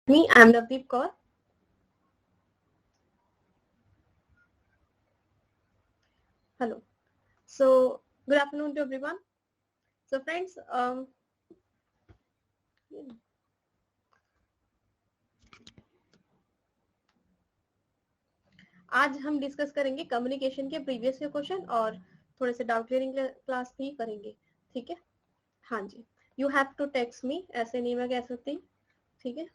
Me, I am Navdeep Kaur. Hello. So, good afternoon to everyone. So, friends, आज हम discuss करेंगे communication के previous year question और थोड़े से डाउट क्लियरिंग क्लास भी करेंगे. ठीक है. हाँ जी. You have to text me, ऐसे नहीं मैं कह सकती. ठीक है.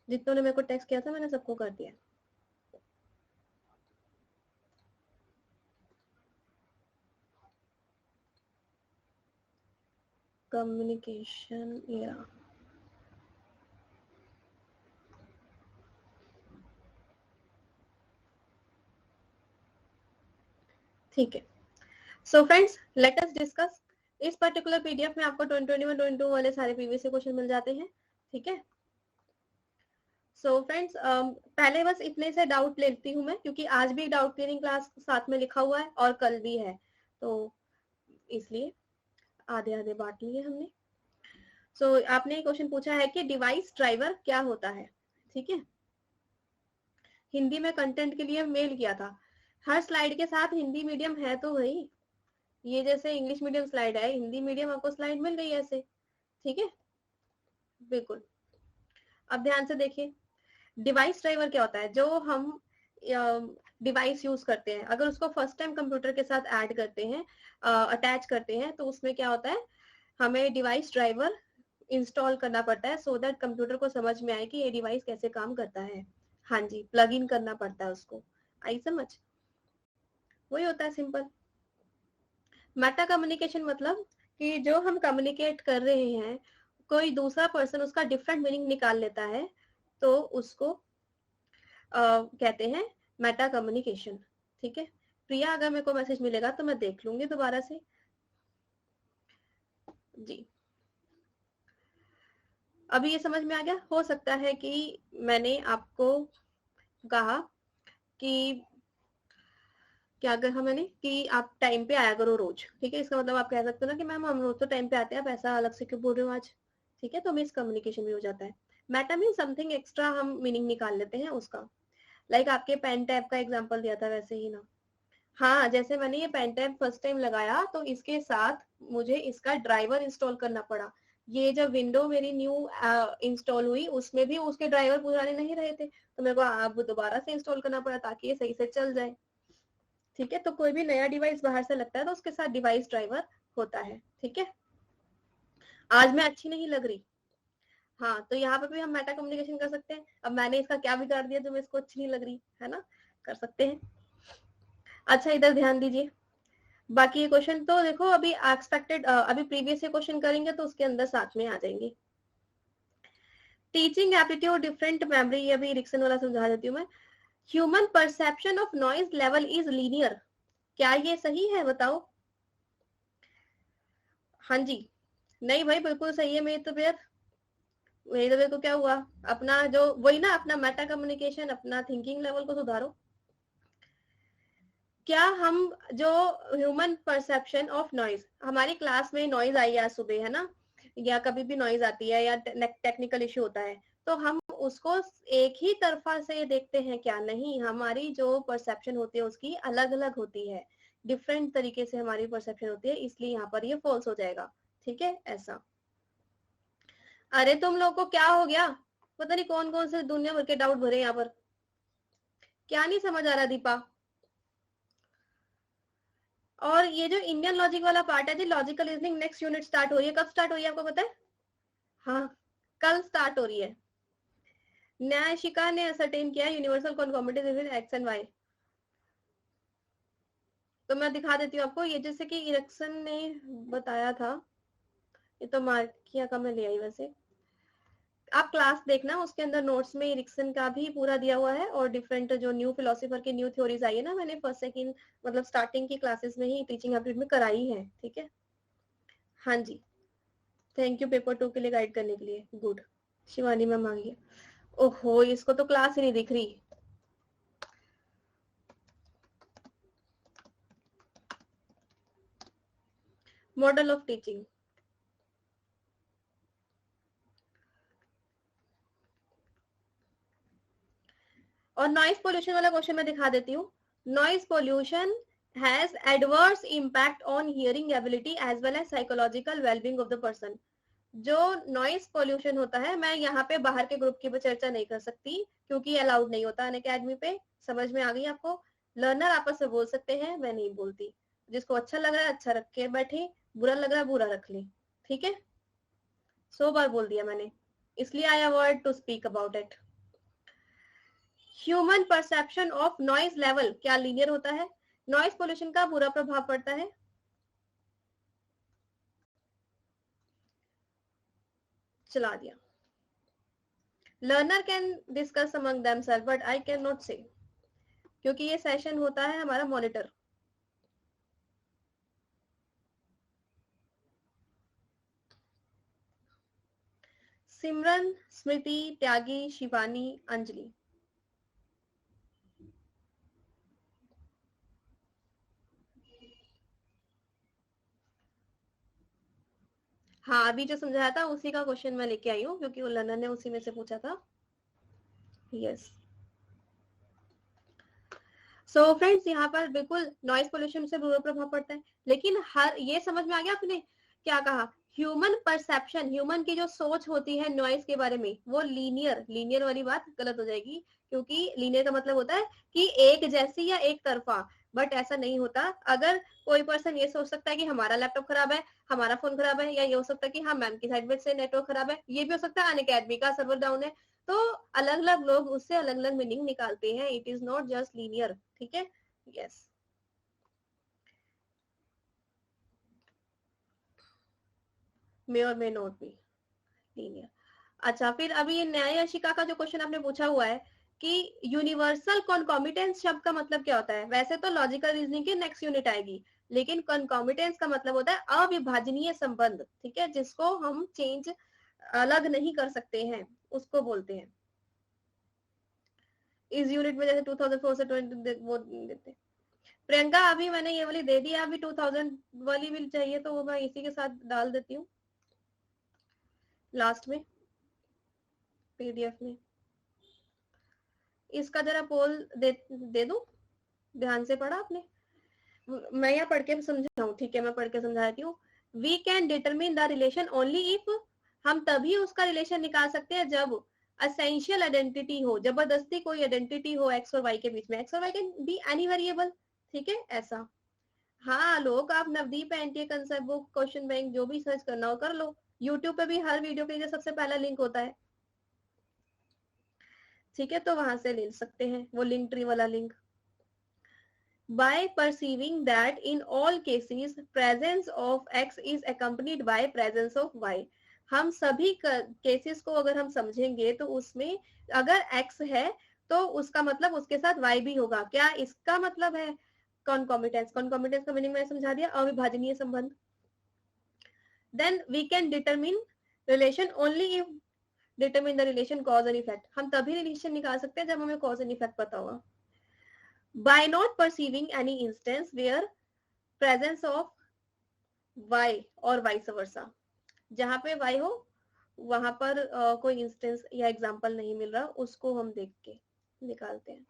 जितनों ने मेरे को टेक्स्ट किया था मैंने सबको कर दिया. कम्युनिकेशन या ठीक है. So friends, let us discuss. इस पर्टिकुलर पीडीएफ में आपको 2021 22 वाले सारे प्रीवियस क्वेश्चन मिल जाते हैं. ठीक है. सो फ्रेंड्स, पहले बस इतने से डाउट लेती हूँ मैं, क्योंकि आज भी डाउट क्लियरिंग क्लास साथ में लिखा हुआ है और कल भी है, तो इसलिए आधे आधे बांट लिए हमने. सो आपने क्वेश्चन पूछा है कि डिवाइस ड्राइवर क्या होता है. ठीक है. हिंदी में कंटेंट के लिए मेल किया था. हर स्लाइड के साथ हिंदी मीडियम है तो वही, ये जैसे इंग्लिश मीडियम स्लाइड है, हिंदी मीडियम आपको स्लाइड मिल गई ऐसे. ठीक है. बिल्कुल. अब ध्यान से देखिए, डिवाइस ड्राइवर क्या होता है. जो हम डिवाइस यूज करते हैं, अगर उसको फर्स्ट टाइम कंप्यूटर के साथ ऐड करते हैं, अटैच करते हैं, तो उसमें क्या होता है, हमें डिवाइस ड्राइवर इंस्टॉल करना पड़ता है, सो दैट कंप्यूटर को समझ में आए कि ये डिवाइस कैसे काम करता है. हाँ जी, प्लग इन करना पड़ता है उसको. आई समझ. वही होता है, सिंपल. मेटा कम्युनिकेशन मतलब कि जो हम कम्युनिकेट कर रहे हैं, कोई दूसरा पर्सन उसका डिफरेंट मीनिंग निकाल लेता है, तो उसको कहते हैं मेटा कम्युनिकेशन. ठीक है. प्रिया, अगर मेरे को मैसेज मिलेगा तो मैं देख लूंगी दोबारा से. जी. अभी ये समझ में आ गया. हो सकता है कि मैंने आपको कहा कि क्या कहा मैंने कि आप टाइम पे आया करो रोज. ठीक है. इसका मतलब आप कह सकते हो ना कि मैम हम रोज तो टाइम पे आते हैं, आप ऐसा अलग से क्यों बोल रहे हो आज. ठीक है. तो मिस कम्युनिकेशन भी हो जाता है. मेटा मीन समथिंग एक्स्ट्रा, हम मीनिंग निकाल लेते हैं उसका. लाइक आपके पेन टैब का एग्जाम्पल दिया था वैसे ही ना. हाँ, जैसे मैंने ये पेन टैब फर्स्ट टाइम लगाया तो इसके साथ मुझे इसका ड्राइवर इंस्टॉल करना पड़ा. ये जब विंडो मेरी न्यू इंस्टॉल हुई, उसमें भी उसके ड्राइवर पुराने नहीं रहे थे, तो मेरे को अब दोबारा से इंस्टॉल करना पड़ा ताकि ये सही से चल जाए. ठीक है. तो कोई भी नया डिवाइस बाहर से लगता है तो उसके साथ डिवाइस ड्राइवर होता है. ठीक है. आज मैं अच्छी नहीं लग रही. हाँ, तो यहाँ पे भी हम मेटा कम्युनिकेशन कर सकते हैं. अब मैंने इसका क्या बिगाड़ दिया जो मैं इसको अच्छी नहीं लग रही है ना. कर सकते हैं. अच्छा, इधर ध्यान दीजिए. बाकी ये क्वेश्चन तो देखो, अभी एक्सपेक्टेड, अभी प्रीवियस ये क्वेश्चन करेंगे तो उसके अंदर साथ में आ जाएंगे. टीचिंग एप्टीट्यूड, डिफरेंट मेमोरी, ये भी रिक्सन वाला समझा देती हूँ मैं. Human perception of noise level is linear. क्या ये सही है, बताओ. हाँ जी. नहीं भाई, बिल्कुल सही है. मेरी तबीयत को क्या हुआ. अपना जो वही ना, अपना मेटा कम्युनिकेशन, अपना थिंकिंग लेवल को सुधारो. क्या हम जो ह्यूमन परसेप्शन ऑफ नॉइज, हमारी क्लास में नॉइज आई आज सुबह है ना, या कभी भी नॉइज आती है या टेक्निकल इश्यू होता है, तो हम उसको एक ही तरफा से देखते हैं क्या. नहीं, हमारी जो परसेप्शन होती है उसकी अलग अलग होती है. डिफरेंट तरीके से हमारी परसेप्शन होती है, इसलिए यहाँ पर ये फॉल्स हो जाएगा. ठीक है. ऐसा. अरे तुम लोग को क्या हो गया, पता नहीं कौन कौन से दुनिया भर के डाउट भरे यहाँ पर. क्या नहीं समझ आ रहा दीपा. और ये जो इंडियन लॉजिक वाला पार्ट है जी, logical reasoning next unit start हो रही है. कब स्टार्ट हो रही है आपको पता है. हाँ, कल स्टार्ट हो रही है. न्यायिका ने असरटेन किया universal conformity between X and Y. तो मैं दिखा देती हूँ आपको. ये जैसे कि इरेक्सन ने बताया था, ये तो मार्किया का मैं ले आई. वैसे आप क्लास देखना, उसके अंदर नोट्स में इरिक्सन का भी पूरा दिया हुआ है, और डिफरेंट जो न्यू फिलोसोफर की न्यू थ्योरीज आई है ना, मैंने फर्स्ट सेकंड मतलब स्टार्टिंग की क्लासेस में ही टीचिंग एप्टीट्यूड में कराई है. ठीक है. हाँ जी. थैंक यू पेपर 2 के लिए गाइड करने के लिए. गुड. शिवानी मैम आ गई. ओहो, इसको तो क्लास ही नहीं दिख रही. Model of teaching. और नॉइज पोल्यूशन वाला क्वेश्चन मैं दिखा देती हूँ. Noise pollution has adverse impact on hearing ability as well as psychological well-being of the person. जो नॉइस पोल्यूशन होता है, मैं यहाँ पे बाहर के ग्रुप की चर्चा नहीं कर सकती क्योंकि अलाउड नहीं होता अनअकैडमी पे. समझ में आ गई आपको? लर्नर आपस में बोल सकते हैं, मैं नहीं बोलती. जिसको अच्छा लग रहा है अच्छा रख के बैठे, बुरा लग रहा है बुरा रख ले. ठीक है, 100 बार बोल दिया मैंने, इसलिए I avoid to speak about it. Human perception of noise level क्या लीनियर होता है? नॉइज पोल्यूशन का बुरा प्रभाव पड़ता है. चला दिया. Learner can discuss among themselves but I can not say, क्योंकि ये सेशन होता है हमारा मॉनिटर. सिमरन, स्मृति, त्यागी, शिवानी, अंजलि. हाँ, अभी जो समझाया था उसी का क्वेश्चन मैं लेके आई हूँ क्योंकि लर्नर ने उसी में से पूछा था. यस. सो फ्रेंड्स, यहाँ पर बिल्कुल नॉइज पोल्यूशन से बुरा प्रभाव पड़ता है, लेकिन हर ये समझ में आ गया आपने क्या कहा? ह्यूमन परसेप्शन, ह्यूमन की जो सोच होती है नॉइज के बारे में, वो लीनियर वाली बात गलत हो जाएगी, क्योंकि लीनियर का मतलब होता है कि एक जैसी या एक तरफा. बट ऐसा नहीं होता. अगर कोई पर्सन ये सोच सकता है कि हमारा लैपटॉप खराब है, हमारा फोन खराब है, या ये हो सकता है कि हाँ मैम की साइड में से नेटवर्क खराब है, ये भी हो सकता है अनअकैडमी का सर्वर डाउन है. तो अलग अलग लोग उससे अलग अलग मीनिंग निकालते हैं. It is not just linear. ठीक है. यस. मे और मे नॉट बी लीनियर. अच्छा, फिर अभी ये न्यायशिका का जो क्वेश्चन आपने पूछा हुआ है कि यूनिवर्सल कॉन्कॉमिटेंस शब्द का मतलब क्या होता है? वैसे तो लॉजिकल रीजनिंग की नेक्स्ट यूनिट आएगी, लेकिन कॉन्कॉमिटेंस का मतलब होता है अविभाजनीय संबंध. ठीक है, जिसको हम चेंज अलग नहीं कर सकते हैं, उसको बोलते हैं. इस यूनिट में जैसे 2004 से 20 वो देते हैं. प्रियंका, अभी मैंने ये वाली दे दी, अभी 2000 वाली भी चाहिए तो वो मैं इसी के साथ डाल देती हूँ लास्ट में पीडीएफ में. इसका जरा पोल दे दूं. ध्यान से पढ़ा आपने? मैं यहाँ पढ़ के समझाऊं. ठीक है, मैं पढ़ के समझाती हूँ. We can determine the relation only if, हम तभी उसका रिलेशन निकाल सकते हैं जब असेंशियल आइडेंटिटी हो, जबरदस्ती कोई आइडेंटिटी हो एक्स और वाई के बीच में. एक्स और Y can be any variable. ठीक है, ऐसा. हाँ, लोग आप Navdeep NTA concept book, question bank, जो भी सर्च करना हो कर लो. यूट्यूब पे भी हर वीडियो के लिए सबसे पहला लिंक होता है. ठीक है, तो वहां से ले सकते हैं वो लिंक ट्री वाला link. By perceiving that in all cases presence of x is accompanied by presence of y. हम सभी केसेस को अगर हम समझेंगे तो उसमें अगर x है तो उसका मतलब उसके साथ y भी होगा. क्या इसका मतलब है कॉन्कॉमिटेंस? कॉन्कॉमिटेंस का मीनिंग मैंने समझा दिया, अविभाजनीय संबंध. Then we can determine relation only if determine the relation cause and effect. हम तभी रिलेशन निकाल सकते हैं जब हमें कॉज एंड इफेक्ट पता होगा. By not perceiving any instance where presence of y और vice versa, जहां पे y हो वहां पर कोई इंस्टेंस या एग्जांपल नहीं मिल रहा, उसको हम देख के निकालते हैं.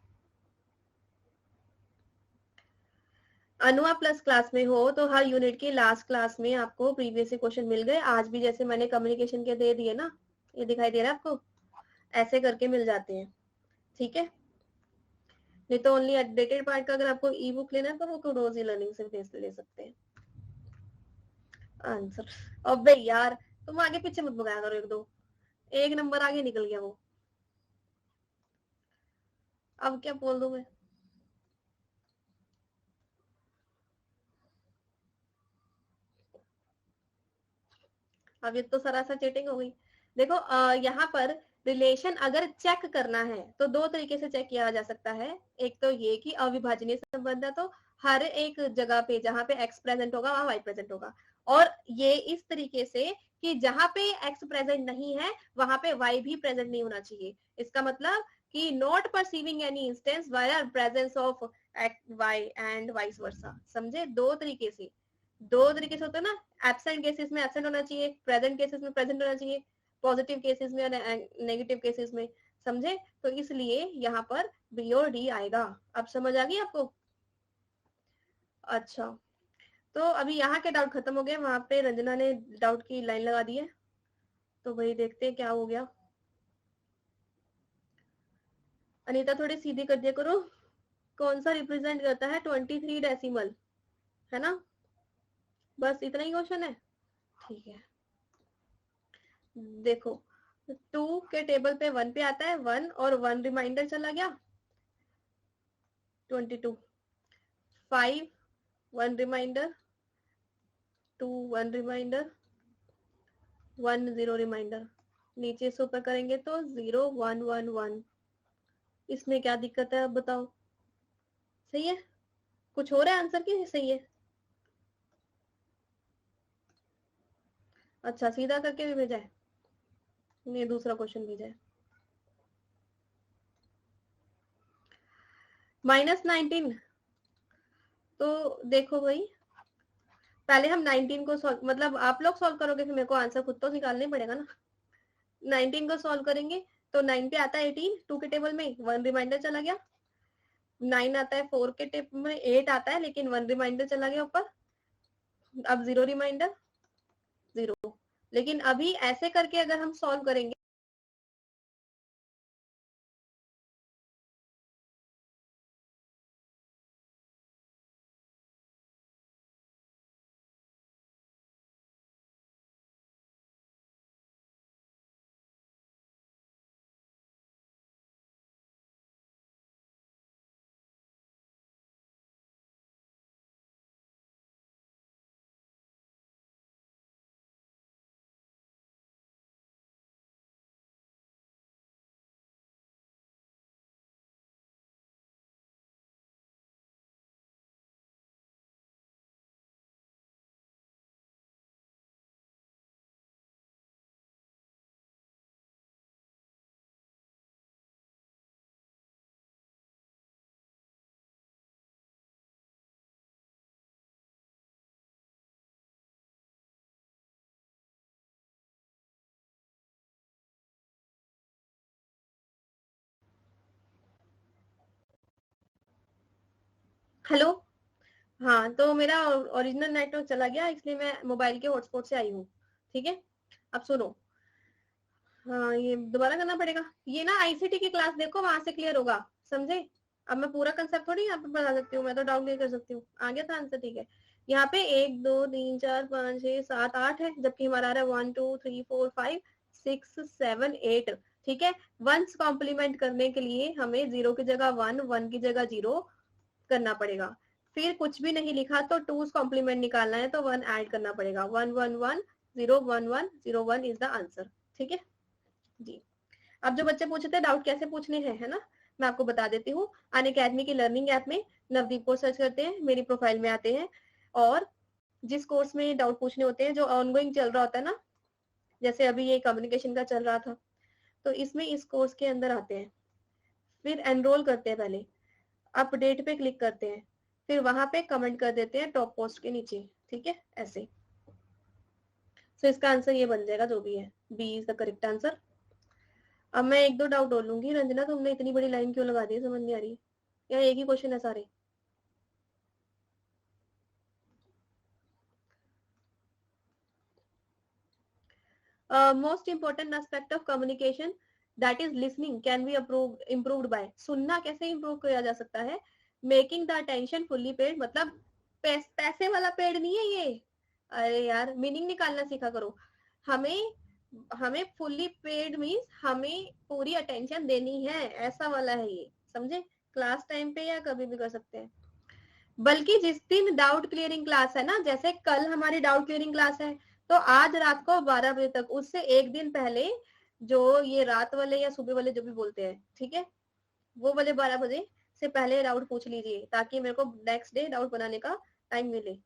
अनुआ प्लस क्लास में हो तो हर यूनिट की लास्ट क्लास में आपको प्रीवियस क्वेश्चन मिल गए. आज भी जैसे मैंने कम्युनिकेशन के दे दिए ना, ये दिखाई दे रहा है आपको, ऐसे करके मिल जाते हैं. ठीक है, नहीं तो ओनली अपडेटेड पार्ट का अगर आपको ई बुक लेना है तो वो रोज ही लर्निंग से ले सकते हैं आंसर. अबे यार, तुम आगे पीछे मत भगाया करो. एक नंबर आगे निकल गया वो. अब क्या बोल दूं मैं? अब ये तो सरासर चीटिंग हो गई. देखो यहाँ पर रिलेशन अगर चेक करना है तो दो तरीके से चेक किया जा सकता है. एक तो ये कि अविभाजनीय संबंध है तो हर एक जगह पे जहाँ पे एक्स प्रेजेंट होगा वहां वाई प्रेजेंट होगा. और ये इस तरीके से कि जहाँ पे एक्स प्रेजेंट नहीं है वहां पे वाई भी प्रेजेंट नहीं होना चाहिए. इसका मतलब कि not perceiving any instance wire presence of Y and vice versa. समझे? दो तरीके से होता है ना. एब्सेंट केसेस में एब्सेंट होना चाहिए, प्रेजेंट केसेस में प्रेजेंट होना चाहिए, पॉजिटिव केसेस में और नेगेटिव केसेस में. समझे? तो इसलिए यहाँ पर बी और डी आएगा। अब समझ आ गई आपको? अच्छा, तो अभी यहाँ के डाउट खत्म हो गए, वहां पे रंजना ने डाउट की लाइन लगा दी है, तो वही देखते हैं क्या हो गया। अनीता थोड़ी सीधी कर दिया करो। कौन सा रिप्रेजेंट करता है 23 डेसिमल, है ना? बस इतना ही क्वेश्चन है, ठीक है। देखो 2 के टेबल पे 1 पे आता है 1 और 1 रिमाइंडर चला गया 22, 5 1 रिमाइंडर, 2 1 रिमाइंडर, 1 0 रिमाइंडर। नीचे से ऊपर करेंगे तो 0 1 1 1। इसमें क्या दिक्कत है अब बताओ? सही है? कुछ हो रहा है आंसर की? सही है। अच्छा, सीधा करके भी भेजा है? नहीं, दूसरा क्वेश्चन भेजा है। -19, तो देखो भाई, पहले हम 19 को सॉल्व, मतलब आप लोग सॉल्व करोगे, फिर मेरे को आंसर खुद तो निकालना ही पड़ेगा ना। 19 को सॉल्व करेंगे तो 9 पे आता है 18, 2 के टेबल में 1 रिमाइंडर चला गया। 9 आता है 4 के टेबल में, 8 आता है लेकिन 1 रिमाइंडर चला गया ऊपर। अब 0 रिमाइंडर 0। लेकिन अभी ऐसे करके अगर हम सॉल्व करेंगे, हेलो, हाँ, तो मेरा ओरिजिनल नेटवर्क चला गया, इसलिए मैं मोबाइल के हॉटस्पॉट से आई हूँ। ठीक है, अब सुनो। हाँ, ये दोबारा करना पड़ेगा। ये ना आईसीटी की क्लास देखो, वहां से क्लियर होगा, समझे? अब मैं पूरा कंसेप्ट थोड़ी यहाँ पे बता सकती हूँ, मैं तो डाउट नहीं कर सकती हूँ। आ गया था आंसर? ठीक है। यहाँ पे 1 2 3 4 5 6 7 8 है, जबकि हमारा आ रहा है 1 2 3 4 5 6 7 8। ठीक है, वंस कॉम्प्लीमेंट करने के लिए हमें 0 की जगह 1, 1 की जगह 0 करना पड़ेगा। फिर कुछ भी नहीं लिखा तो 2's कॉम्प्लीमेंट निकालना है तो 1 ऐड करना पड़ेगा। 1 1 1 0 1 1 0 1 इज द आंसर। ठीक है जी। अब जो बच्चे पूछे थे डाउट कैसे पूछने हैं, है ना, मैं आपको बता देती हूँ। अनअकैडमी की लर्निंग ऐप में नवदीप को सर्च करते हैं, मेरी प्रोफाइल में आते हैं, और जिस कोर्स में डाउट पूछने होते हैं, जो ऑनगोइंग चल रहा होता है ना, जैसे अभी ये कम्युनिकेशन का चल रहा था, तो इसमें इस कोर्स के अंदर आते हैं, फिर एनरोल करते हैं, पहले अपडेट पे क्लिक करते हैं, फिर वहां पे कमेंट कर देते हैं टॉप पोस्ट के नीचे। ठीक है, ऐसे। तो इसका आंसर ये बन जाएगा, जो भी है, B is the correct answer. अब मैं 1 2 डाउट और लूंगी। रंजना, तुमने इतनी बड़ी लाइन क्यों लगा दी, समझ नहीं आ रही। या एक ही क्वेश्चन है सारे? Most important aspect of communication that is listening can be improved by. सुनना कैसे इम्प्रूव किया जा सकता है? Making the attention fully paid, मतलब पैसे वाला पेड नहीं है ये। अरे यार, मीनिंग निकालना सीखा करो। हमें हमें फुल्ली पेड मीन्स हमें पूरी अटेंशन देनी है, ऐसा वाला है ये, समझे? क्लास टाइम पे या कभी भी कर सकते हैं। बल्कि जिस दिन डाउट क्लियरिंग क्लास है ना, जैसे कल हमारी डाउट क्लियरिंग क्लास है, तो आज रात को 12 बजे तक, उससे एक दिन पहले, जो ये रात वाले या सुबह वाले जो भी बोलते हैं, ठीक है, वो वाले 12 बजे से पहले डाउट पूछ लीजिए, ताकि मेरे को नेक्स्ट डे डाउट बनाने का टाइम मिले।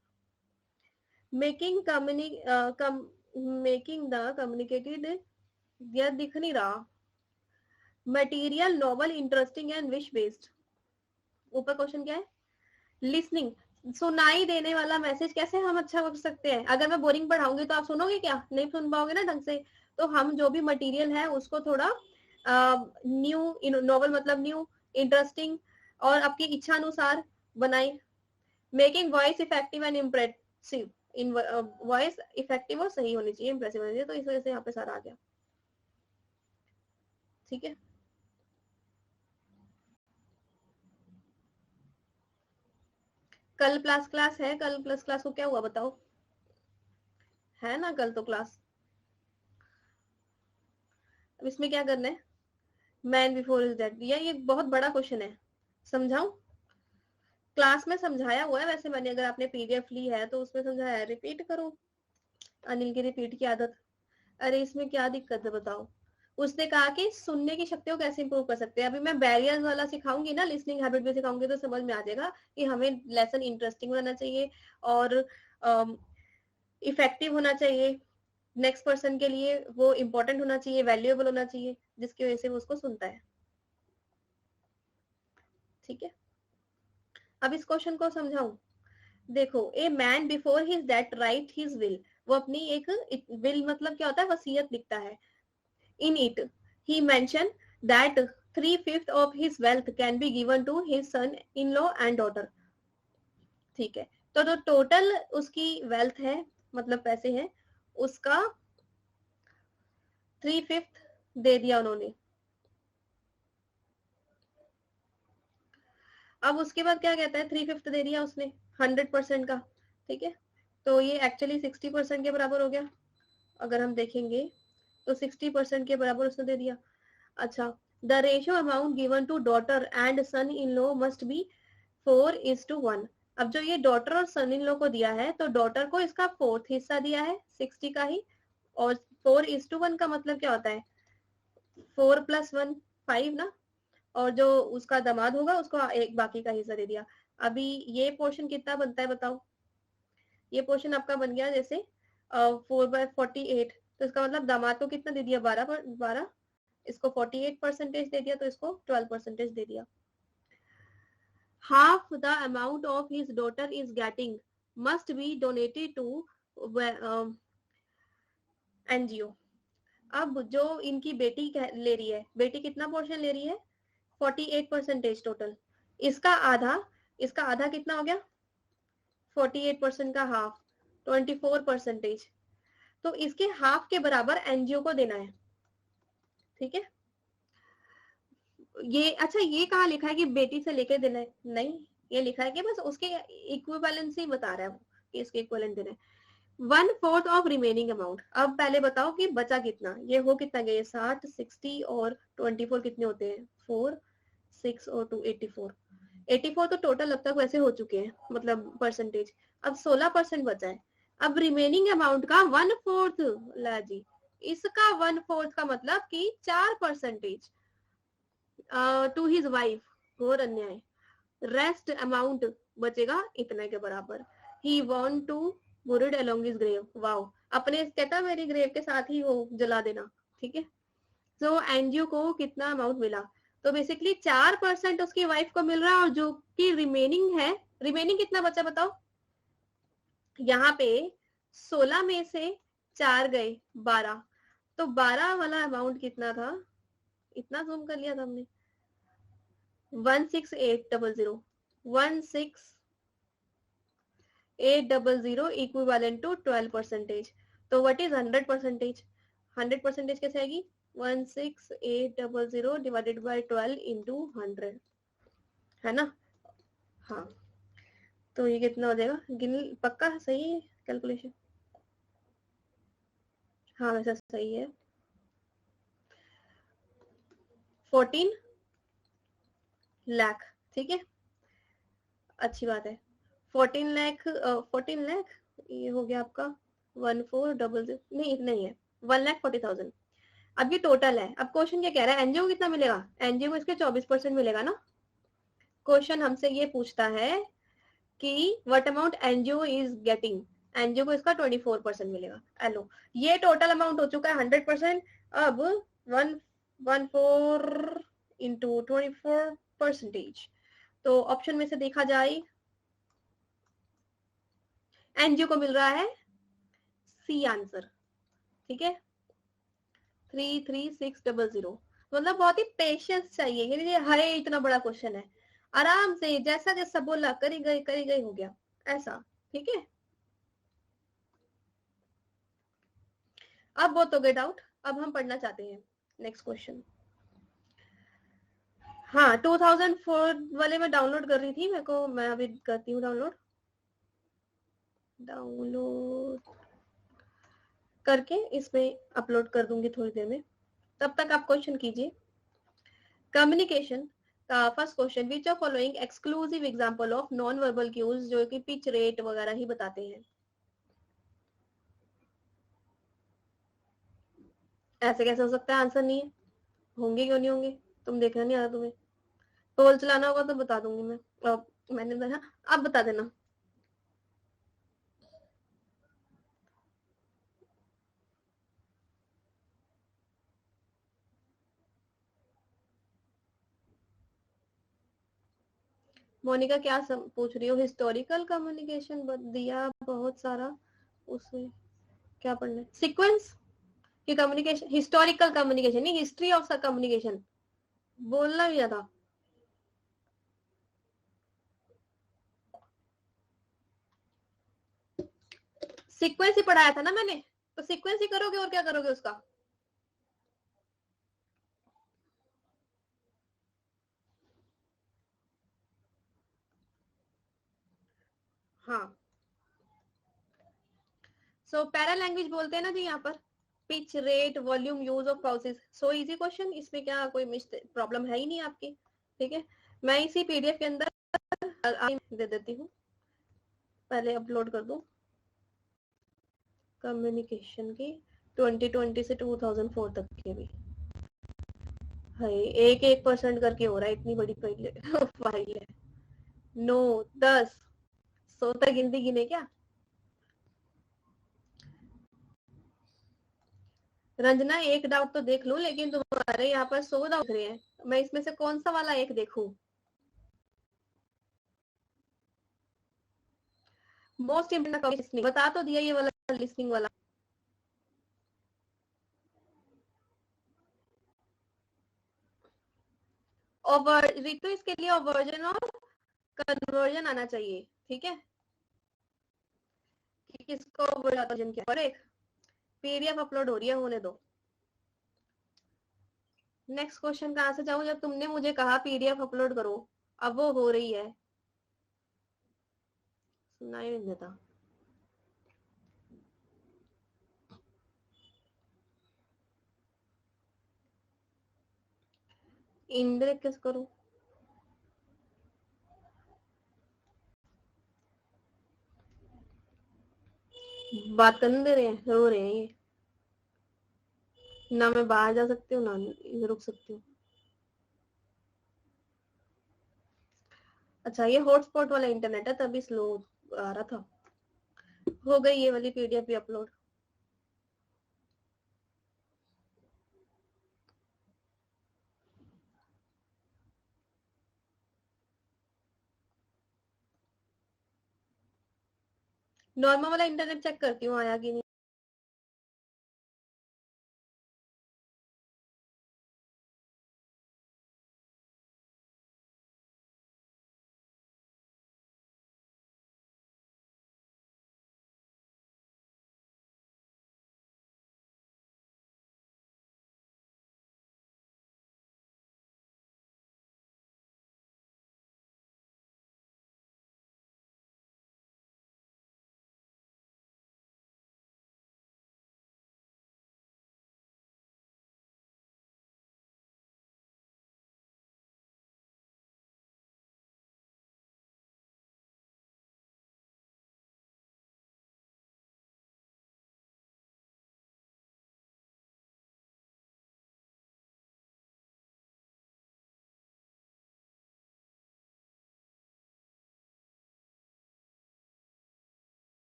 मेकिंग मेकिंग द कम्युनिकेटेड, यह दिख नहीं रहा, material novel interesting and wish based. ऊपर क्वेश्चन क्या है? लिसनिंग, सुनाई देने वाला मैसेज कैसे हम अच्छा कर सकते हैं? अगर मैं बोरिंग पढ़ाऊंगी तो आप सुनोगे क्या? नहीं सुन पाओगे ना ढंग से। तो हम जो भी मटेरियल है उसको थोड़ा न्यू, नोवेल मतलब न्यू, इंटरेस्टिंग और आपकी इच्छा अनुसार बनाए। Making voice effective and impressive, in voice effective और सही होनी चाहिए, इम्प्रेसिव होनी चाहिए, तो इस वजह से यहाँ पे सारा आ गया। ठीक है, कल प्लस क्लास है, कल प्लस क्लास को क्या हुआ बताओ, है ना कल तो क्लास। अब इसमें क्या करना है, मैन बिफोर इज डेड, ये बहुत बड़ा क्वेश्चन है, समझाऊं? क्लास में समझाया हुआ है वैसे मैंने, अगर आपने पीडीएफ ली है तो उसमें समझाया है, रिपीट करो, अनिल की रिपीट की आदत। अरे इसमें क्या दिक्कत है बताओ। उसने कहा कि सुनने की शक्ति को कैसे इंप्रूव कर सकते हैं। अभी मैं बैरियर्स वाला सिखाऊंगी ना, लिसनिंग हैबिट भी सिखाऊंगी, तो समझ में आ जाएगा कि हमें लेसन इंटरेस्टिंग होना चाहिए और इफेक्टिव होना चाहिए, नेक्स्ट पर्सन के लिए वो इम्पोर्टेंट होना चाहिए, वैल्यूएबल होना चाहिए, जिसकी वजह से वो उसको सुनता है। ठीक है, अब इस क्वेश्चन को समझाऊं। देखो, a man before his death right his will, वो अपनी एक विल मतलब क्या होता है, वसीयत लिखता है। In it he mention that 3/5 of his wealth can be given to his son in law and daughter। ठीक है, तो जो टोटल उसकी वेल्थ है, मतलब पैसे हैं, उसका 3/5 दे दिया उन्होंने। अब उसके बाद क्या कहता है, 3/5 दे दिया उसने 100% का। ठीक है, तो ये एक्चुअली 60% के बराबर हो गया। अगर हम देखेंगे तो 60% के बराबर उसने दे दिया। अच्छा, the ratio amount given to daughter and son in law must be 4:1। अब जो ये डॉटर और सन इन लॉ को दिया है, तो डॉटर को इसका 4th हिस्सा दिया है 60 का ही, और 4:1 का मतलब क्या होता है, 4 + 1 5 ना, और जो उसका दामाद होगा उसको एक बाकी का हिस्सा दे दिया। अभी ये पोर्शन कितना बनता है बताओ। ये पोर्शन आपका बन गया जैसे 4/48, तो इसका मतलब दामाद को कितना दे दिया, 12, इसको 48% दे दिया, तो इसको 12% दे दिया। half the amount of his daughter is getting must be donated to NGO। अब जो इनकी बेटी ले रही है, बेटी कितना पोर्शन ले रही है, 48% टोटल, इसका आधा, इसका आधा कितना हो गया, 48% का हाफ, 24%। तो इसके हाफ के बराबर एनजीओ को देना है। ठीक है, ये अच्छा, ये कहाँ लिखा है कि बेटी से लेके देना है, नहीं, ये लिखा है कि बस उसके इक्विवेलेंस ही बता रहा है वो, कि इसके इक्विवेलेंट देना है। 1/4 ऑफ रिमेनिंग अमाउंट। अब पहले बताओ कि बचा कितना, ये हो कितना गया, 60, 60 और 24 कितने होते हैं, 4, 6 और 2 84। 84 तो टोटल अब तक वैसे हो चुके हैं, मतलब परसेंटेज। अब 16% बचा है। अब रिमेनिंग अमाउंट का 1/4 ला जी, इसका 1/4 का मतलब कि 4% टू हिज वाइफ, और अन्याय। रेस्ट अमाउंट बचेगा इतने के बराबर। He want to buried along his grave, wow, अपने कहता मेरी ग्रेव के साथ ही वो जला देना। ठीक है, तो एनजीओ को कितना अमाउंट मिला, तो बेसिकली 4% उसकी वाइफ को मिल रहा है, और जो कि रिमेनिंग है, रिमेनिंग कितना बचा बताओ, यहाँ पे 16 में से 4 गए 12, तो 12 वाला अमाउंट कितना था, इतना जूम कर लिया था हमने, 16800, 16800 इक्विवेलेंट टू 12%। तो व्हाट इज 100%, 100% कैसे आएगी, 16800 डिवाइडेड बाय 12 इंटू 100, है ना। हाँ, तो ये कितना हो जाएगा, गिन पक्का सही है कैलकुलेशन, हाँ वैसा सही है, 14 लाख। ठीक है, अच्छी बात है, 14 लाख, 14 लाख, ये हो गया आपका 1400, नहीं इतना ही है, 1,40,000। अब ये टोटल है। अब क्वेश्चन क्या कह रहा है, एनजीओ को कितना मिलेगा, एनजीओ को इसके 24% मिलेगा ना। क्वेश्चन हमसे ये पूछता है कि what amount NGO is getting, NGO को इसका 24% मिलेगा। हेलो, ये टोटल अमाउंट हो चुका है 100%। अब 114 इंटू 24%, तो ऑप्शन में से देखा जाए, एनजीओ को मिल रहा है सी आंसर। ठीक है, 33600। मतलब बहुत ही पेशेंस चाहिए, ये है इतना बड़ा क्वेश्चन है, आराम से जैसा जैसा बोला करी गई हो गया ऐसा, ठीक है। अब बहुत हो गए डाउट, अब हम पढ़ना चाहते हैं नेक्स्ट क्वेश्चन। हाँ 2004 वाले मैं डाउनलोड कर रही थी, मेरे को, मैं अभी करती हूँ डाउनलोड करके इसमें अपलोड कर दूंगी थोड़ी देर में, तब तक आप क्वेश्चन कीजिए। कम्युनिकेशन का first question, which of following exclusive example of non verbal cues, जो कि पिच रेट वगैरह ही बताते हैं। ऐसे कैसे हो सकता है, आंसर नहीं है, होंगे क्यों नहीं होंगे, तुम देखना नहीं आ रहा तुम्हें, टोल चलाना होगा तो बता दूंगी मैं। अब मैंने बताया, आप बता देना। मोनिका क्या पूछ रही हो, हिस्टोरिकल कम्युनिकेशन दिया बहुत सारा, उसमें क्या पढ़ना है, सीक्वेंस की कम्युनिकेशन, हिस्टोरिकल कम्युनिकेशन नहीं, हिस्ट्री ऑफ कम्युनिकेशन बोलना भी था। सीक्वेंस ही पढ़ाया था ना मैंने, तो सीक्वेंस ही करोगे और क्या करोगे उसका। हाँ सो पैरा लैंग्वेज बोलते हैं ना जी यहाँ पर, pitch rate volume use of pauses, so easy question, इसमें क्या कोई प्रॉब्लम है ही नहीं आपकी, ठीक है। मैं इसी पीडीएफ के अंदर दे देती हूँ, पहले अपलोड कर दूं कम्युनिकेशन की 2020 से 2004 तक के भी है, 1% करके हो रहा है, इतनी बड़ी फाइल है, 9 10 100 तक गिनती गिने क्या। रंजना एक डाउट तो देख लूं, लेकिन तुम्हारे यहाँ पर 100 डाउट रहे हैं, मैं इसमें से कौन सा वाला एक देखूं। मोस्ट इम्पोर्टेंट लिस्निंग बता तो दिया, ये वाला लिस्निंग वाला। और रितु इसके लिए वर्जन और कन्वर्जन आना चाहिए, ठीक है, कि किसको वर्जन क्या, और एक पीडीएफ अपलोड हो रही है, होने दो। नेक्स्ट क्वेश्चन कहाँ से जाऊं, जब तुमने मुझे कहा पीडीएफ अपलोड करो, अब वो हो रही है, सुनाई नहीं देता। इंद्र किस करूं, बात करने दे रहे हैं, रो रहे हैं ये, ना मैं बाहर जा सकती हूँ ना रुक सकती हूँ। अच्छा ये हॉटस्पॉट वाला इंटरनेट है, तभी स्लो आ रहा था। हो गई ये वाली पीडीएफ भी अपलोड। नॉर्मल वाला इंटरनेट चेक करती हूँ आया कि नहीं।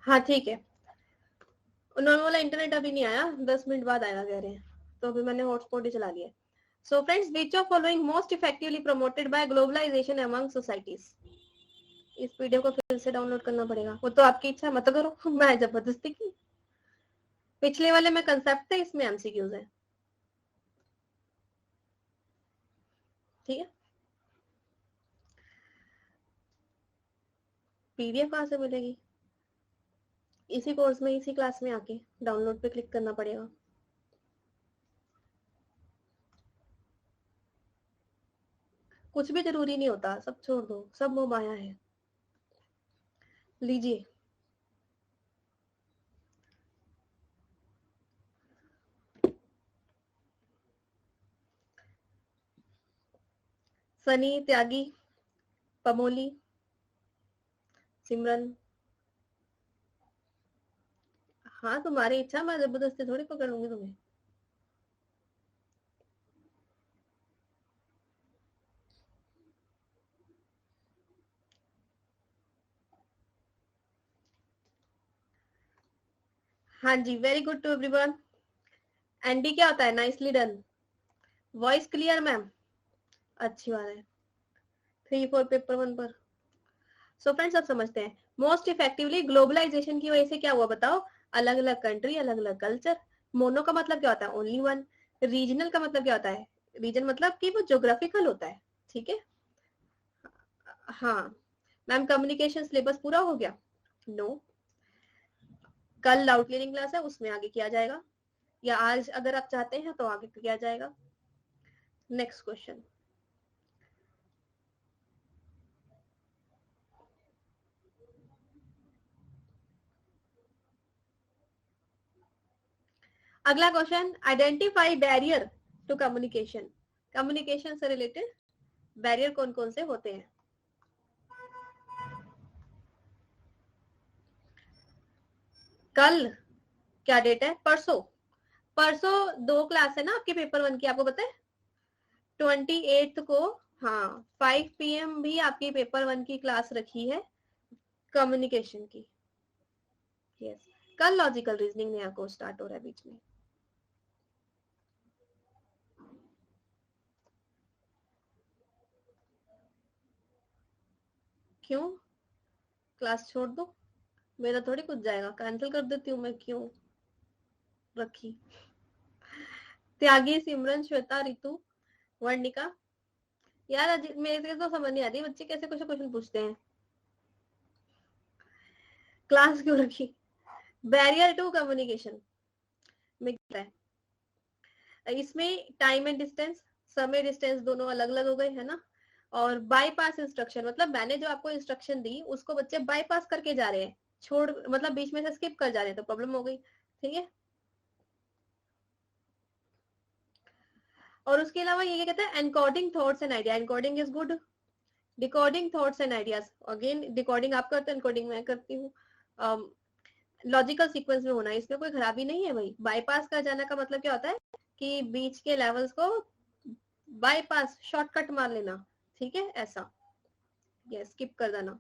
हाँ ठीक है, नॉर्मल वाला इंटरनेट अभी नहीं आया, 10 मिनट बाद आएगा कह रहे हैं, तो अभी मैंने हॉटस्पॉट ही चला लिया। So friends, which of following most effectively promoted by globalization among societies? इस पीडीएफ को फिर से डाउनलोड करना पड़ेगा, वो तो आपकी इच्छा, मत करो। मैं जबरदस्ती की। पिछले वाले में कंसेप्ट थे, इसमें एमसीक्यूज है। ठीक है, पीडीएफ कहाँ से मिलेगी? इसी कोर्स में, इसी क्लास में आके डाउनलोड पे क्लिक करना पड़ेगा। कुछ भी जरूरी नहीं होता, सब छोड़ दो, सब मोह माया है। लीजिए, सनी, त्यागी, पमोली, सिमरन। हाँ, तुम्हारी इच्छा, मैं जबरदस्ती थोड़ी पकड़ लूंगी तुम्हें। हाँ जी, वेरी गुड टू एवरीवन। एनडी क्या होता है? Nicely done. Voice clear ma'am? अच्छी बात है। 3-4 पेपर 1 पर। सो फ्रेंड्स, अब समझते हैं। मोस्ट इफेक्टिवली ग्लोबलाइजेशन की वजह से क्या हुआ बताओ? अलग अलग कंट्री, अलग अलग कल्चर। मोनो का मतलब क्या होता है? Only one. रीजनल का मतलब क्या होता है? रीजन मतलब कि वो ज्योग्राफिकल होता है। ठीक है। हाँ मैम, कम्युनिकेशन सिलेबस पूरा हो गया? नो, कल आउटलाइनिंग क्लास है, उसमें आगे किया जाएगा, या आज अगर आप चाहते हैं तो आगे किया जाएगा। Next question. अगला question, identify barrier to communication. Communication से रिलेटेड बैरियर कौन कौन से होते हैं? कल क्या डेट है? परसों। परसों 2 क्लास है ना आपके पेपर 1 की, आपको पता है? 28 को। हाँ, 5 PM भी आपकी पेपर 1 की क्लास रखी है कम्युनिकेशन की। यस, कल लॉजिकल रीजनिंग नया कोर्स स्टार्ट हो रहा है बीच में। क्यों? क्लास छोड़ दो? मेरा थोड़ी कुछ जाएगा, कैंसिल कर देती हूँ मैं, क्यों रखी। त्यागी, सिमरन, श्वेता, रितु, वर्णिका। यार मेरे से तो समझ नहीं आती, बच्चे कैसे कुछ क्वेश्चन पूछते हैं। क्लास क्यों रखी? बैरियर टू कम्युनिकेशन में क्या है? इसमें टाइम एंड डिस्टेंस, समय डिस्टेंस दोनों अलग अलग हो गए है ना। और बाईपास इंस्ट्रक्शन मतलब मैंने जो आपको इंस्ट्रक्शन दी उसको बच्चे बाईपास करके जा रहे हैं, छोड़ मतलब बीच में से स्किप कर जा रहे हैं, तो प्रॉब्लम हो गई। ठीक है। और उसके अलावा ये क्या कहते हैं? Encoding thoughts and idea. Encoding is good. Decoding thoughts and ideas, again decoding आप करते हैं, एनकोडिंग मैं करती हूँ। लॉजिकल सीक्वेंस में होना है, इसमें कोई खराबी नहीं है भाई। बाईपास कर जाना का मतलब क्या होता है कि बीच के लेवल्स को बाईपास, शॉर्टकट मार लेना। ठीक है, ऐसा। ये स्किप कर देना।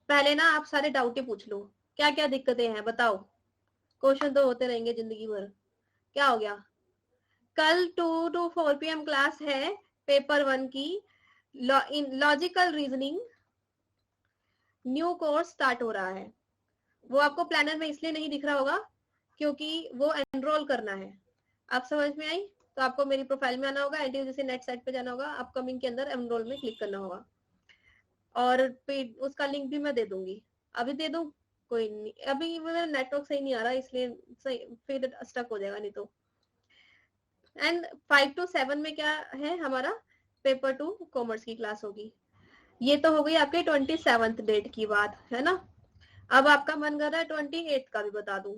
पहले ना आप सारे डाउट ही पूछ लो, क्या क्या दिक्कतें हैं बताओ। क्वेश्चन तो होते रहेंगे जिंदगी भर। क्या हो गया? कल 2 to 4 PM क्लास है पेपर 1 की। Logical reasoning new course start हो रहा है। वो आपको प्लानर में इसलिए नहीं दिख रहा होगा क्योंकि वो एनरोल करना है। आप समझ में आई? तो आपको मेरी प्रोफाइल में आना होगा, एनटीयूजीसी नेट साइट पे जाना होगा, अपकमिंग के अंदर एनरोल में क्लिक करना होगा, और उसका लिंक भी मैं दे दूंगी। अभी दे दूं? कोई नहीं, अभी मेरा नेटवर्क सही नहीं आ रहा, इसलिए सही फिर स्टक हो जाएगा नहीं तो। एंड 5 to 7 में क्या है हमारा? पेपर 2 कॉमर्स की क्लास होगी। ये तो हो गई आपके 27th डेट की बात है ना। अब आपका मन कर रहा है 28 का भी बता दूं,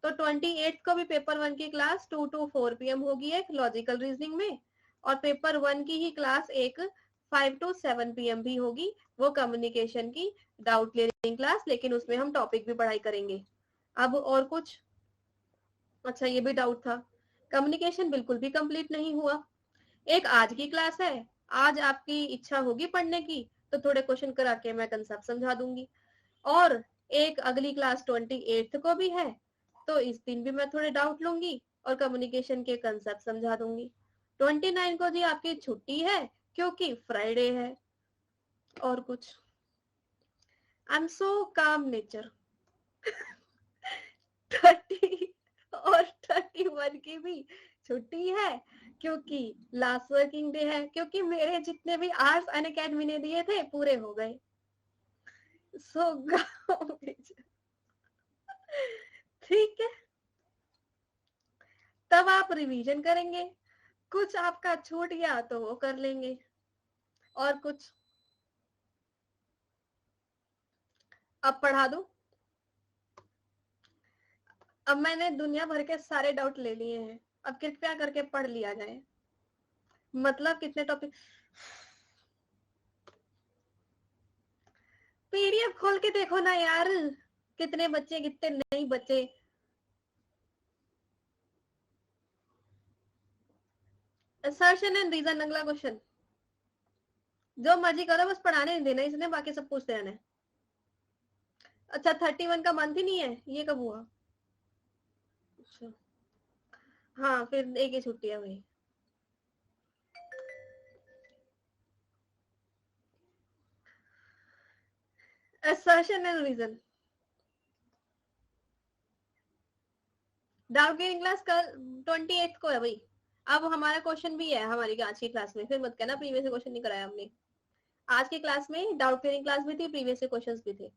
तो 28 को भी पेपर 1 की क्लास 2 to 4 PM होगी एक लॉजिकल रीजनिंग में, और पेपर 1 की ही क्लास एक 5 to 7 PM भी होगी, वो कम्युनिकेशन की डाउट क्लियरिंग क्लास, लेकिन उसमें हम टॉपिक भी पढ़ाई करेंगे। अब और कुछ? अच्छा, ये भी डाउट था। कम्युनिकेशन बिल्कुल भी कंप्लीट नहीं हुआ। एक आज की क्लास है, आज आपकी इच्छा होगी पढ़ने की तो थोड़े क्वेश्चन करा के मैं कंसेप्ट समझा दूंगी, और एक अगली क्लास 28 को भी है, तो इस दिन भी मैं थोड़े डाउट लूंगी और कम्युनिकेशन के कंसेप्ट समझा दूंगी। 29 को जी आपकी छुट्टी है क्योंकि फ्राइडे है। और कुछ? आई एम सो काम नेचर। 30 और 31 की भी छुट्टी है क्योंकि लास्ट वर्किंग डे है, क्योंकि मेरे जितने भी आवर्स अनअकैडमी ने दिए थे पूरे हो गए। सो ठीक है, तब आप रिवीजन करेंगे, कुछ आपका छूट गया तो वो कर लेंगे, और कुछ अब पढ़ा दो। अब मैंने दुनिया भर के सारे डाउट ले लिए हैं, अब कृपया करके पढ़ लिया जाए। मतलब कितने टॉपिक, पीडीएफ खोल के देखो ना यार, कितने बच्चे कितने नहीं बच्चे। असर्शन एंड रीजन, अगला क्वेश्चन। जो मर्जी करो, बस पढ़ाने नहीं देना इसने, बाकी सब पूछते रहना है। अच्छा 31 का मंथ ही नहीं है, ये कब हुआ? अच्छा हाँ, फिर एक ही छुट्टी है भाई। Assertion and reason. Doubt clearing class कल 28 को है भाई। अब हमारा क्वेश्चन भी है हमारी आज की क्लास में, फिर मत कहना प्रीवियस क्वेश्चन नहीं कराया हमने। आज की क्लास में डाउट क्लियरिंग क्लास भी थी, प्रीवियस क्वेश्चंस भी थे।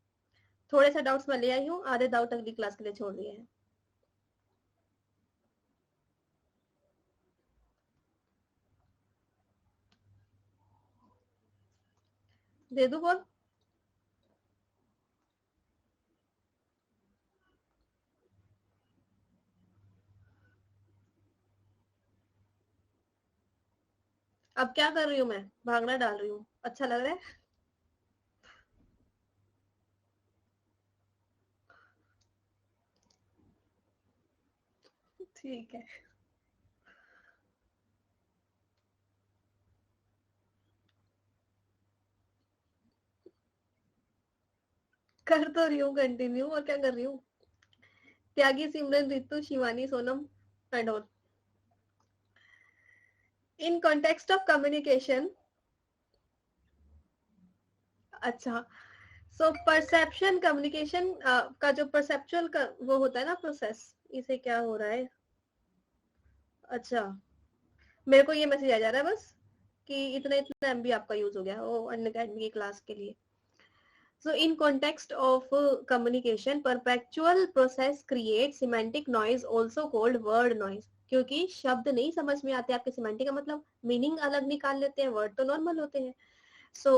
थोड़े से डाउट्स मैं ले आई हूँ, आधे डाउट अगली क्लास के लिए छोड़ दिए हैं। दे दू बोल। अब क्या कर रही हूँ मैं, भागना डाल रही हूँ, अच्छा लग रहा है। ठीक है, कर तो रही हूँ कंटिन्यू, और क्या कर रही हूँ। Tyagi, Simran, Ritu, Shivani, Sonam and all. In context of communication. अच्छा, सो परसेप्शन कम्युनिकेशन का जो परसेप्चुअल का वो होता है ना प्रोसेस, इसे क्या हो रहा है। अच्छा, मेरे को ये मैसेज आ जा रहा है बस कि इतना इतना एमबी आपका यूज हो गया वो अनअकैडमी की क्लास के लिए। So in context of communication, perpetual process creates semantic noise, also called word noise. क्योंकि शब्द नहीं समझ में आते आपके, सिमेंटिक का मतलब मीनिंग अलग निकाल लेते हैं, वर्ड तो नॉर्मल होते हैं। सो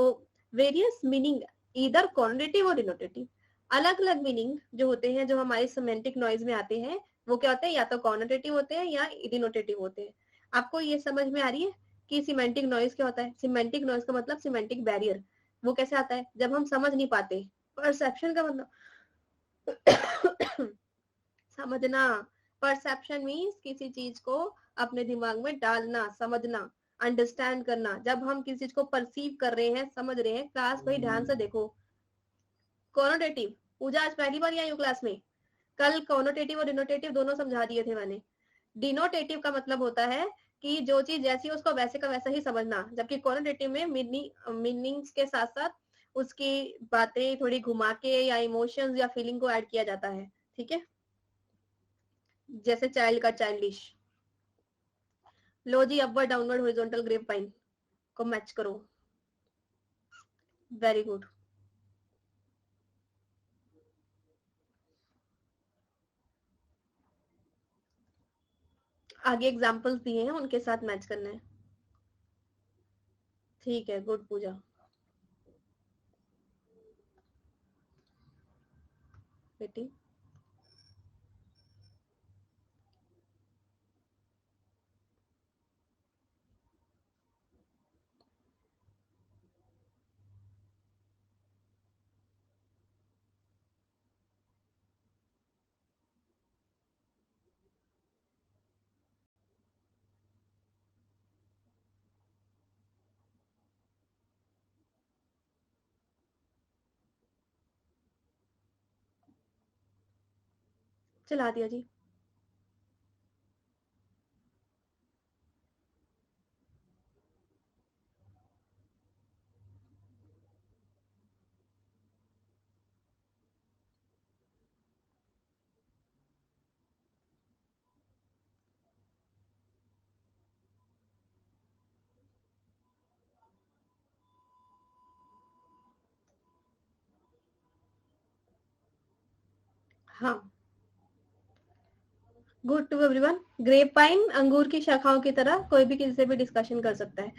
वेरियस मीनिंग, इधर कॉन्डेटिव और डिनोटेटिव, अलग अलग मीनिंग जो होते हैं, जो हमारे सिमेंटिक नॉइज में आते हैं, वो क्या होते हैं, या तो कॉनोटेटिव होते हैं या डिनोटेटिव होते हैं। आपको ये समझ में आ रही है कि सिमेंटिक नॉइज क्या होता है? सिमेंटिक नॉइज का मतलब सिमेंटिक बैरियर। वो कैसे आता है? जब हम समझ नहीं पाते। परसेप्शन का मतलब समझना। परसेप्शन मीन्स किसी चीज को अपने दिमाग में डालना, समझना, अंडरस्टैंड करना। जब हम किसी चीज को परसीव कर रहे हैं, समझ रहे हैं, क्लास भाई ध्यान से देखो। कॉनोटेटिव, पूजा आज पहली बार आई हूँ क्लास में, कल कॉनोटेटिव और डिनोटेटिव दोनों समझा दिए थे मैंने। डिनोटेटिव का मतलब होता है कि जो चीज जैसी उसको वैसे का वैसा ही समझना, जबकि कॉनोटेटिव में मीनिंग्स के साथ साथ उसकी बातें थोड़ी घुमा के या इमोशंस या फीलिंग को ऐड किया जाता है। ठीक है, जैसे चाइल्ड का चाइल्डिश। लो जी, upward downward horizontal grapevine को मैच करो। Very good. आगे एग्जांपल्स दिए हैं, उनके साथ मैच करना है। ठीक है, गुड पूजा। बेटी चला दिया जी। हाँ, good to everyone. Grapevine अंगूर की शाखाओं की तरह कोई भी किसी से भी डिस्कशन कर सकता है।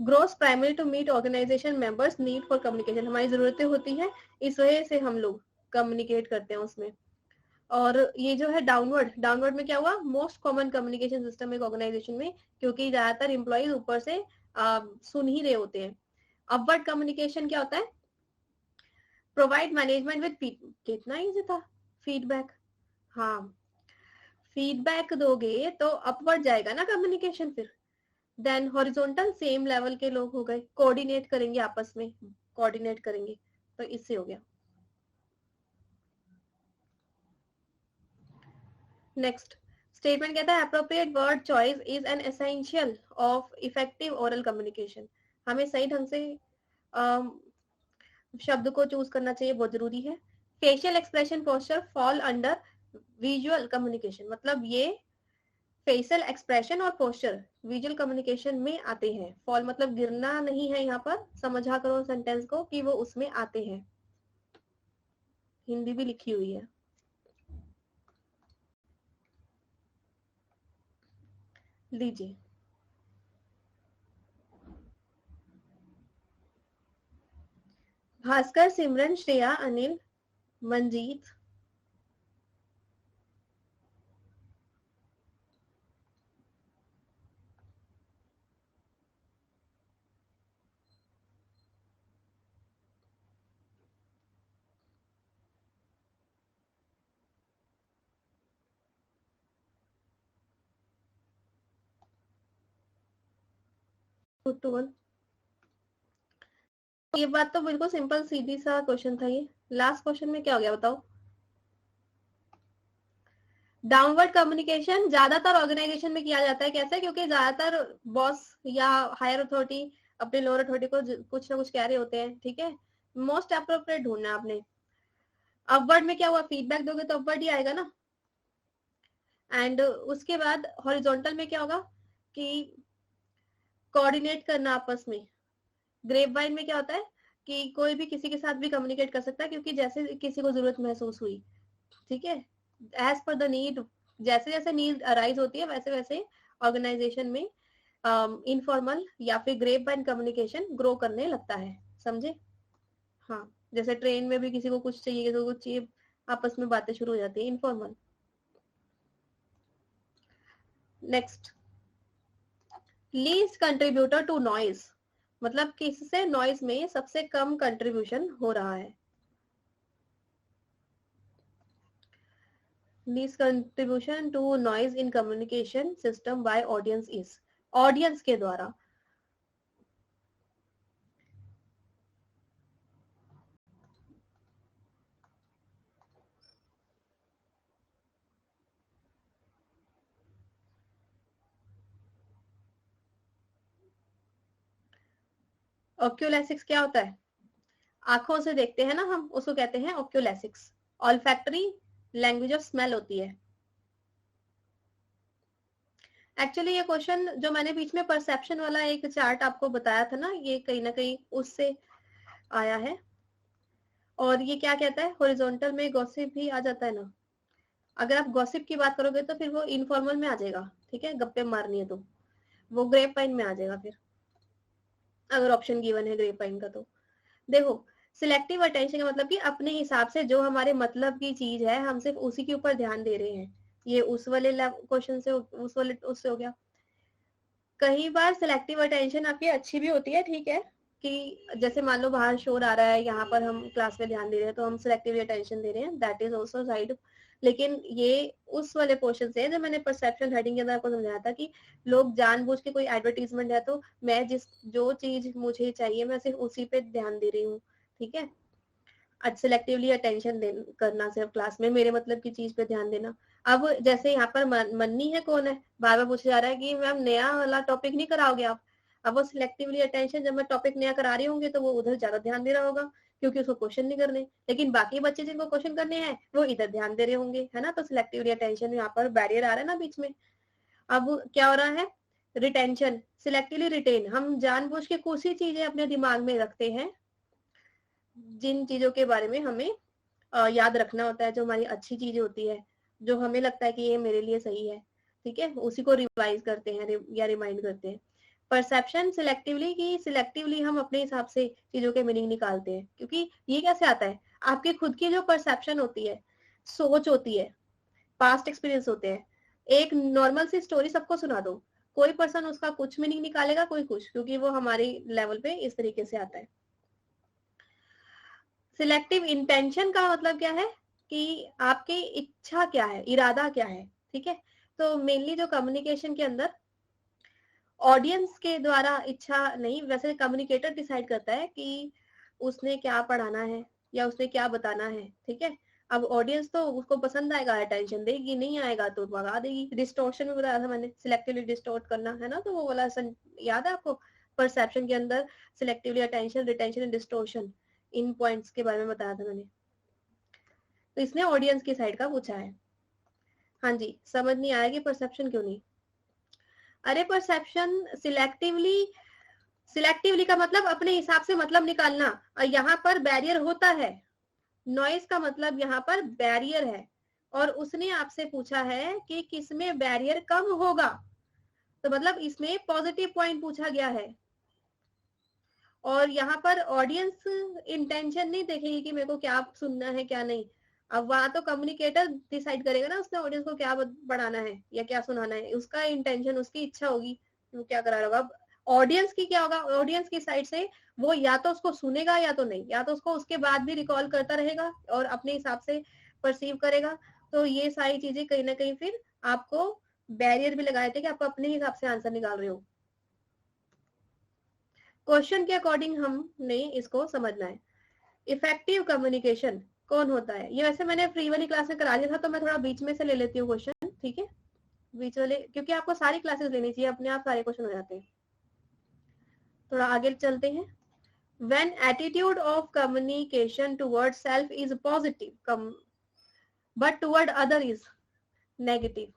Gross primary to meet organization members need for communication, हमारी जरूरतें होती है, इस वजह से हम लोग कम्युनिकेट करते हैं उसमें। और ये जो है डाउनवर्ड, डाउनवर्ड में क्या हुआ, मोस्ट कॉमन कम्युनिकेशन सिस्टम एक ऑर्गेनाइजेशन में, क्योंकि ज्यादातर एम्प्लॉइज ऊपर से सुन ही रहे होते हैं। अपवर्ड कम्युनिकेशन क्या होता है, प्रोवाइड मैनेजमेंट विद, कितना इजी था, फीडबैक। हाँ, फीडबैक दोगे तो अपवर्ड जाएगा ना कम्युनिकेशन फिर। देन हॉरिजॉन्टल, सेम लेवल के लोग हो गए, कोऑर्डिनेट करेंगे आपस में, कोऑर्डिनेट करेंगे, तो इससे हो गया। नेक्स्ट स्टेटमेंट कहता है appropriate word choice is an essential of effective oral communication, हमें सही ढंग से शब्द को चूज करना चाहिए, बहुत जरूरी है। Facial expression posture fall under visual communication, मतलब ये फेशियल एक्सप्रेशन और पोस्चर विजुअल कम्युनिकेशन में आते हैं। फॉल मतलब गिरना नहीं है, यहाँ पर समझा करो सेंटेंस को कि वो उसमें आते हैं, हिंदी भी लिखी हुई है। लीजिए, भास्कर, सिमरन, श्रेया, अनिल, मंजीत, ये बात तो बिल्कुल सिंपल सीधी सा क्वेश्चन था। ये लास्ट क्वेश्चन में क्या हो गया बताओ। डाउनवर्ड कम्युनिकेशन ज्यादातर ऑर्गेनाइजेशन में किया जाता है, कैसे, क्योंकि ज्यादातर बॉस या हायर अथॉरिटी अपने लोअर अथॉरिटी को कुछ ना कुछ कह रहे होते हैं, ठीक है। मोस्ट अप्रोप्रिएट ढूंढना है आपने। अपवर्ड में क्या हुआ, फीडबैक दोगे तो अपवर्ड ही आएगा ना। एंड उसके बाद हॉरिजॉन्टल में क्या होगा कि कोऑर्डिनेट करना आपस में। ग्रेप वाइन में क्या होता है कि कोई भी किसी के साथ भी कम्युनिकेट कर सकता है, क्योंकि जैसे किसी को जरूरत महसूस हुई, ठीक है, एज पर द नीड, जैसे जैसे नीड अराइज होती है वैसे वैसे ऑर्गेनाइजेशन में इनफॉर्मल या फिर ग्रेप वाइन कम्युनिकेशन ग्रो करने लगता है, समझे। हाँ, जैसे ट्रेन में भी किसी को कुछ चाहिए, किसी को कुछ चाहिए, आपस में बातें शुरू हो जाती है, informal. Next, least contributor to noise, मतलब किससे नॉइज में सबसे कम कंट्रीब्यूशन हो रहा है। Least contribution to noise in communication system by audience is, audience के द्वारा। ऑक्यूलेसिक्स क्या होता है, आंखों से देखते हैं ना हम, उसको कहते हैं ऑक्यूलेसिक्स। ऑल्फैक्टरी लैंग्वेज ऑफ स्मेल होती है। एक्चुअली ये क्वेश्चन जो मैंने बीच में परसेप्शन वाला एक चार्ट आपको बताया था ना, ये कहीं ना कहीं उससे आया है। और ये क्या कहता है, हॉरिजॉन्टल में गॉसिप भी आ जाता है ना। अगर आप गॉसिप की बात करोगे तो फिर वो इनफॉर्मल में आ जाएगा, ठीक है, गप्पे मारनी है तो वो ग्रेप वाइन में आ जाएगा फिर, अगर ऑप्शन गिवन है ग्रेप वाइन का तो। देखो, सिलेक्टिव अटेंशन का मतलब कि अपने हिसाब से जो हमारे मतलब की चीज है हम सिर्फ उसी के ऊपर ध्यान दे रहे हैं। ये उस वाले क्वेश्चन से उस वाले उससे हो गया। कई बार सिलेक्टिव अटेंशन आपकी अच्छी भी होती है, ठीक है, कि जैसे मान लो बाहर शोर आ रहा है, यहाँ पर हम क्लास में ध्यान दे रहे हैं तो हम सिलेक्टिव अटेंशन दे रहे हैं, दैट इज ऑल्सो साइड। लेकिन ये उस वाले पोर्शन से है जो मैंने परसेप्शन हेडिंग के अंदर आपको समझाया था कि लोग जानबूझ के, कोई एडवर्टीजमेंट है तो मैं जो चीज मुझे चाहिए मैं सिर्फ उसी पे ध्यान दे रही हूँ, ठीक है। सिलेक्टिवली अटेंशन करना सिर्फ क्लास में, मेरे मतलब की चीज पे ध्यान देना। अब जैसे यहाँ पर मन्नी है, कौन है, बार बार पूछा जा रहा है कि मैम नया वाला टॉपिक नहीं कराओगे आप। अब वो सिलेक्टिवली अटेंशन, जब मैं टॉपिक नया करा रही होंगी तो वो उधर ज्यादा ध्यान दे रहा होगा क्योंकि उसको क्वेश्चन नहीं करने, लेकिन बाकी बच्चे जिनको क्वेश्चन करने हैं वो इधर ध्यान दे रहे होंगे, है ना। तो सिलेक्टिवली अटेंशन यहाँ पर बैरियर आ रहा है ना बीच में। अब क्या हो रहा है, रिटेंशन, सिलेक्टिवली रिटेन, हम जानबूझ के कुछ ही चीजें अपने दिमाग में रखते हैं जिन चीजों के बारे में हमें याद रखना होता है, जो हमारी अच्छी चीज होती है, जो हमें लगता है कि ये मेरे लिए सही है, ठीक है, उसी को रिवाइज करते हैं या रिमाइंड करते हैं। परसेप्शन सिलेक्टिवली, की सिलेक्टिवली हम अपने हिसाब से चीजों के मीनिंग निकालते हैं, क्योंकि ये कैसे आता है, आपकी खुद की जो परसेप्शन होती है, सोच होती है, पास्ट एक्सपीरियंस होते हैं। एक नॉर्मल सी स्टोरी सबको सुना दो, कोई पर्सन उसका कुछ मीनिंग निकालेगा, कोई कुछ, क्योंकि वो हमारी लेवल पे इस तरीके से आता है। सिलेक्टिव इंटेंशन का मतलब क्या है कि आपकी इच्छा क्या है, इरादा क्या है, ठीक है। तो मेनली जो कम्युनिकेशन के अंदर ऑडियंस के द्वारा इच्छा नहीं, वैसे कम्युनिकेटर डिसाइड करता है कि उसने क्या पढ़ाना है या उसने क्या बताना है, ठीक है। अब ऑडियंस तो उसको पसंद आएगा, अटेंशन देगी, नहीं आएगा तो भगा देगी। डिस्टॉर्शन में बताया था मैंने, सिलेक्टिवली डिस्टॉर्ट करना है ना, तो वो वाला याद है आपको, परसेप्शन के अंदर selectively attention, retention and distortion, in points के बारे में बताया था मैंने। तो इसने ऑडियंस की साइड का पूछा है। हाँ जी, समझ नहीं आया कि परसेप्शन क्यों नहीं। अरे परसेप्शन सिलेक्टिवली का मतलब अपने हिसाब से मतलब निकालना, और यहाँ पर बैरियर होता है, नॉइज का मतलब यहाँ पर बैरियर है, और उसने आपसे पूछा है कि किसमें बैरियर कम होगा, तो मतलब इसमें पॉजिटिव पॉइंट पूछा गया है। और यहाँ पर ऑडियंस इंटेंशन नहीं देखेगी कि मेरे को क्या सुनना है क्या नहीं, अब वहां तो कम्युनिकेटर डिसाइड करेगा ना उसने ऑडियंस को क्या बढ़ाना है या क्या सुनाना है, उसका इंटेंशन, उसकी इच्छा होगी वो क्या करा रहा होगा। ऑडियंस की क्या होगा, ऑडियंस की साइड से वो या तो उसको सुनेगा या तो नहीं, या तो उसको उसके बाद भी रिकॉल करता रहेगा और अपने हिसाब से परसीव करेगा। तो ये सारी चीजें कहीं ना कहीं फिर आपको बैरियर भी लगाए थे कि आप अपने हिसाब से आंसर निकाल रहे हो। क्वेश्चन के अकॉर्डिंग हमने इसको समझना है। इफेक्टिव कम्युनिकेशन कौन होता है, ये वैसे मैंने फ्री वाली क्लास में करा दिया था, तो मैं थोड़ा बीच में से ले लेती हूँ क्वेश्चन, ठीक है, बीच वाले, क्योंकि आपको सारी क्लासेस लेनी चाहिए, अपने आप सारे क्वेश्चन हो जाते हैं। थोड़ा आगे चलते हैं। When attitude of communication toward self is positive, but toward other is negative,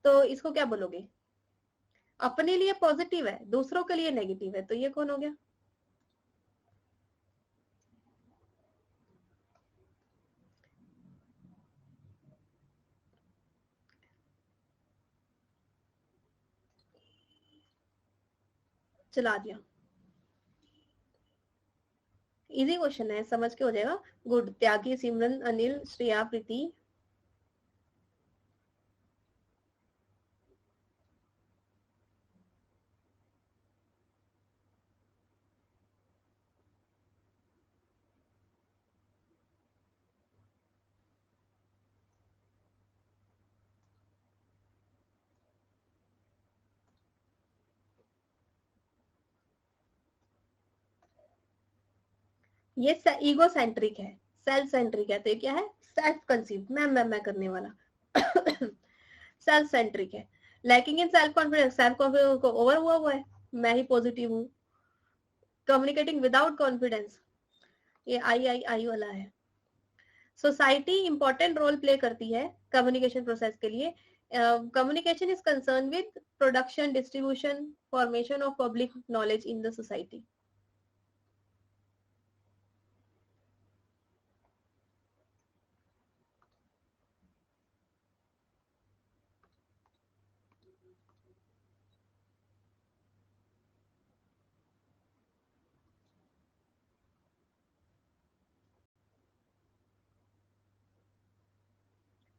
तो इसको क्या बोलोगे, अपने लिए पॉजिटिव है, दूसरों के लिए नेगेटिव है, तो ये कौन हो गया। चला दिया, इजी क्वेश्चन है, समझ के हो जाएगा। गुड, त्यागी, सिमरन, अनिल, श्रेया, प्रीति। ये ईगो सेंट्रिक है, सेल्फ सेंट्रिक है, तो ये क्या है, सेल्फ कंसीव, मैं करने वाला सेल्फ सेंट्रिक है। Lacking in self confidence, self confidence को ओवर हुआ है, मैं ही पॉजिटिव हूँ। कम्युनिकेटिंग विदाउट कॉन्फिडेंस, ये आई वाला है। सोसाइटी इंपॉर्टेंट रोल प्ले करती है कम्युनिकेशन प्रोसेस के लिए। Communication is concern with production, distribution, formation of public knowledge in the society.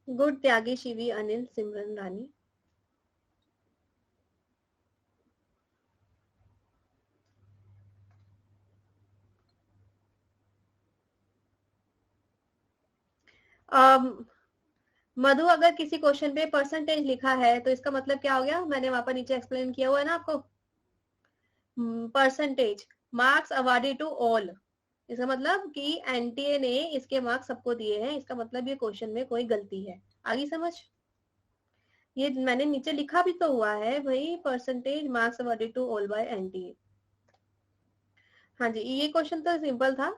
Good, Tyagi, Shivi, Anil, Simran, Rani. Madhu, अगर किसी क्वेश्चन पे परसेंटेज लिखा है तो इसका मतलब क्या हो गया, मैंने वहां पर नीचे एक्सप्लेन किया हुआ है ना आपको, percentage, marks awarded to all, इसका मतलब कि एनटीए ने इसके मार्क्स सबको दिए हैं, इसका मतलब ये क्वेश्चन में कोई गलती है। आगे समझ, ये मैंने नीचे लिखा भी तो हुआ है भाई, percentage marks awarded to all by NTA. हाँ जी, ये क्वेश्चन तो सिंपल था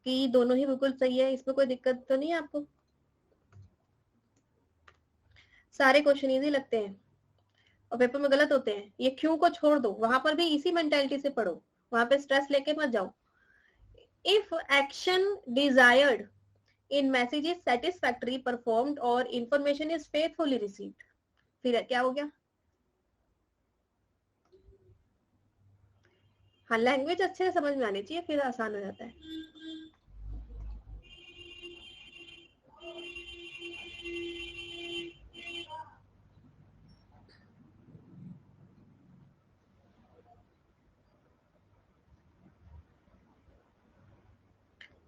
कि दोनों ही बिल्कुल सही है, इसमें कोई दिक्कत तो नहीं है आपको, सारे क्वेश्चन इजी लगते हैं और पेपर में गलत होते हैं। ये क्यों को छोड़ दो, वहां पर भी इसी मेंटेलिटी से पढ़ो, वहां पे स्ट्रेस लेके मत जाओ। If action desired in message is satisfactory performed और इंफॉर्मेशन इज फेथफुली रिसीव्ड। फिर क्या हो गया? हाँ, लैंग्वेज अच्छे से समझ में आनी चाहिए, फिर आसान हो जाता है।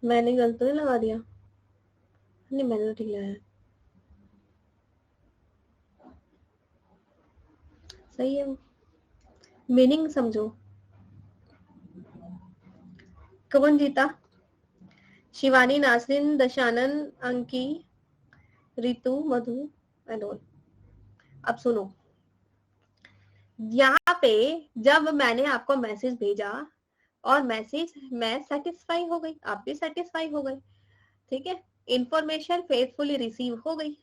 मैंने गलत तो नहीं लगा दिया? नहीं, मैंने तो ठीक लगाया। सही है, मीनिंग समझो। कौन जीता? शिवानी, नासरिन, दशानन, अंकी, रितु, मधु एंड ऑल। अब सुनो, यहाँ पे जब मैंने आपको मैसेज भेजा और मैसेज मैं सेटिस्फाई हो गई, आप भी सेटिस्फाई हो गए, ठीक है, इंफॉर्मेशन फेथफुली रिसीव हो गई,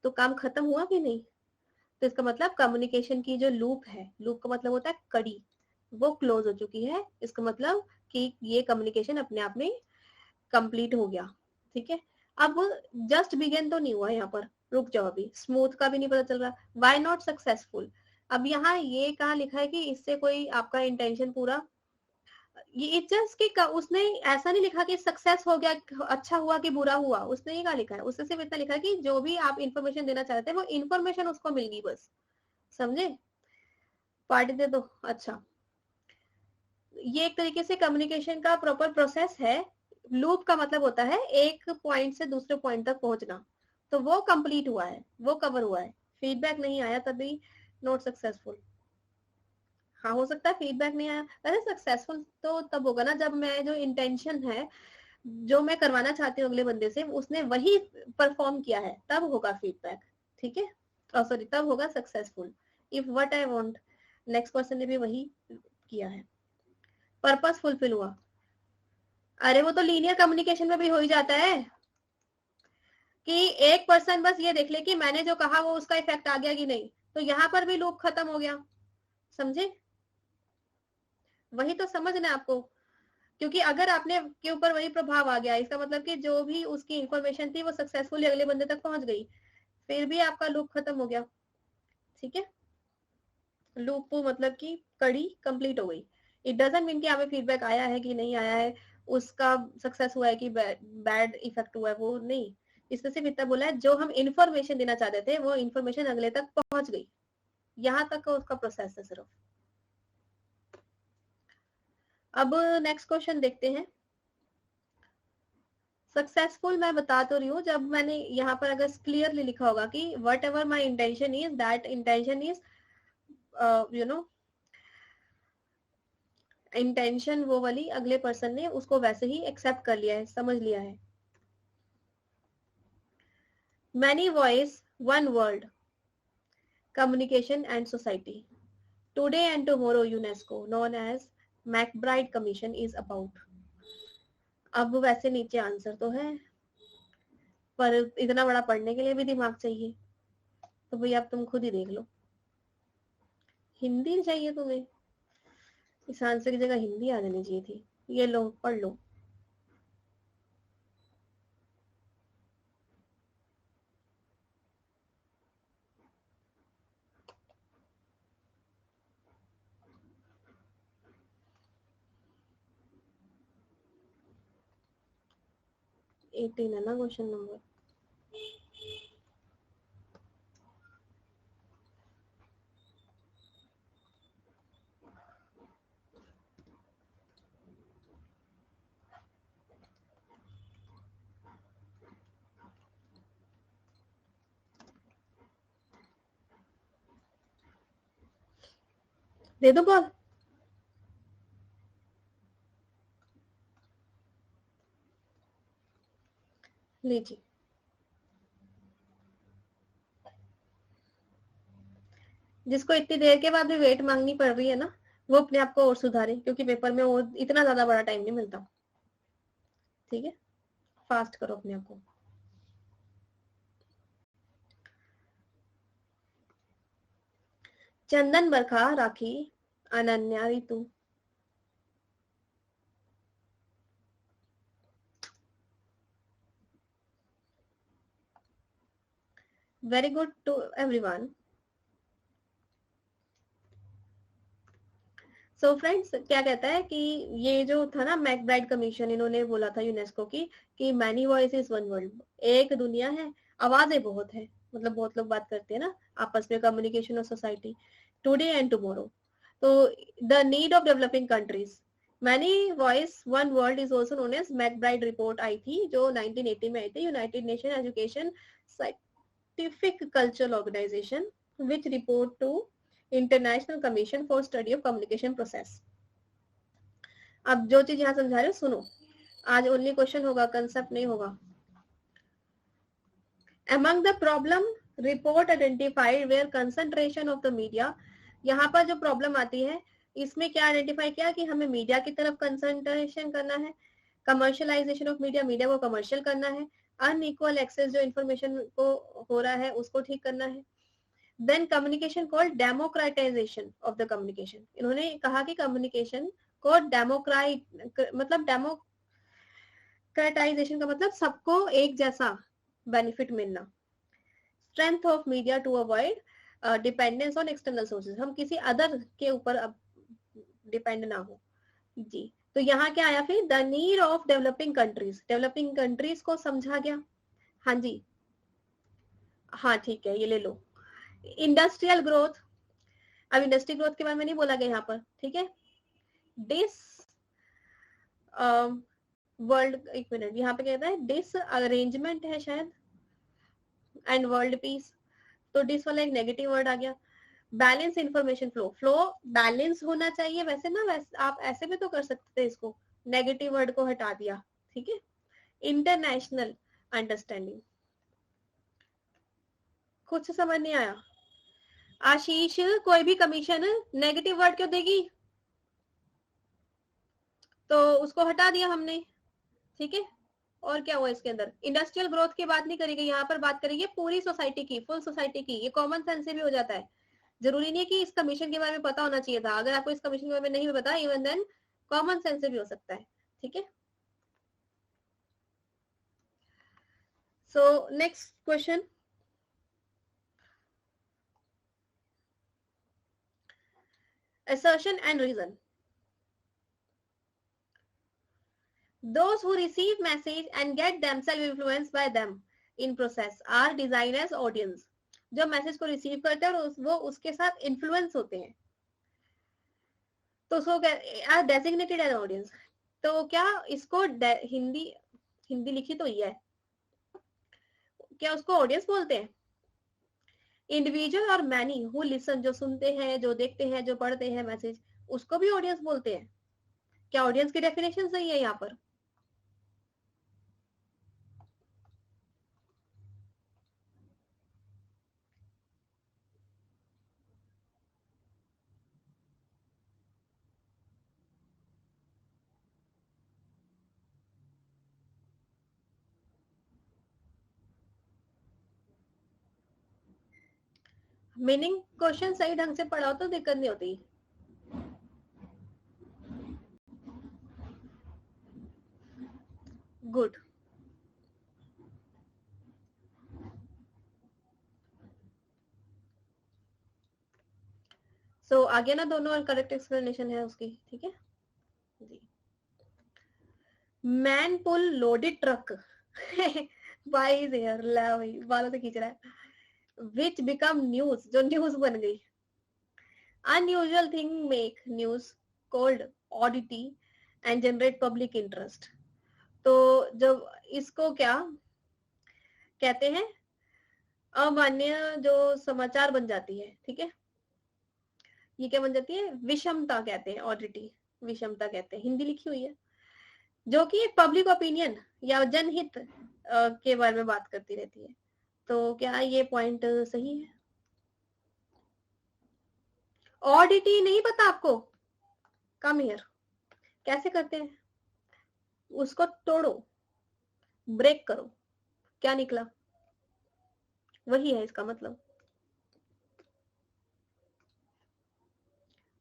तो काम खत्म हुआ कि नहीं? तो इसका मतलब कम्युनिकेशन की जो लूप है, लूप का मतलब होता है कड़ी, वो क्लोज हो चुकी है। इसका मतलब कि ये कम्युनिकेशन अपने आप में कंप्लीट हो गया, ठीक है। अब जस्ट बिगिन तो नहीं हुआ, यहाँ पर रुक जाओ, अभी स्मूथ का भी नहीं पता चल रहा, व्हाई नॉट सक्सेसफुल। अब यहाँ ये कहाँ लिखा है कि इससे कोई आपका इंटेंशन पूरा, ये जस्ट कि उसने ऐसा नहीं लिखा कि सक्सेस हो गया, अच्छा हुआ कि बुरा हुआ, उसने ये कहा लिखा है, उसने सिर्फ इतना लिखा है कि जो भी आप इंफॉर्मेशन देना चाहते हैं वो इंफॉर्मेशन उसको मिल गई, बस। समझे? पार्टी दे दो। अच्छा, ये एक तरीके से कम्युनिकेशन का प्रॉपर प्रोसेस है। लूप का मतलब होता है एक पॉइंट से दूसरे पॉइंट तक पहुंचना, तो वो कंप्लीट हुआ है, वो कवर हुआ है। फीडबैक नहीं आया तभी नॉट सक्सेसफुल। हाँ, हो सकता है फीडबैक नहीं आया, अरे सक्सेसफुल तो तब होगा ना जब मैं जो इंटेंशन है, जो मैं करवाना चाहती हूँ अगले बंदे से, उसने वही परफॉर्म किया है, तब होगा फीडबैक, ठीक है, सॉरी, तब होगा successful. If what I want, next person ने भी वही किया है, पर्पस फुलफिल हुआ। अरे वो तो लीनियर कम्युनिकेशन में भी हो ही जाता है कि एक पर्सन बस ये देख ले कि मैंने जो कहा वो उसका इफेक्ट आ गया कि नहीं, तो यहाँ पर भी लूप खत्म हो गया। समझे? वही तो समझना है आपको, क्योंकि अगर आपने के ऊपर वही प्रभाव आ गया, इसका मतलब कि जो भी उसकी इंफॉर्मेशन थी वो सक्सेसफुली अगले बंदे तक पहुंच गई, फिर भी आपका लूप खत्म हो गया, ठीक है। लूप मतलब कि कड़ी कंप्लीट हो गई। इट डजंट मीन कि हमें फीडबैक आया है कि नहीं आया है, उसका सक्सेस हुआ है कि बैड इफेक्ट हुआ है, वो नहीं। इसने सिर्फ इतना बोला है जो हम इंफॉर्मेशन देना चाहते थे वो इंफॉर्मेशन अगले तक पहुंच गई, यहाँ तक का उसका प्रोसेस है सिर्फ। अब नेक्स्ट क्वेश्चन देखते हैं। सक्सेसफुल मैं बता तो रही हूँ, जब मैंने यहाँ पर अगर क्लियरली लिखा होगा कि what ever my intention is, that intention is, you know, intention वो वाली अगले पर्सन ने उसको वैसे ही एक्सेप्ट कर लिया है, समझ लिया है। Many voice one world, communication and society, today and tomorrow UNESCO known as MacBride commission is about. अब वैसे नीचे आंसर तो है, पर इतना बड़ा पढ़ने के लिए भी दिमाग चाहिए, तो भैया अब तुम खुद ही देख लो। हिंदी चाहिए तुम्हें? इस आंसर की जगह हिंदी आ जानी चाहिए थी। ये लो, पढ़ लो। एटीन है ना क्वेश्चन नंबर? दे दो बॉल। लीजिए, जिसको इतनी देर के बाद भी वेट मांगनी पड़ रही है ना, वो अपने आप को और सुधारे, क्योंकि पेपर में वो इतना ज्यादा बड़ा टाइम नहीं मिलता, ठीक है। फास्ट करो अपने आप को। Chandan, Barkha, Rakhi, Ananya, Ritu. Very good to everyone. So friends, क्या कहता है कि ये जो था ना मैकब्राइड कमीशन, इन्होंने बोला था यूनेस्को की कि मैनी वॉइसेस वन वर्ल्ड, एक दुनिया है, आवाजें बहुत है, मतलब बहुत लोग बात करते हैं ना आपस में, communication of society today and tomorrow. तो the need of developing countries, many voice one world is also known as MacBride report आई थी, जो 1980 में आई थी, United Nation Education Scientific Cultural Organization which report to international commission for study of communication process. अब जो चीज यहाँ समझा रहे हो सुनो, आज ओनली क्वेश्चन होगा, कंसेप्ट नहीं होगा। Among the problem report identified where concentration of the media, यहाँ पर जो प्रॉब्लम आती है इसमें क्या आइडेंटिफाई किया कि हमें मीडिया की तरफ कंसंट्रेशन करना है, कमर्शियलाइजेशन ऑफ मीडिया, मीडिया को कमर्शियल करना है, अनइक्वल एक्सेस जो इन्फॉर्मेशन को हो रहा है उसको ठीक करना है। Then communication called democratization of the communication, इन्होंने कहा कि कम्युनिकेशन को मतलब डेमोक्रेटाइजेशन का मतलब सबको एक जैसा बेनिफिट मिलना। Strength of media to avoid dependence on external sources, हम किसी अदर के ऊपर अब डिपेंड ना हो जी। तो यहाँ क्या आया फिर, the need of developing countries, developing countries को समझा गया। हाँ जी, हाँ ठीक है, ये ले लो। इंडस्ट्रियल ग्रोथ, अब इंडस्ट्री ग्रोथ के बारे में नहीं बोला गया यहाँ पर, ठीक है। डिस वर्ल्ड, एक मिनट, यहाँ पे कहता है डिस अरेंजमेंट है शायद, एंड वर्ल्ड पीस, तो डिस वाला एक नेगेटिव वर्ड आ गया। Balance information flow, flow balance होना चाहिए, वैसे ना वैसे आप ऐसे भी तो कर सकते थे इसको, नेगेटिव वर्ड को हटा दिया, ठीक है। इंटरनेशनल अंडरस्टैंडिंग, कुछ समझ नहीं आया। आशीष, कोई भी कमीशन नेगेटिव वर्ड क्यों देगी, तो उसको हटा दिया हमने, ठीक है। और क्या हुआ इसके अंदर, इंडस्ट्रियल ग्रोथ की बात नहीं करेगी, यहाँ पर बात करेंगे पूरी सोसाइटी की, फुल सोसाइटी की। ये कॉमन सेंस से भी हो जाता है, जरूरी नहीं है कि इस कमीशन के बारे में पता होना चाहिए था, अगर आपको इस कमीशन के बारे में नहीं भी पता, इवन देन कॉमन सेंस से भी हो सकता है, ठीक है। So next question, assertion and reason. Those who receive message and get themselves influenced by them in process are designed as audience. जो मैसेज को रिसीव करते हैं और वो उसके साथ इन्फ्लुएंस होते हैं, तो उसको आर डेजिग्नेटेड एज ऑडियंस। तो क्या इसको हिंदी लिखी तो ये है, क्या उसको ऑडियंस बोलते हैं? इंडिविजुअल और मैनी हु लिसन, जो सुनते हैं, जो देखते हैं, जो पढ़ते हैं मैसेज, उसको भी ऑडियंस बोलते हैं। क्या ऑडियंस की डेफिनेशन सही है यहाँ पर? मीनिंग क्वेश्चन सही ढंग से पढ़ाओ तो दिक्कत नहीं होती। गुड। सो आगे ना दोनों और करेक्ट एक्सप्लेनेशन है उसकी, ठीक है जी। Man pull loaded truck why is here, ला भाई बालों से खींच रहा है। विच बिकम न्यूज, जो न्यूज बन गई। Unusual thing make news called oddity and generate public interest. तो जब इसको क्या कहते हैं, अमान्य जो समाचार बन जाती है, ठीक है, ये क्या बन जाती है, विषमता कहते हैं, ऑडिटी विषमता कहते हैं, हिंदी लिखी हुई है, जो कि पब्लिक ओपिनियन या जनहित के बारे में बात करती रहती है। तो क्या ये पॉइंट सही है? ऑडिटी नहीं पता आपको? कम हियर, कैसे करते हैं, उसको तोड़ो, ब्रेक करो, क्या निकला, वही है इसका मतलब,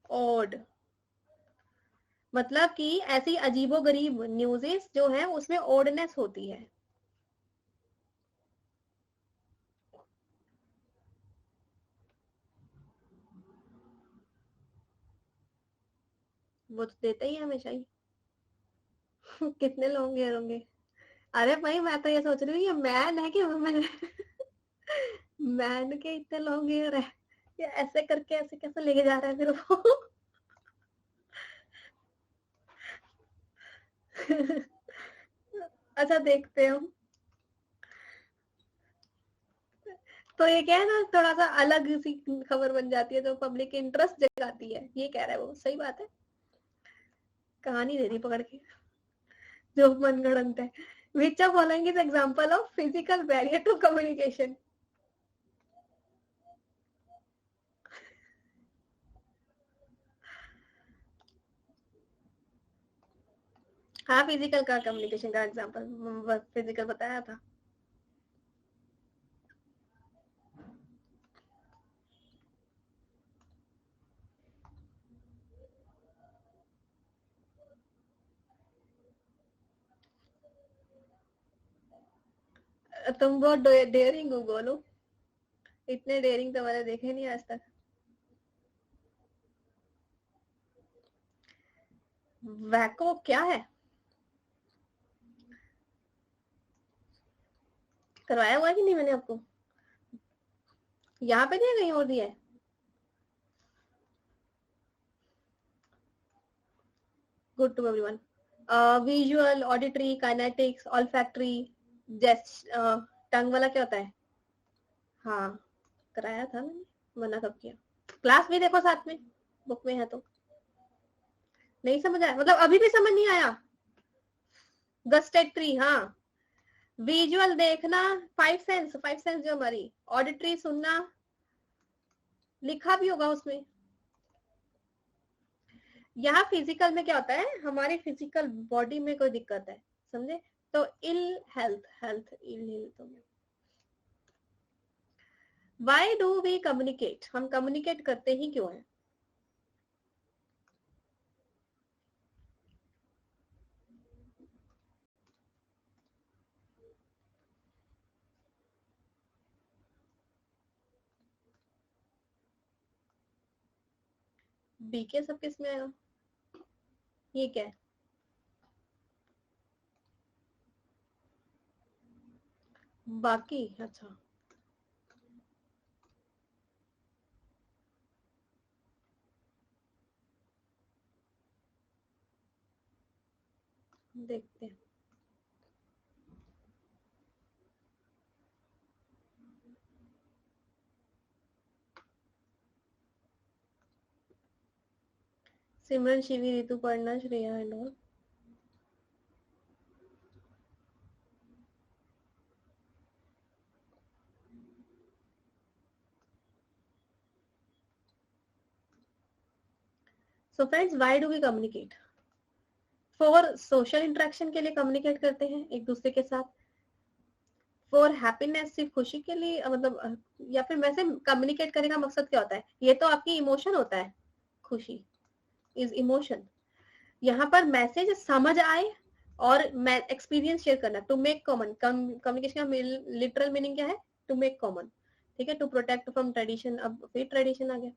ऑड, मतलब कि ऐसी अजीबोगरीब न्यूज़ेस जो है उसमें ऑडनेस होती है। वो तो देते ही है हमेशा ही। कितने लॉन्ग हेयर होंगे? अरे भाई मैं तो ये सोच रही हूँ ये मैन है कि वुमेन है। मैन के इतने लॉन्ग हेयर है, ये ऐसे करके ऐसे कैसे लेके जा रहा है फिर वो। अच्छा देखते हो। तो ये क्या है ना, थोड़ा सा अलग सी खबर बन जाती है जो पब्लिक इंटरेस्ट जगाती है, ये कह रहा है वो, सही बात है। कहानी दे दी पकड़ के, जो मनगढ़ंत है। Which of following is example of physical barrier to communication? हाँ फिजिकल का कम्युनिकेशन का एग्जांपल फिजिकल बताया था। तुम बहुत डेयरिंग हो गोलू, इतने डेयरिंग तो मैंने देखे नहीं आज तक। वैको क्या है? करवाया हुआ है कि नहीं मैंने आपको? यहाँ पे नहीं है, कहीं और दिया है? Good to everyone. Visual, auditory, kinetics, olfactory, jest, tongue वाला क्या होता है? हाँ कराया था मैंने, मना कब किया? क्लास भी देखो साथ में, बुक में है तो। नहीं समझ आया मतलब, अभी भी समझ नहीं आया? गस्टेटरी, हाँ। विजुअल देखना, फाइव सेंस जो हमारी, ऑडिटरी सुनना, लिखा भी होगा उसमें। यहाँ फिजिकल में क्या होता है, हमारी फिजिकल बॉडी में कोई दिक्कत है, समझे? तो ill health, health ill health हो गया। वाई डू वी कम्युनिकेट, हम कम्युनिकेट करते ही क्यों है? बी के सब किस में आएगा? ये क्या है? बाकी, अच्छा। देखते हैं। Simran, Shivi, Ritu, Parna, Shreya and all. So friends, why do we communicate? For social interaction के लिए कम्युनिकेट करते हैं एक दूसरे के साथ। फॉर हैप्पीनेस, सिर्फ खुशी के लिए, मतलब या फिर वैसे कम्युनिकेट करने का मकसद क्या होता है? ये तो आपकी इमोशन होता है, खुशी इज इमोशन। यहाँ पर मैसेज समझ आए और एक्सपीरियंस शेयर करना, टू मेक कॉमन। कम्युनिकेशन का लिटरल मीनिंग क्या है? टू मेक कॉमन, ठीक है। टू प्रोटेक्ट फ्रॉम ट्रेडिशन, अब फिर ट्रेडिशन आ गया।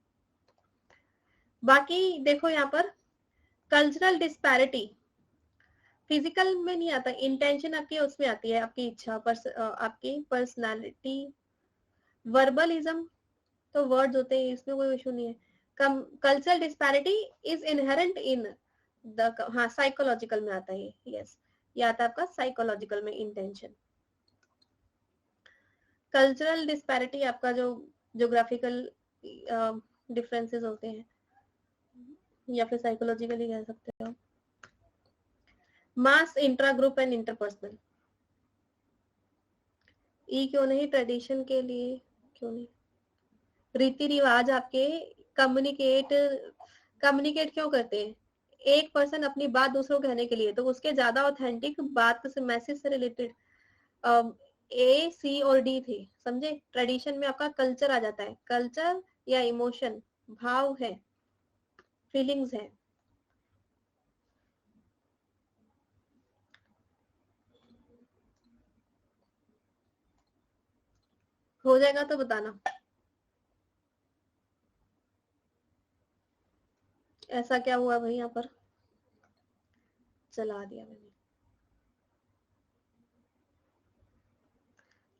बाकी देखो यहाँ पर कल्चरल डिस्पैरिटी फिजिकल में नहीं आता, इंटेंशन आपकी उसमें आती है, आपकी इच्छा, आपकी पर्सनालिटी। वर्बलिज्म तो वर्ड्स होते हैं, इसमें कोई इशू नहीं है। Cultural disparity is inherent in the, हाँ साइकोलॉजिकल में आता है, यस ये आता है आपका साइकोलॉजिकल में इंटेंशन। कल्चरल डिस्पैरिटी आपका जो ज्योग्राफिकल डिफरेंसेस होते हैं, या फिर साइकोलॉजिकली कह सकते हो। मास, इंट्रा ग्रुप एंड इंटरपर्सनल। ई क्यों नहीं? ट्रेडिशन के लिए क्यों नहीं? रीति रिवाज आपके कम्युनिकेट कम्युनिकेट क्यों करते हैं? एक पर्सन अपनी बात दूसरों को कहने के लिए, तो उसके ज्यादा ऑथेंटिक बात से, मैसेज से रिलेटेड ए, सी और डी थे, समझे? ट्रेडिशन में आपका कल्चर आ जाता है, कल्चर या इमोशन, भाव है, फीलिंग्स है। हो जाएगा तो बताना। ऐसा क्या हुआ भाई यहाँ पर? चला दिया मैंने।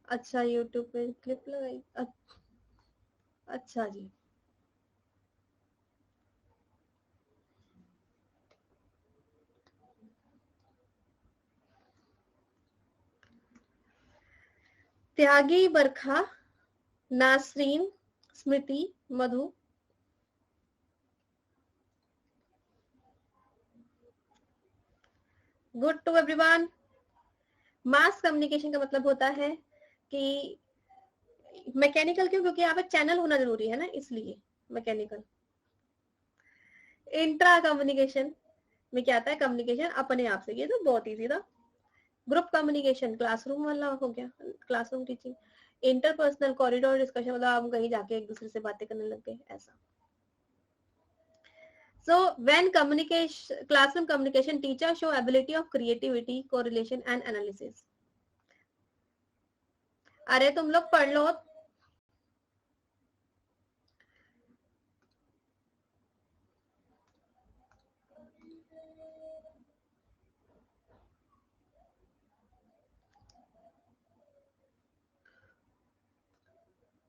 अच्छा यूट्यूब पे क्लिप लगाई, अच्छा जी। Tyagi, Barkha, Nasreen, Smriti, Madhu. Good to everyone. Mass communication का मतलब होता है कि मैकेनिकल क्यों, क्योंकि यहाँ पे चैनल होना जरूरी है ना, इसलिए मैकेनिकल। इंट्रा कम्युनिकेशन में क्या आता है, कम्युनिकेशन अपने आप से, ये तो बहुत इजी था। ग्रुप कम्युनिकेशन क्लासरूम वाला हो गया, classroom teaching. Interpersonal corridor discussion, मतलब हम कहीं जाके एक दूसरे से बातें करने लग गए, ऐसा। So when communication, classroom communication, teachers show ability of creativity, correlation and analysis. अरे तुम लोग पढ़ लो।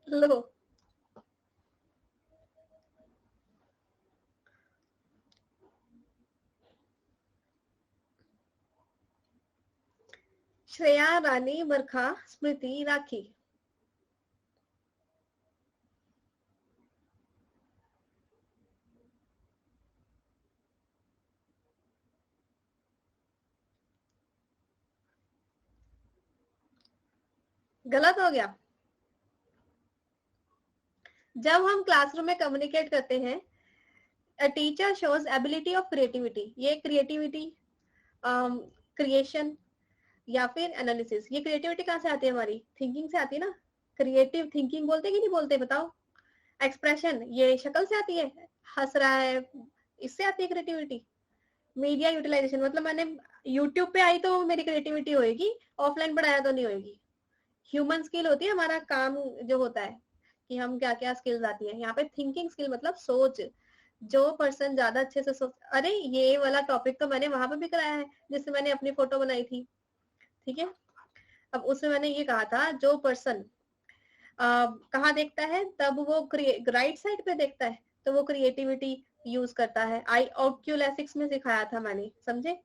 लो श्रेया, रानी, बरखा, स्मृति, राखी। गलत हो गया। जब हम क्लासरूम में कम्युनिकेट करते हैं, a teacher shows ability of creativity, ये क्रिएटिविटी, क्रिएशन या फिर एनालिसिस। ये क्रिएटिविटी कहाँ से आती है, हमारी थिंकिंग से आती है ना। क्रिएटिव थिंकिंग बोलते कि नहीं बोलते, बताओ। एक्सप्रेशन, ये शक्ल से आती है, हंस रहा है, इससे आती है क्रिएटिविटी। मीडिया यूटिलाइजेशन, मतलब मैंने यूट्यूब पे आई तो मेरी क्रिएटिविटी होएगी, ऑफलाइन पढ़ाया तो नहीं होएगी। ह्यूमन स्किल होती है, हमारा काम जो होता है कि हम क्या क्या स्किल्स आती है। यहाँ पे थिंकिंग स्किल मतलब सोच, जो पर्सन ज्यादा अच्छे से सोच। अरे ये वाला टॉपिक तो मैंने वहां पे भी कराया है, जिससे मैंने अपनी फोटो बनाई थी, ठीक है। अब उसमें मैंने ये कहा था, जो पर्सन कहाँ देखता है, तब वो राइट साइड पे देखता है तो वो क्रिएटिविटी यूज करता है। आई ऑक्यूलेसिक्स में सिखाया था मैंने, समझे।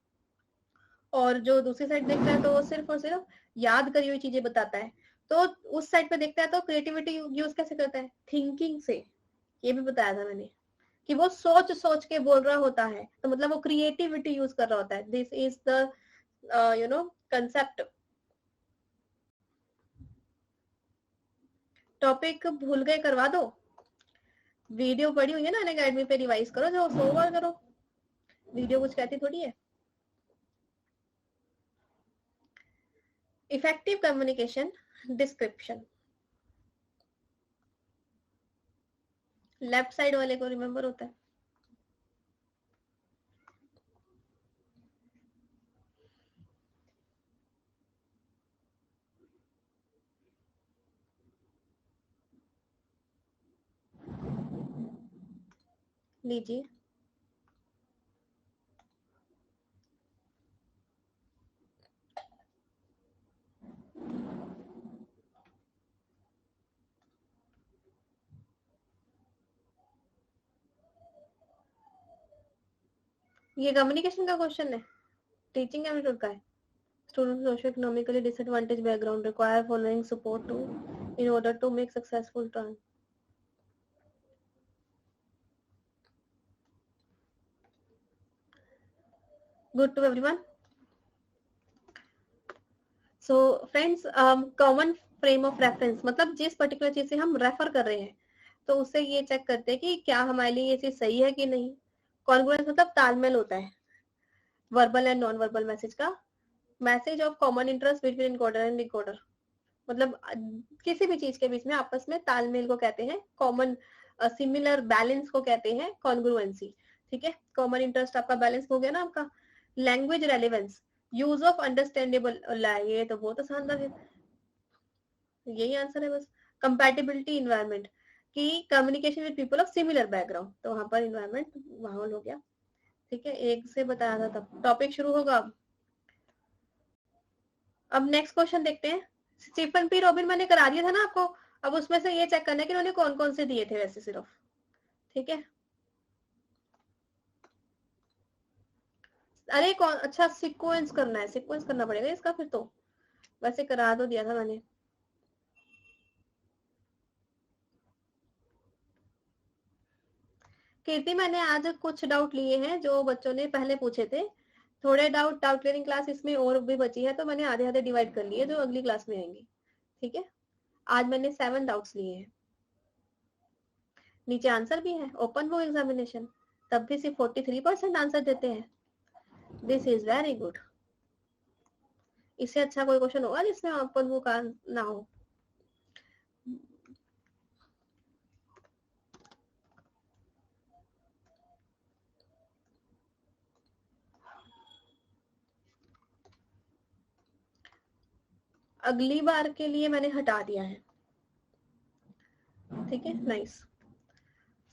और जो दूसरी साइड देखता है तो वो सिर्फ और सिर्फ याद करी हुई चीजें बताता है। तो उस साइड पे देखता है तो क्रिएटिविटी यूज कैसे करता है, थिंकिंग से। ये भी बताया था मैंने कि वो सोच सोच के बोल रहा होता है, तो मतलब वो क्रिएटिविटी यूज कर रहा होता है। This is the concept. Topic भूल गए, करवा दो। वीडियो पड़ी हुई है ना अनअकैडमी पे, रिवाइज करो, जो 100 बार करो। वीडियो कुछ कहती थोड़ी है। Effective communication description, left side वाले को रिमेम्बर होता है। लीजिए। ये कम्युनिकेशन का क्वेश्चन है, टीचिंग एप्टीट्यूड का है। Students socio-economically disadvantaged background require following support to in order to make successful turn. Good to everyone. So friends, common frame of reference मतलब जिस पर्टिकुलर चीज से हम रेफर कर रहे हैं, तो उससे ये चेक करते हैं कि क्या हमारे लिए ये चीज सही है कि नहीं। कॉन्ग्रुएंस मतलब तालमेल होता है verbal and non verbal message का। Message of common interest between encoder and decoder, मतलब किसी भी चीज के बीच में आपस में तालमेल को कहते हैं कॉमन, सिमिलर बैलेंस को कहते हैं कॉन्ग्रुएंसी, ठीक है। कॉमन इंटरेस्ट आपका बैलेंस हो गया ना आपका। Language relevance, use of understandable, ये तो बहुत आसान है, यही आंसर है बस। कंपैटिबिलिटी इन्वायरमेंट, कि communication with people of similar background, तो वहां पर इन्वायरमेंट माहौल हो गया, ठीक है, 1 से बताया था तब। टॉपिक शुरू होगा अब नेक्स्ट क्वेश्चन देखते हैं। स्टीफन पी रॉबिन मैंने करा दिया था ना आपको, अब उसमें से ये चेक करना है कि उन्होंने कौन कौन से दिए थे वैसे सिर्फ। ठीक है, अरे कौन, अच्छा सीक्वेंस करना है, सीक्वेंस करना पड़ेगा इसका फिर तो, वैसे करा तो दिया था मैंने। कीर्ति मैंने आज कुछ डाउट लिए हैं जो बच्चों ने पहले पूछे थे, थोड़े डाउट क्लियरिंग क्लास इसमें और भी बची है, तो मैंने आधे आधे डिवाइड कर लिए जो अगली क्लास में आएंगी। ठीक है, आज मैंने 7 डाउट्स लिए हैं। नीचे आंसर भी है, ओपन बुक एग्जामिनेशन, तब भी सिर्फ 43% आंसर देते हैं। This is very good. इससे अच्छा कोई क्वेश्चन होगा जिसमें ओपन बुक ना हो। अगली बार के लिए मैंने हटा दिया है। ठीक है, nice.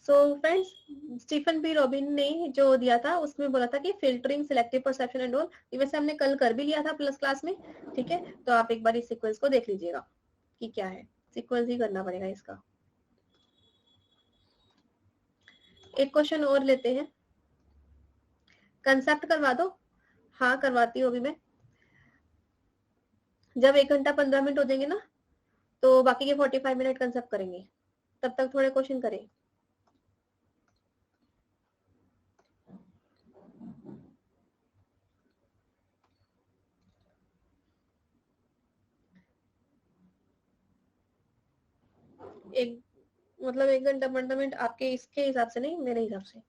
So friends, Stephen P Robin ने जो दिया था उसमें बोला था कि filtering, selective perception and all, ये वैसे हमने कल कर भी लिया था प्लस क्लास में। ठीक है, तो आप एक बार इस सीक्वेंस को देख लीजिएगा कि क्या है, सीक्वेंस ही करना पड़ेगा इसका। एक क्वेश्चन और लेते हैं, कंसेप्ट करवा दो। हाँ करवाती हूँ अभी मैं, जब 1 घंटा 15 मिनट हो जाएंगे ना तो बाकी के 45 मिनट कंसेप्ट करेंगे, तब तक थोड़े क्वेश्चन करें। एक मतलब 1 घंटा 15 मिनट आपके इसके हिसाब से नहीं, मेरे हिसाब से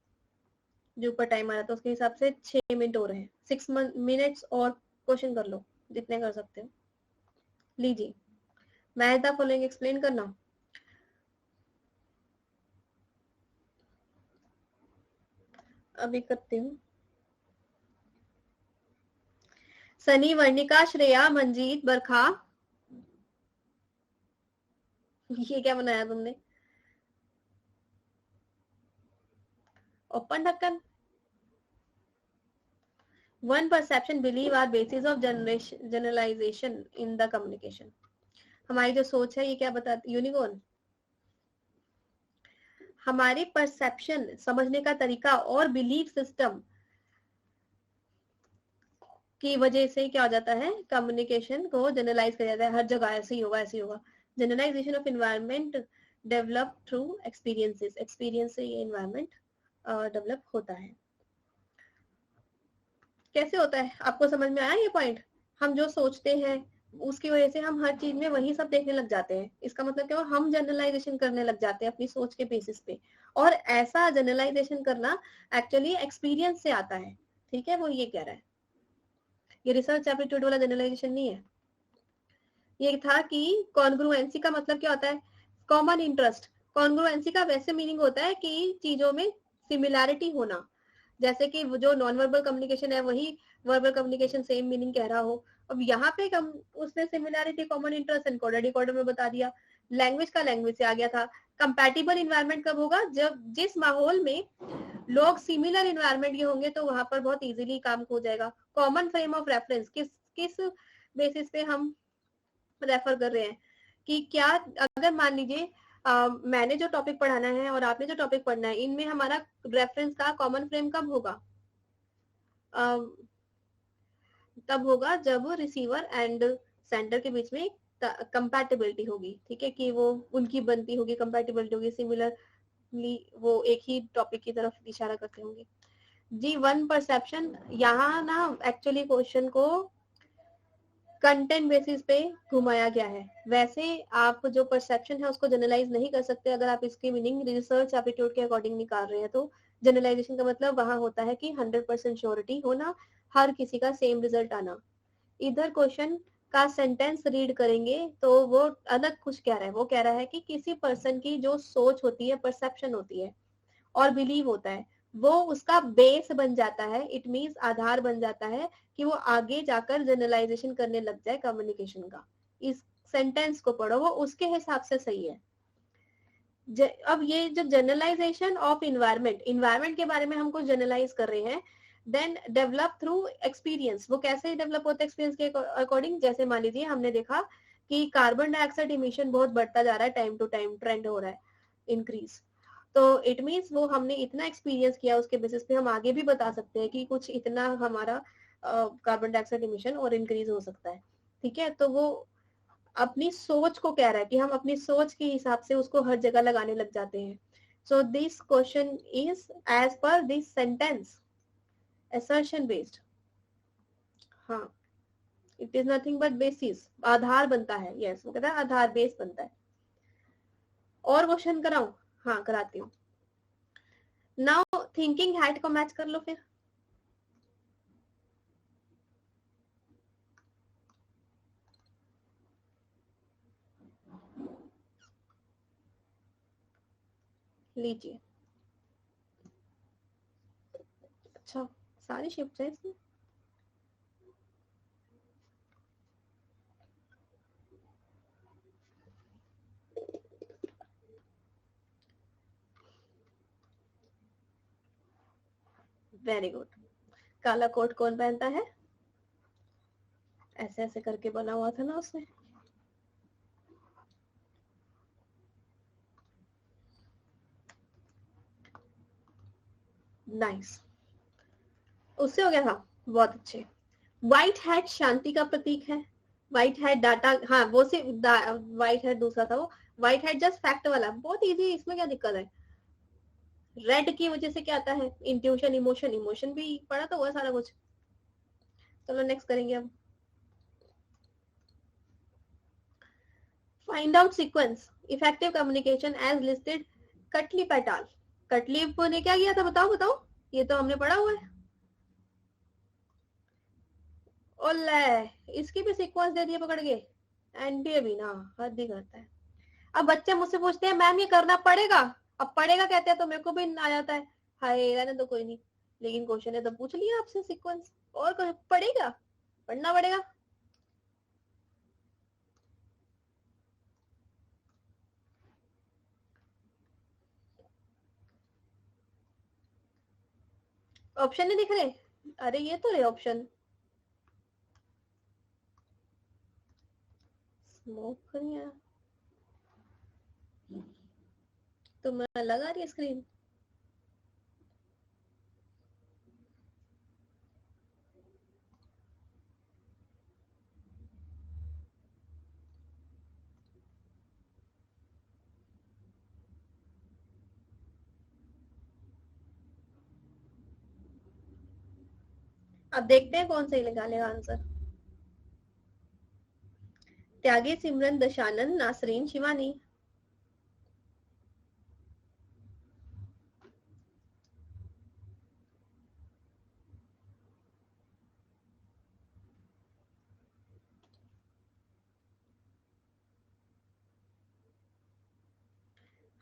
जो ऊपर टाइम आ रहा था उसके हिसाब से 6 मिनट हो रहे हैं। 6 मिनट्स और क्वेश्चन कर लो जितने कर सकते हो। लीजिए, मैं द फॉलोइंग एक्सप्लेन करना। अभी करती हूँ। सनी, वर्णिका, श्रेया, मंजीत, बरखा, ये क्या बनाया तुमने? ओपन ढक्कन। One perception, belief are basis of generalization in the communication. हमारी जो सोच है ये क्या बताती, यूनिकॉर्न, हमारी परसेप्शन, समझने का तरीका और बिलीफ सिस्टम की वजह से क्या हो जाता है, कम्युनिकेशन को जनरलाइज किया जाता है, हर जगह ऐसे ही होगा, ऐसे ही होगा। Generalization of environment develop through experiences, experience से ये एनवायरमेंट डेवलप होता है। कैसे होता है, आपको समझ में आया ये पॉइंट? हम जो सोचते हैं उसकी वजह से हम हर चीज में वही सब देखने लग जाते हैं। इसका मतलब क्या, हम जनरलाइजेशन करने लग जाते हैं अपनी सोच के बेसिस पे, और ऐसा जनरलाइजेशन करना एक्चुअली एक्सपीरियंस से आता है। ठीक है, वो ये कह रहा है, ये रिसर्च एप्टीट्यूड वाला जनरलाइजेशन नहीं है। ये था कि कॉन्ग्रुएंसी का मतलब क्या होता है, कॉमन इंटरेस्ट। कॉन्ग्रुएंसी का वैसे मीनिंग होता है कि चीजों में सिमिलैरिटी होना, जैसे कि जो नॉन वर्बल कम्युनिकेशन है वही वर्बल कम्युनिकेशन सेम मीनिंग कह रहा हो। अब यहाँ पे उसने similarity, common interest encoder decoder में बता दिया। लैंग्वेज का लैंग्वेज से आ गया था। कंपैटिबल इन्वायरमेंट कब होगा, जब जिस माहौल में लोग सिमिलर इन्वायरमेंट के होंगे तो वहां पर बहुत इजीली काम हो जाएगा। कॉमन फ्रेम ऑफ रेफरेंस, किस किस बेसिस पे हम रेफर कर रहे हैं, कि क्या अगर मान लीजिए मैंने जो टॉपिक पढ़ाना है और आपने जो टॉपिक पढ़ना है, इनमें हमारा रेफरेंस का कॉमन फ्रेम कब होगा, तब होगा जब रिसीवर एंड सेंडर के बीच में कंपैटिबिलिटी होगी। ठीक है, कि वो उनकी बनती होगी, कंपैटिबिलिटी होगी, सिमिलरली वो एक ही टॉपिक की तरफ इशारा करते होंगे। जी, वन परसेप्शन, यहाँ ना एक्चुअली क्वेश्चन को कंटेंट बेसिस पे घुमाया गया है। वैसे आप जो परसेप्शन है उसको जनरलाइज नहीं कर सकते अगर आप इसकी मीनिंग रिसर्च एप्टीट्यूड के अकॉर्डिंग निकाल रहे हैं। तो जनरलाइजेशन का मतलब वहां होता है कि 100% श्योरिटी होना, हर किसी का सेम रिजल्ट आना। इधर क्वेश्चन का सेंटेंस रीड करेंगे तो वो अलग कुछ कह रहा है। वो कह रहा है कि किसी पर्सन की जो सोच होती है, परसेप्शन होती है और बिलीव होता है, वो उसका बेस बन जाता है। इट मीन्स आधार बन जाता है कि वो आगे जाकर जनरलाइजेशन करने लग जाए कम्युनिकेशन का। इस सेंटेंस को पढ़ो, वो उसके हिसाब से सही है। अब ये जो जनरलाइजेशन ऑफ इन्वायरमेंट, इन्वायरमेंट के बारे में हम कुछ जनरलाइज कर रहे हैं, देन डेवलप थ्रू एक्सपीरियंस, वो कैसे डेवलप होता है एक्सपीरियंस के अकॉर्डिंग, जैसे मान लीजिए हमने देखा कि कार्बन डाइऑक्साइड इमिशन बहुत बढ़ता जा रहा है, टाइम टू टाइम ट्रेंड हो रहा है इंक्रीज, तो इट मीन्स वो हमने इतना एक्सपीरियंस किया, उसके बेसिस पे हम आगे भी बता सकते हैं कि कुछ इतना हमारा कार्बन डाइऑक्साइड इमिशन और इंक्रीज हो सकता है। ठीक है, तो वो अपनी सोच को कह रहा है कि हम अपनी सोच के हिसाब से उसको हर जगह लगाने लग जाते हैं। So this question is as per this sentence assertion based। हाँ, it is nothing but basis, आधार बनता है। यस, वो कहता है आधार, बेस बनता है। और क्वेश्चन कराऊं? हाँ, कराती हूँ। नाउ थिंकिंग हैट को मैच कर लो फिर। लीजिए। अच्छा, सारी शिफ्ट है इसमें। Very good. काला कोट कौन पहनता है? ऐसे ऐसे करके बना हुआ था ना उसमें। नाइस, उससे हो गया था। बहुत अच्छे। व्हाइट हैट शांति का प्रतीक है। व्हाइट हैट डाटा, हाँ वो सिर्फ व्हाइट हैट दूसरा था वो। व्हाइट हैट जस्ट फैक्ट वाला, बहुत इजी, इसमें क्या दिक्कत है। रेड की वजह से क्या आता है? इंट्यूशन, इमोशन, इमोशन भी पढ़ा तो हुआ सारा कुछ। चलो नेक्स्ट करेंगे अब। Find out sequence effective communication as listed Cutlip et al। Cutlip ने क्या किया था? बताओ बताओ, ये तो हमने पढ़ा हुआ है। ओले, इसकी भी सीक्वेंस दे दिया पकड़ के। एनडीए भी ना, हद ही करता है। अब बच्चे मुझसे पूछते हैं मैम ये करना पड़ेगा। अब पड़ेगा कहते हैं तो मेरे को भी आ जाता है, हाय रहने तो कोई नहीं। लेकिन क्वेश्चन है तो पूछ लिया आपसे सीक्वेंस, और कुछ पड़ेगा, पढ़ना पड़ेगा। ऑप्शन नहीं दिख रहे? अरे ये तो रहे ऑप्शन। स्मोक करिए तो मैं लगा रही है स्क्रीन। अब देखते हैं कौन सही निकालेगा आंसर। त्यागी, सिमरन, दशानंद, नासरीन, शिवानी।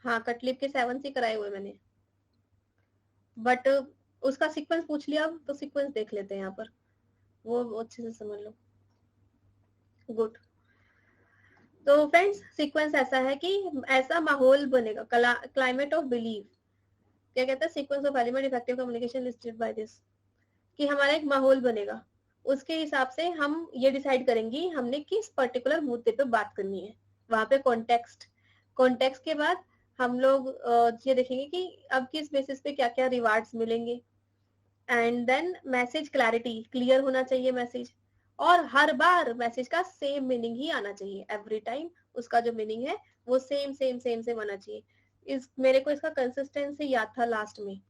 हाँ, कटलिप के 7 से कराए हुए मैंने, बट उसका सीक्वेंस पूछ लिया, तो सीक्वेंस देख लेते हैं यहाँ पर, वो अच्छे से समझ लो। गुड। तो फ्रेंड्स सीक्वेंस ऐसा है कि ऐसा माहौल बनेगा, क्लाइमेट ऑफ बिलीव, क्या कहता है, sequence of element effective communication listed by this, कि हमारा एक माहौल बनेगा, उसके हिसाब से हम ये डिसाइड करेंगे हमने किस पर्टिकुलर मुद्दे पे बात करनी है। वहां पे कॉन्टेक्स्ट, कॉन्टेक्स्ट के बाद हम लोग ये देखेंगे कि अब किस बेसिस पे क्या क्या रिवार्ड्स मिलेंगे। And then message clarity, clear होना चाहिए मैसेज, और हर बार मैसेज का सेम मीनिंग ही आना चाहिए, एवरी टाइम उसका जो मीनिंग है वो सेम सेम सेम सेम आना चाहिए। इस मेरे को इसका कंसिस्टेंसी याद था लास्ट में।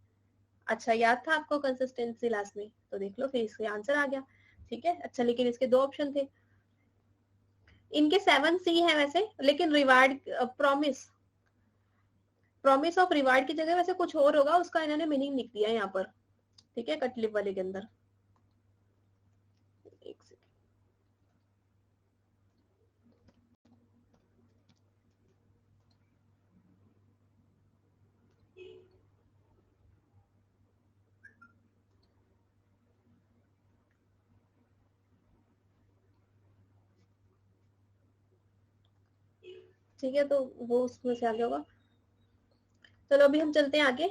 अच्छा, याद था आपको कंसिस्टेंसी लास्ट में? तो देख लो, फिर इसका आंसर आ गया। ठीक है, अच्छा, लेकिन इसके दो ऑप्शन थे, इनके 7C है वैसे, लेकिन reward, promise, promise of reward की जगह वैसे कुछ और होगा, उसका इन्होंने मीनिंग लिख दिया है यहाँ पर। ठीक है, कटलिप वाले के अंदर। एक सेकंड। ठीक है, तो वो उसमें से आ गया होगा। चलो अभी हम चलते हैं आगे।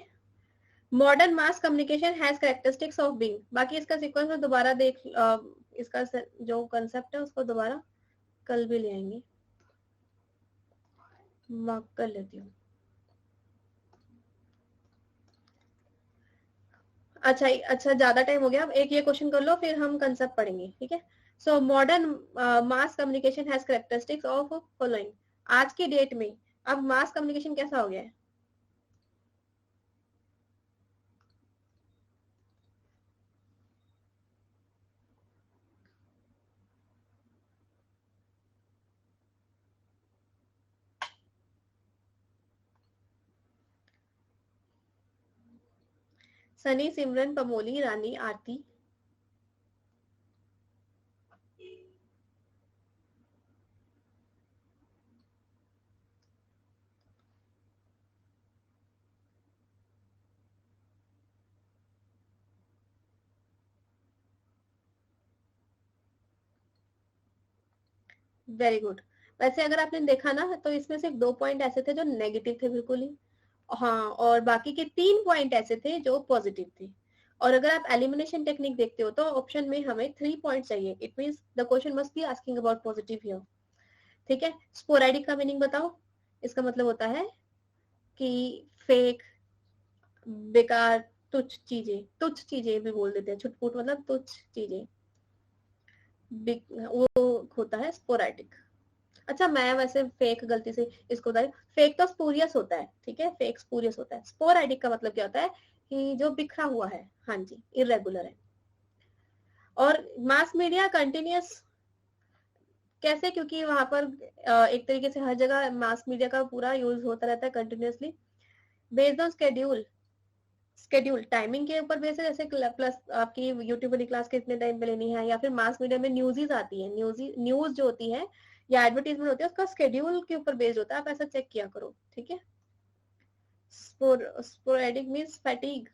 Modern mass communication has characteristics of being. बाकी इसका सीक्वेंस में दोबारा देख, इसका जो कंसेप्ट है उसको दोबारा कल भी ले आएंगे, मार्क कर लेती हूँ। अच्छा ज्यादा टाइम हो गया, अब एक ये क्वेश्चन कर लो फिर हम कंसेप्ट पढ़ेंगे, ठीक है। So modern mass communication has characteristics of following. आज की डेट में अब मास कम्युनिकेशन कैसा हो गया है? सनी, सिमरन, पमोली, रानी, आरती। Very good. वैसे अगर आपने देखा ना तो इसमें सिर्फ 2 पॉइंट ऐसे थे जो नेगेटिव थे बिल्कुल ही, हाँ, और बाकी के 3 पॉइंट ऐसे थे जो पॉजिटिव थे। और अगर आप एलिमिनेशन टेक्निक देखते हो तो ऑप्शन में हमें 3 पॉइंट चाहिए। It means the question must be asking about positive here, ठीक है। स्पोरेडिक का मीनिंग बताओ। इसका मतलब होता है कि फेक, बेकार, तुच्छ चीजें भी बोल देते हैं, छुटपुट मतलब तुच्छ चीजें, वो होता है स्पोरेडिक। अच्छा, मैं वैसे फेक गलती से इसको बता, फेक तो स्पूरियस होता है, ठीक है, फेक स्पूरियस होता है। स्पोरेडिक का मतलब क्या होता है कि जो बिखरा हुआ है, हाँ जी, इरेगुलर है। और मास मीडिया कंटिन्यूअस कैसे? क्योंकि वहां पर एक तरीके से हर जगह मास मीडिया का पूरा यूज होता रहता है continuously, based on schedule timing के ऊपर बेस है, जैसे प्लस आपकी यूट्यूब वाली क्लास कितने टाइम पे लेनी है, या फिर मास मीडिया में न्यूज़ आती है, न्यूज जो होती है या एडवर्टीजमेंट होती है उसका स्केड्यूल के ऊपर बेस्ड होता है। आप ऐसा चेक किया करो, ठीक है। Sporadic means fatigue.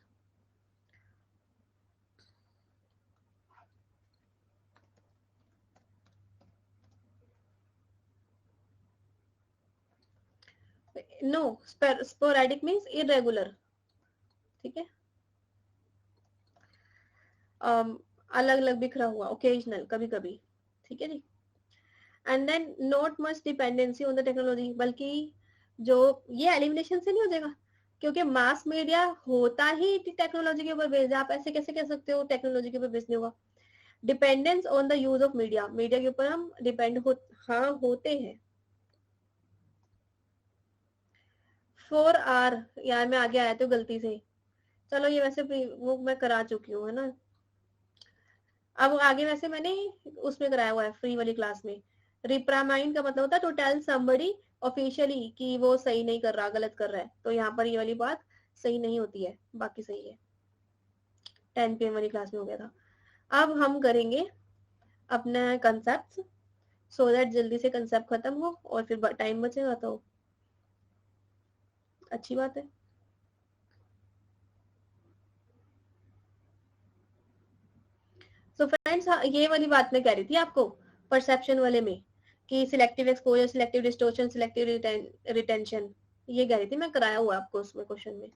No, sporadic means irregular, ठीक है। अलग अलग बिखरा हुआ, ओकेजनल, कभी कभी, ठीक है जी। And then not much dependency on the technology, बल्कि जो ये एलिमिनेशन से नहीं हो जाएगा, क्योंकि मास मीडिया होता ही टेक्नोलॉजी के ऊपर बेस्ड है। आप ऐसे कैसे कह सकते हो टेक्नोलॉजी के ऊपर बेस्ड नहीं होगा? Dependence on the use of media, media के ऊपर हम डिपेंड हाँ होते हैं। 4 आर, यार मैं आगे आया तो गलती से, चलो ये वैसे वो मैं करा चुकी हूँ, है ना। अब आगे वैसे मैंने उसमें कराया हुआ है फ्री वाली क्लास में। रिप्रामाइंड का मतलब होता है टू टेल समबडी ऑफिशियली कि वो सही नहीं कर रहा, गलत कर रहा है। तो यहाँ पर ये वाली बात सही नहीं होती है, बाकी सही है। 10 PM वाली क्लास में हो गया था। अब हम करेंगे अपना कंसेप्ट, सो दैट जल्दी से कंसेप्ट खत्म हो और फिर टाइम बचेगा तो अच्छी बात है। सो फ्रेंड्स, ये वाली बात मैं कह रही थी आपको परसेप्शन वाले में, कि selective exposure, selective distortion, selective retention, ये कह रही थी मैं, कराया हुआ आपको उसमें क्वेश्चन में।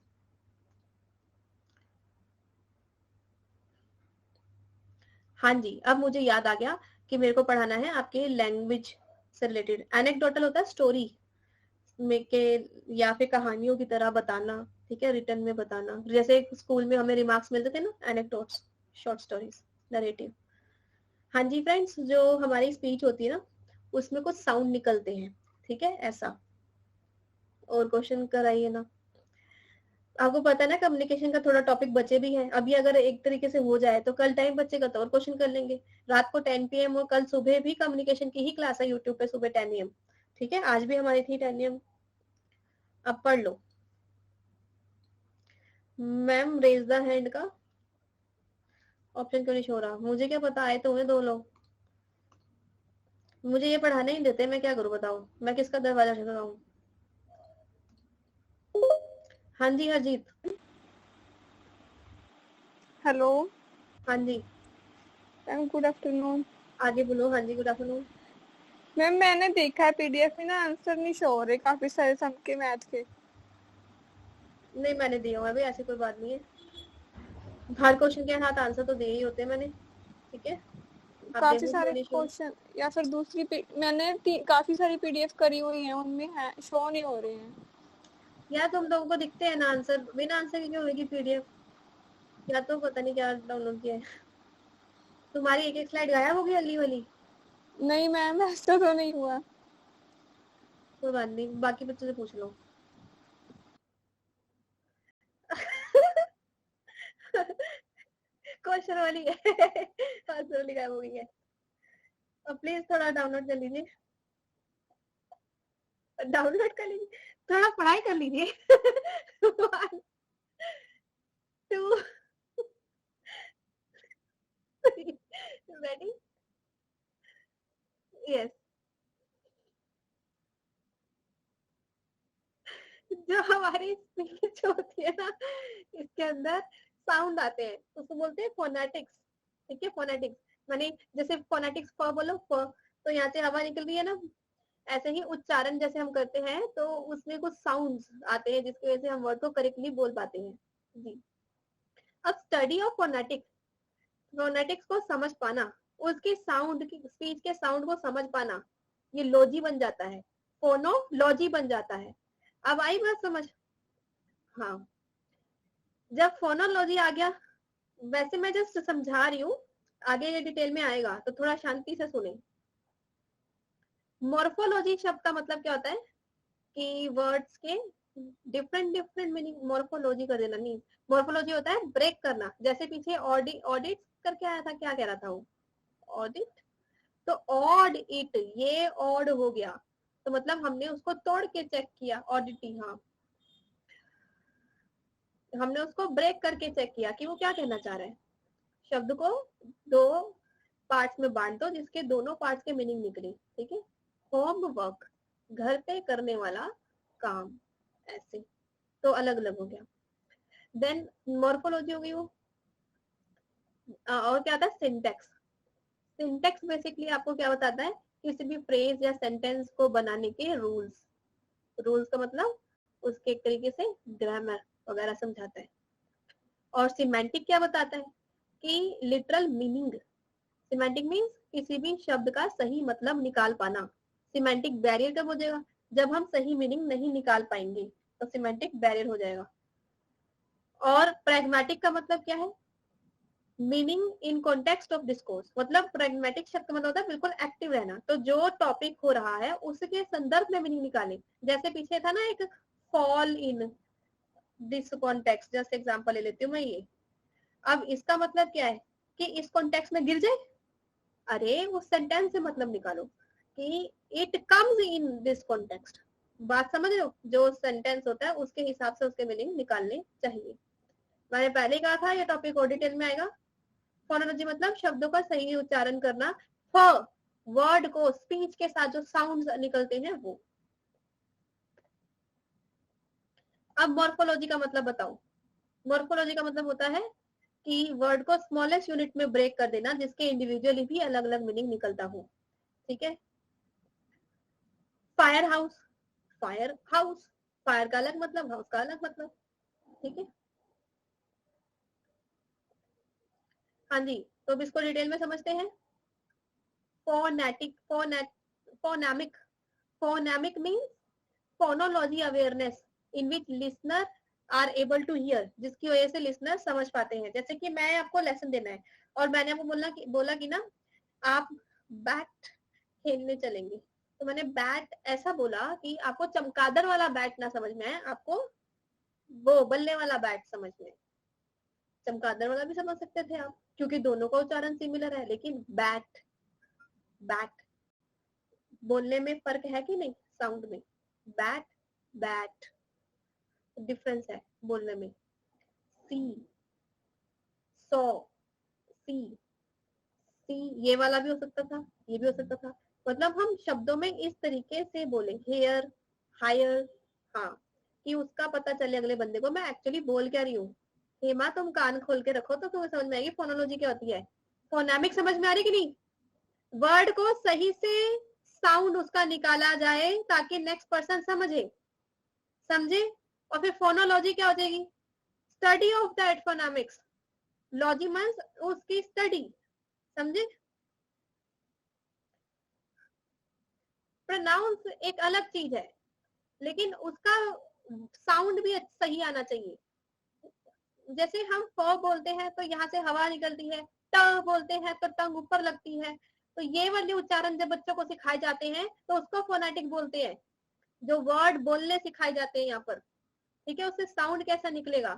हाँ जी, अब मुझे याद आ गया कि मेरे को पढ़ाना है आपके लैंग्वेज से रिलेटेड। एनेक्डोटल होता है स्टोरी में के, या फिर कहानियों की तरह बताना, ठीक है, रिटर्न में बताना। जैसे स्कूल में हमें रिमार्क्स मिलते थे ना, एनेक्डोट्स, शॉर्ट स्टोरीज, नरेटिव। हाँ जी फ्रेंड्स, जो हमारी स्पीच होती है ना उसमें कुछ साउंड निकलते हैं, ठीक है, ऐसा। और क्वेश्चन कराइए ना। आपको पता है ना कम्युनिकेशन का थोड़ा टॉपिक बचे भी है, अभी अगर एक तरीके से हो जाए तो कल टाइम बचेगा तो और क्वेश्चन कर लेंगे। रात को 10 PM और कल सुबह भी कम्युनिकेशन की ही क्लास है यूट्यूब पे, सुबह 10 AM, ठीक है। आज भी हमारी थी 10 AM। अब पढ़ लो। मैम रेज द हैंड का ऑप्शन क्यों नहीं शो रहा? मुझे क्या पता, आए तो हुए 2 लोग, मुझे ये पढ़ाने ही देते, मैं क्या करूँ बताओ, मैं किसका दरवाजा खटखटाऊं? हाँ जी हरजीत। हेलो हाँ जी मैम, गुड आफ्टरनून। आगे बोलो। हाँ जी गुड आफ्टरनून। मैम मैंने देखा है पीडीएफ में ना आंसर नहीं शो हो रहे काफी सारे सम के मैथ के। नहीं मैंने दिया हुआ है भाई, ऐसी कोई बात नहीं है। हर क्वेश्चन के साथ आंसर तो दे ही होते हैं मैंने, ठीक है। आप काफी देखो सारे नहीं show। क्वेश्चन या फिर मैंने काफी सारी पीडीएफ करी हुई है, उनमें है शो नहीं हो रहे हैं। यार तुम लोगों को दिखते हैं ना आंसर, बिना आंसर के क्यों होगी पीडीएफ? या तो पता नहीं क्या डाउनलोड किया है। तुम्हारी एक एक स्लाइड गायब होगी अगली वाली। नहीं मैम, ऐसा तो नहीं हुआ। कोई बात नहीं, बाकी बच्चों से पूछ लो। क्वेश्चन वाली है। आंसर वाली गायब हो गई है। अब प्लीज थोड़ा डाउनलोड कर लीजिए, डाउनलोड कर लीजिए, थोड़ा पढ़ाई कर लीजिए। 1 2 रेडी? यस। जो हमारी स्पीच होती है ना, इसके अंदर साउंड आते हैं, उसको बोलते हैं फोनेटिक्स, ठीक है। फोनेटिक्स माने जैसे फोनेटिक्स फ बोलो फ, तो यहाँ से हवा निकल रही है ना, ऐसे ही उच्चारण जैसे हम करते हैं तो उसमें कुछ साउंड्स आते हैं जिसकी वजह से हम वर्ड को करेक्टली बोल पाते हैं जी। अब स्टडी ऑफ फोनेटिक्स, फोनेटिक्स को समझ पाना, उसकी साउंड की स्पीच के साउंड को समझ पाना, ये लॉजी बन जाता है, फोनोलॉजी बन जाता है। अब आई बात समझ? हाँ, जब फोनोलॉजी आ गया, वैसे मैं जस्ट समझा रही हूँ, आगे ये डिटेल में आएगा तो थोड़ा शांति से सुने। मॉर्फोलॉजी शब्द का मतलब क्या होता है कि वर्ड्स के डिफरेंट डिफरेंट मीनिंग, मॉर्फोलॉजी कर देना नहीं। मॉर्फोलॉजी होता है ब्रेक करना, जैसे पीछे ऑडिट करके आया था, क्या कह रहा था वो, ऑडिट, तो ऑड इट, ये ऑड हो गया, तो मतलब हमने उसको तोड़ के चेक किया, ऑडिटी, हाँ, हमने उसको ब्रेक करके चेक किया कि वो क्या कहना चाह रहा है। शब्द को 2 पार्ट्स में बांट दो जिसके दोनों पार्ट्स के मीनिंग निकले, ठीक है। होम वर्क, घर पे करने वाला काम, ऐसे तो अलग अलग हो गया। देन मॉर्फोलॉजी हो गई वो। और क्या था, सिंटेक्स। सिंटेक्स बेसिकली आपको क्या बताता है, किसी भी फ्रेज या सेंटेंस को बनाने के रूल्स, रूल्स का मतलब उसके एक तरीके से ग्रामर वगैरह समझाता है। और सिमेंटिक क्या बताता है कि लिटरल मीनिंग, सिमेंटिक मीन्स किसी भी शब्द का सही मतलब निकाल पाना। सिमेंटिक बैरियर कब हो जाएगा, जब हम सही मीनिंग नहीं निकाल पाएंगे तो सिमेंटिक बैरियर हो जाएगा। और प्रैग्मेटिक का मतलब क्या है, meaning in context of discourse, मतलब प्रैग्मेटिक शब्द का मतलब होता है बिल्कुल एक्टिव रहना, तो जो टॉपिक हो रहा है उसके संदर्भ में मीनिंग निकालें। जैसे पीछे था ना एक, फॉल इन दिस कॉन्टेक्स्ट, जैसे एग्जांपल ले लेती हूँ मैं ये। अब इसका मतलब क्या है कि इस कॉन्टेक्स्ट में गिर जाए, अरे उस सेंटेंस से मतलब निकालो कि it comes in this context. बात समझ रहे हो, जो सेंटेंस होता है उसके हिसाब से उसके मीनिंग निकालने चाहिए। मैंने पहले ही कहा था ये टॉपिक और डिटेल में आएगा। फोनोलॉजी मतलब शब्दों का सही उच्चारण करना, फ वर्ड को स्पीच के साथ जो साउंड्स निकलते हैं वो। अब मॉर्फोलॉजी का मतलब बताओ। मॉर्फोलॉजी का मतलब होता है कि वर्ड को स्मॉलेस्ट यूनिट में ब्रेक कर देना जिसके इंडिविजुअली भी अलग अलग मीनिंग निकलता हो, ठीक है। Fire house, fire house, fire का अलग मतलब, हाउस का अलग मतलब, ठीक है। हाँ जी, तो अब इसको डिटेल में समझते हैं। Phonetic, phonemic, phonemic means phonology awareness in which listener are able to hear, जिसकी वजह से लिसनर समझ पाते हैं। जैसे कि मैं आपको लेसन देना है और मैंने आपको बोला कि ना आप बैट खेलने चलेंगे, तो मैंने बैट ऐसा बोला कि आपको चमगादड़ वाला बैट ना समझ में आए, आपको वो बल्ले वाला बैट समझ में। चमगादड़ वाला भी समझ सकते थे आप क्योंकि दोनों का उच्चारण सिमिलर है, लेकिन बैट, बैट बोलने में फर्क है कि नहीं, साउंड में, बैट, बैट डिफरेंस है बोलने में। सी, सो, सी, सी ये वाला भी हो सकता था, ये भी हो सकता था। मतलब हम शब्दों में इस तरीके से बोले, हेयर, हायर, हाँ, कि उसका पता चले अगले बंदे को मैं एक्चुअली बोल क्या रही हूँ। हेमा तुम कान खोल के रखो तो तुम्हें समझ में आएगी फोनोलॉजी क्या होती है। फोनेमिक समझ में आ रही कि नहीं, वर्ड को सही से साउंड उसका निकाला जाए ताकि नेक्स्ट पर्सन समझे, समझे। और फिर फोनोलॉजी क्या हो जाएगी, study of that phonemics, logy means उसकी स्टडी, समझे। प्रोनाउंस एक अलग चीज है, लेकिन उसका साउंड भी सही आना चाहिए। जैसे हम फ बोलते हैं तो यहाँ से हवा निकलती है, ट बोलते हैं तो टंग ऊपर लगती है, तो ये वाले उच्चारण जब बच्चों को सिखाए जाते हैं तो उसको फोनेटिक बोलते हैं। जो वर्ड बोलने सिखाए जाते हैं यहाँ पर, ठीक है, उससे साउंड कैसा निकलेगा,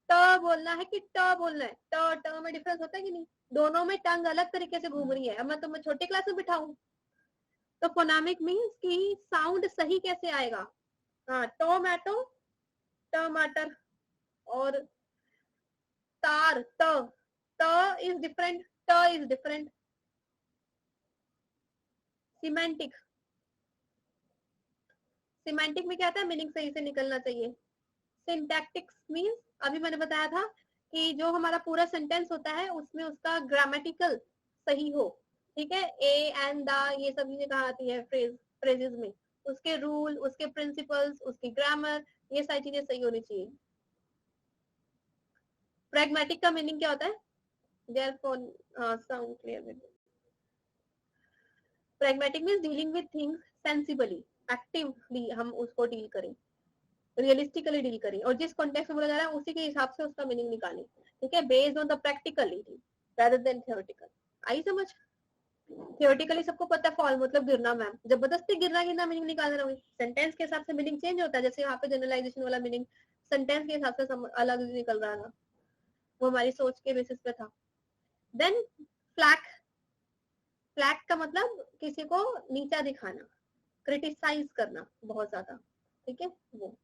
ट बोलना है कि ट बोलना है, ट ट में डिफरेंस होता है कि नहीं, दोनों में टंग अलग तरीके से घूम रही है। अब मैं तुम्हें छोटी क्लास में बिठाऊं तो फोनामिक मीन्स की साउंड सही कैसे आएगा। हाँ, टोमेटो, टमाटर, और तार, त इज डिफरेंट, ट इज डिफरेंट। सिमेंटिक, सिमेंटिक में क्या था, मीनिंग सही से निकलना चाहिए। सिंटैक्टिक्स मीन्स अभी मैंने बताया था कि जो हमारा पूरा सेंटेंस होता है उसमें उसका ग्रामेटिकल सही हो, ठीक है, ए एंड द ये सब चीजें कहाँ आती है, फ्रेजेस में, उसके रूल, उसके प्रिंसिपल्स, उसकी ग्रामर, ये सारी चीजें सही होनी चाहिए। प्रैग्मेटिक का मीनिंग क्या होता है, therefore sound clear. Pragmatic means dealing with things sensibly, actively हम उसको डील करें, रियलिस्टिकली डील करें, और जिस कॉन्टेक्स्ट में बोला जा रहा है उसी के हिसाब से उसका मीनिंग निकालें, ठीक है, based on the practicality rather than theoretical। आई समझ। थियोरेटिकली सबको पता है फॉल मतलब गिरना, मैम जबरदस्ती गिरना गिरना मीनिंग निकाल रहा हूँ, सेंटेंस के हिसाब से मीनिंग चेंज होता है, जैसे यहाँ पे जनरलाइजेशन वाला मीनिंग सेंटेंस के हिसाब से अलग निकल रहा था, वो हमारी सोच के बेसिस पे था। देन फ्लैक, फ्लैक का मतलब किसी को नीचा दिखाना, क्रिटिसाइज करना बहुत ज्यादा, ठीक है वो।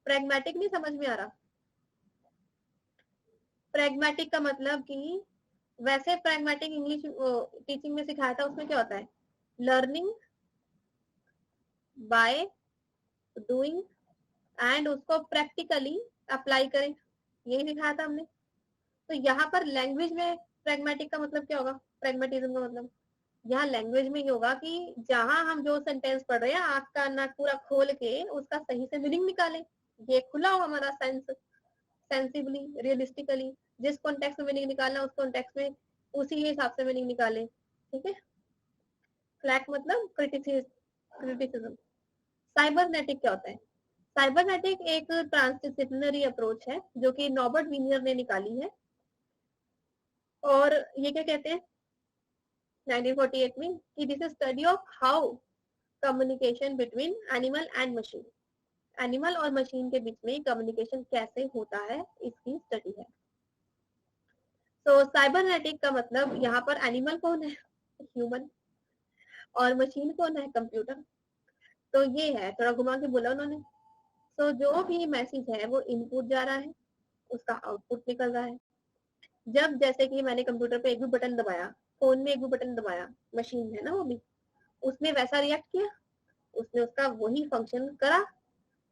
प्रैग्मेटिक नहीं समझ में आ रहा, प्रैग्मेटिक का मतलब कि वैसे प्रैग्मेटिक इंग्लिश टीचिंग में सिखाया था, उसमें क्या होता है, लर्निंग बाय डूइंग एंड उसको प्रैक्टिकली अप्लाई करें, यही सिखाया था हमने। तो यहाँ पर लैंग्वेज में प्रैग्मेटिक का मतलब क्या होगा, प्रैग्मेटिज्म का मतलब यहाँ लैंग्वेज में ही होगा कि जहां हम जो सेंटेंस पढ़ रहे हैं आंख का नाक पूरा खोल के उसका सही से मीनिंग निकालें, ये खुला हो हमारा सेंस, सेंसिबली, रियलिस्टिकली, जिस कॉन्टेक्स्ट में मीनिंग निकालना उस कॉन्टेक्स्ट में उसी के हिसाब से मीनिंग निकालें, ठीक है। फ्लैक मतलब क्रिटिसिज्म। साइबरनेटिक क्या होता है, साइबरनेटिक एक ट्रांसडिसिप्लिनरी अप्रोच है जो कि नॉबर्ट विनियर ने निकाली है, और ये क्या कहते हैं 1948 में कि this is study of how communication between animal and machine, animal और मशीन के बीच में कम्युनिकेशन कैसे होता है इसकी स्टडी है। तो साइबरनेटिक का मतलब यहाँ पर एनिमल कौन है, ह्यूमन, और मशीन कौन है, कंप्यूटर। तो ये है, थोड़ा घुमा के बोला उन्होंने। तो जो भी मैसेज है वो इनपुट जा रहा है, उसका आउटपुट निकल रहा है। जब जैसे कि मैंने कंप्यूटर पे एक भी बटन दबाया, फोन में एक भी बटन दबाया, मशीन है ना वो भी, उसने वैसा रिएक्ट किया, उसने उसका वही फंक्शन करा,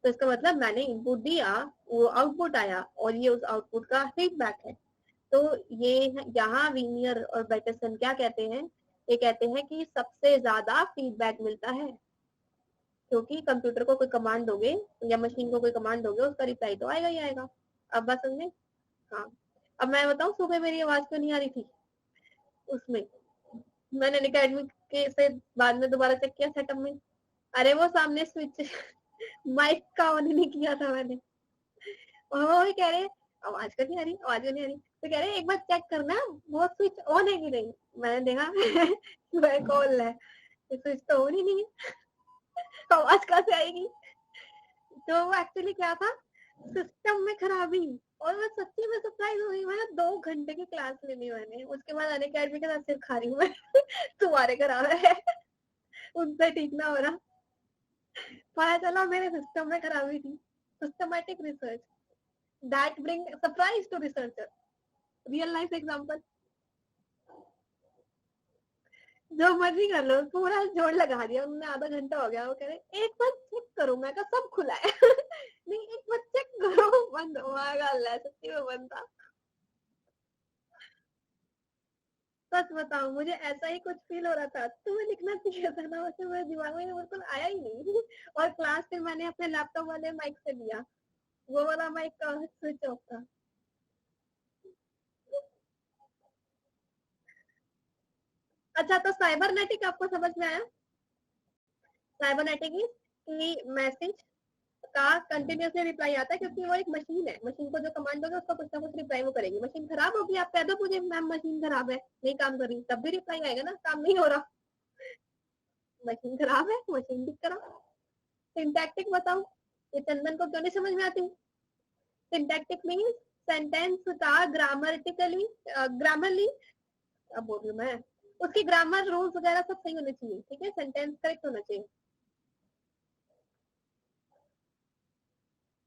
तो इसका मतलब मैंने इनपुट दिया, वो आउटपुट आया, और ये उस आउटपुट का फीडबैक है। तो ये यहाँ वीनियर और बैटरसन क्या कहते हैं, ये कहते हैं कि सबसे ज्यादा फीडबैक मिलता है, क्योंकि कंप्यूटर को कोई कमांड दोगे या मशीन को कोई कमांड दोगे उसका रिप्लाई तो आएगा ही आएगा। अब बात समझे। हाँ, अब मैं बताऊं सुबह मेरी आवाज क्यों नहीं आ रही थी उसमें, मैंने अकेडमी के से बाद में दोबारा चेक किया सेटअप में, अरे वो सामने स्विच माइक का ऑन नहीं किया था मैंने, और वो भी कह रहे आवाज क्यों नहीं आ रही, आवाज क्यों नहीं आ रही, तो कह रहे एक बार चेक करना वो स्विच ऑन है कि नहीं, मैंने देखा कॉल है, स्विच तो ऑन ही नहीं है, आवाज कहाँ से आएगी। तो वो एक्चुअली क्या था, सिस्टम में खराबी, और मैं सच्ची में सरप्राइज हुई, मैंने 2 घंटे की क्लास ले ली मैंने, उसके बाद अनअकैडमी के साथ सिर खा रही हूँ मैं तुम्हारे खराब है उनसे ठीक ना हो रहा, पता चला मेरे सिस्टम में खराबी थी। Systematic research that bring surprise to researcher, real life example, जो मर्जी कर लो, पूरा जोड़ लगा दिया उन्होंने, आधा घंटा हो गया, वो कह रहे एक बार चेक करो, मैं कहा सब खुला है नहीं एक बार चेक करो, बंद हुआ, अल्लाह सच्ची में बंद था। सच बताओ मुझे ऐसा ही कुछ फील हो रहा था, तुम्हें लिखना चाहिए था ना, वैसे मेरे दिमाग में बिल्कुल आया ही नहीं और क्लास फिर मैंने अपने लैपटॉप वाले माइक से लिया, वो वाला माइक का स्विच ऑफ था। अच्छा, तो साइबरनेटिक आपको समझ में आया? साइबरनेटिक की मैसेज का कंटिन्यूसली रिप्लाई आता है, क्योंकि वो एक मशीन है, मशीन को जो कमांड दोगे उसका कुछ ना कुछ रिप्लाई वो करेगी। मशीन खराब होगी, आप कह दो मुझे मैम मशीन खराब है, नहीं काम कर रही, तब भी रिप्लाई आएगा ना, काम नहीं हो रहा, मशीन खराब है, मशीन ठीक करो। सिंटैक्टिक बताओ, ये चंदन को क्यों नहीं समझ में आती? सिंटैक्टिक मीन्स सेंटेंस का ग्रामरली, अब बोल रही हूँ मैं, उसकी ग्रामर रूल्स वगैरह सब सही होने चाहिए, ठीक है, सेंटेंस करेक्ट होना चाहिए।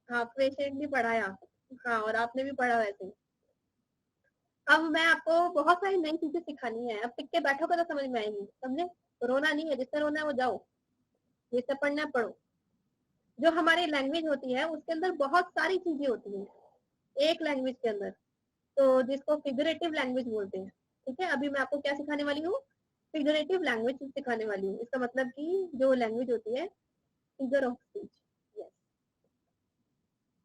हाँ, पेशेंट भी पढ़ाया, हाँ, और आपने भी पढ़ा वैसे। अब मैं आपको बहुत सारी नई चीजें सिखानी है, अब टिक के बैठोगे तो समझ में आएंगी, समझे? रोना नहीं है, जिससे रोना है वो जाओ, जिससे पढ़ना है पढ़ो। जो हमारी लैंग्वेज होती है उसके अंदर बहुत सारी चीजें होती हैं एक लैंग्वेज के अंदर, तो जिसको फिगरेटिव लैंग्वेज बोलते हैं, ठीक है। अभी मैं आपको क्या सिखाने वाली हूँ? फिगरेटिव लैंग्वेज सिखाने वाली हूँ। इसका मतलब कि जो लैंग्वेज होती है figure of speech, yes,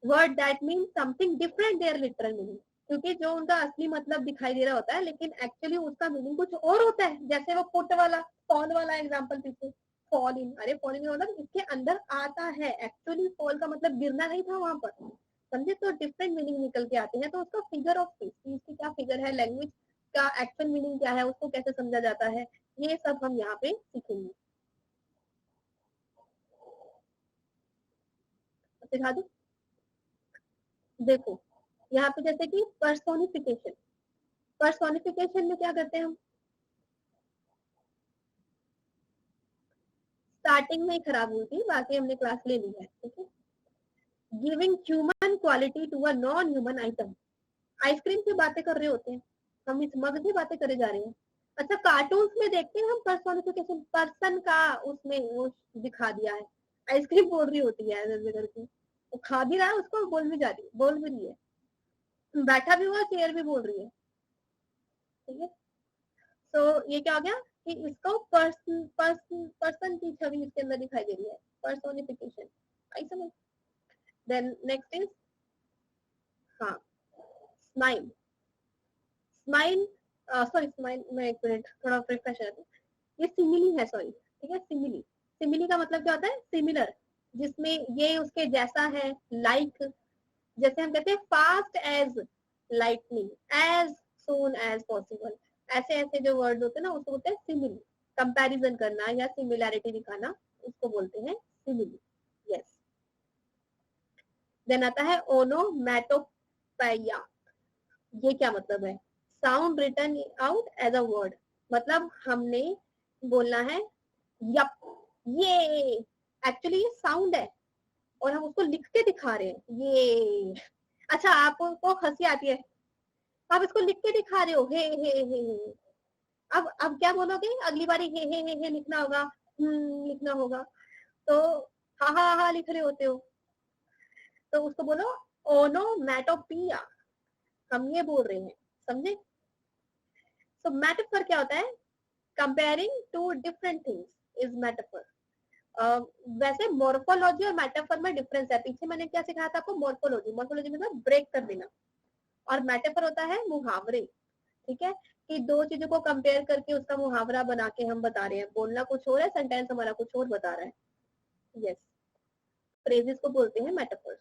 word that mean something different there literal meaning, क्योंकि जो उनका असली मतलब दिखाई दे रहा होता है लेकिन एक्चुअली उसका मीनिंग कुछ और होता है। जैसे वो पुट वाला, फॉल वाला एग्जांपल पीछे, फॉल इन, अरे फॉल इन का मतलब इसके अंदर आता है, एक्चुअली फॉल का मतलब गिरना नहीं था वहां पर, समझे? तो डिफरेंट मीनिंग निकल के आते हैं, तो उसका फिगर ऑफ स्पीच, इसकी क्या फिगर है, लैंग्वेज का एक्चुअल मीनिंग क्या है, उसको कैसे समझा जाता है, ये सब हम यहाँ पे सीखेंगे। सिखा दो, देखो यहाँ पे जैसे कि पर्सोनिफिकेशन, पर्सोनिफिकेशन में क्या करते हैं हम? स्टार्टिंग में ही खराब हुई थी, बाकी हमने क्लास ले ली है, ठीक है। Giving human quality to a non human item, ice cream की बातें कर रहे होते हैं, हम इस मग की बातें करे जा रहे हैं। अच्छा, कार्टून्स में देखते हैं हम पर्सोनिफिकेशन, पर्सन का उसमें वो दिखा दिया है, आइसक्रीम बोल रही होती है ऐसे करके, वो खा भी रहा है उसको, बोल भी रही है, बैठा भी हुआ, चेयर भी बोल रही है, ठीक है। तो ये क्या हो गया कि इसको पर्सन की छवि इसके अंदर दिखाई दे रही है, पर्सोनिफिकेशन, आई समझ? देन नेक्स्ट इज, हाँ, स्माइल, स्माइल, सॉरी स्माइल, मैं एक मिनट थोड़ा रिफ्रेश रहती हूँ, ये सिमिली है, सॉरी, ठीक है, सिमिली, सिमिली का मतलब क्या होता है? सिमिलर, जिसमें ये उसके जैसा है, लाइक, जैसे हम कहते हैं fast as lightning, as soon as possible, ऐसे ऐसे जो वर्ड होते हैं ना उसको बोलते हैं सिमिली, कंपैरिजन करना या सिमिलैरिटी दिखाना, उसको बोलते हैं सिमिली, यस। देन आता है ओनोमैटोपोइया, ये क्या मतलब है? Sound written out as a word, मतलब हमने बोलना है यप, ये एक्चुअली ये साउंड है और हम उसको लिख के दिखा रहे हैं, ये। अच्छा, आपको हंसी आती है, आप इसको लिख के दिखा रहे हो, हे। अब क्या बोलोगे अगली बारी? हे लिखना होगा, लिखना होगा, तो हा लिख रहे होते हो, तो उसको बोलो ओनोमैटोपिया, हम ये बोल रहे हैं, समझे? तो मेटाफर क्या होता है? Comparing to different things is metaphor. वैसे मोर्फोलॉजी और मेटाफर में डिफरेंस है, पीछे मैंने क्या सिखाया था आपको? मोर्फोलॉजी, मोर्फोलॉजी मतलब ब्रेक कर देना, और मेटाफर होता है मुहावरे, ठीक है, कि दो चीजों को कंपेयर करके उसका मुहावरा बना के हम बता रहे हैं, बोलना कुछ और है, सेंटेंस हमारा कुछ और बता रहा है, यस, फ्रेजेस को बोलते हैं मेटाफर्स।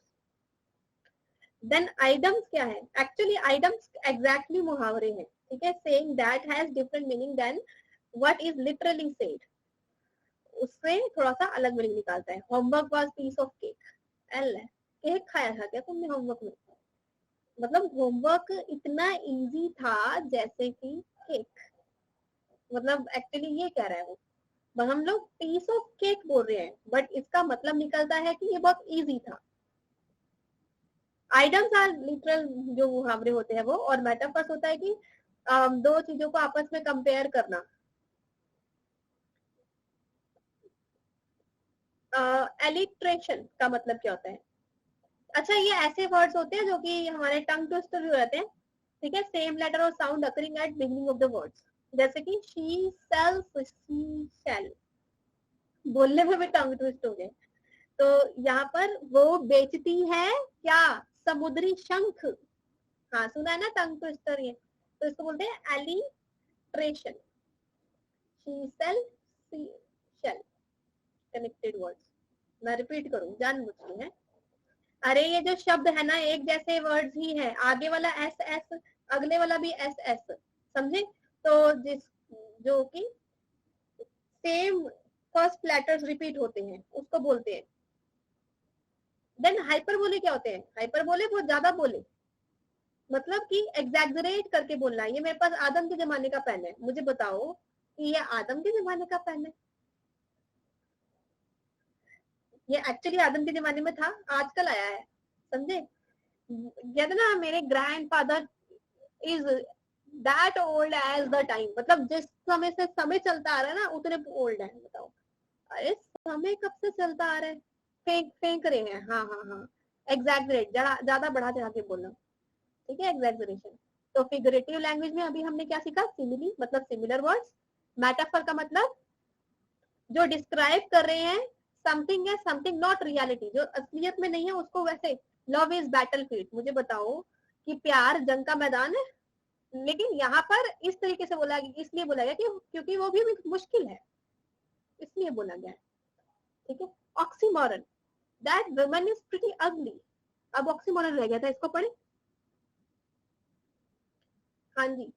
देन आइडम्स क्या है? एक्चुअली आइडम्स एग्जैक्टली मुहावरे हैं, ठीक है, saying that has different meaning than what is literally said, उससे थोड़ा सा अलग मीनिंग निकालता है। Homework was piece of cake, एल है, केक खाया था क्या तुमने होमवर्क में? मतलब होमवर्क इतना इजी था जैसे कि केक, मतलब एक्चुअली ये कह रहा है वो, बस हम लोग पीस ऑफ केक बोल रहे हैं बट इसका मतलब निकलता है कि ये बहुत इजी था। आइडम्स आर लिटरल जो मुहावरे होते हैं वो, और मेटाफर्स होता है कि दो चीजों को आपस में कंपेयर करना। एलिट्रेशन का मतलब क्या होता है? अच्छा, ये ऐसे वर्ड्स होते हैं जो कि हमारे टंग ट्विस्टर भी हो जाते हैं, ठीक है, सेम लेटर और sound occurring at beginning of the words, जैसे कि शी सेल्स, शी शेल, बोलने में भी टंग ट्विस्ट हो गए। तो यहाँ पर वो बेचती है क्या? समुद्री शंख, हाँ सुना है ना टंग ट्विस्टर ये, तो इसको बोलते हैं alliteration. She sell, sea shell, connected words. मैं रिपीट करूं जानबूझ के है। अरे ये जो शब्द है ना एक जैसे वर्ड्स ही है, आगे वाला एस एस, अगले वाला भी एस एस, समझे? तो जिस जो कि सेम फर्स्ट लेटर्स रिपीट होते हैं उसको बोलते हैं। देन हाइपरबोले क्या होते हैं? हाइपरबोले बहुत ज्यादा बोले, मतलब कि एग्जैगरेट करके बोलना। ये मेरे पास आदम के जमाने का पेन है, मुझे बताओ कि ये आदम के जमाने का पेन है? ये एक्चुअली आदम के जमाने में था, आजकल आया है, समझे? कहते ना मेरे grand father is that old age the time, मतलब जिस समय से समय चलता आ रहा है ना उतने ओल्ड है। बताओ, अरे समय कब से चलता आ रहा है? फेंक फेंक रहे हैं। हाँ हाँ हाँ, एग्जैगरेट, ज्यादा बढ़ा चढ़ा के बोलना, ठीक है, एग्जैगरेशन। तो फिगरेटिव लैंग्वेज में अभी हमने क्या सीखा? सिमिली मतलब सिमिलर वर्ड्स, मेटाफर का मतलब जो डिस्क्राइब कर रहे हैं समथिंग है, समथिंग नॉट रियलिटी, जो असलियत में नहीं है उसको वैसे। लव इज बैटलफील्ड, मुझे बताओ कि प्यार जंग का मैदान है, लेकिन यहाँ पर इस तरीके से बोला गया, इसलिए बोला गया कि क्योंकि वो भी मुश्किल है, इसलिए बोला गया है, ठीक है। Oxymoron, that woman is pretty अगली। अब ऑक्सीमोरन रह गया था, इसको पढ़े। हाँ जी,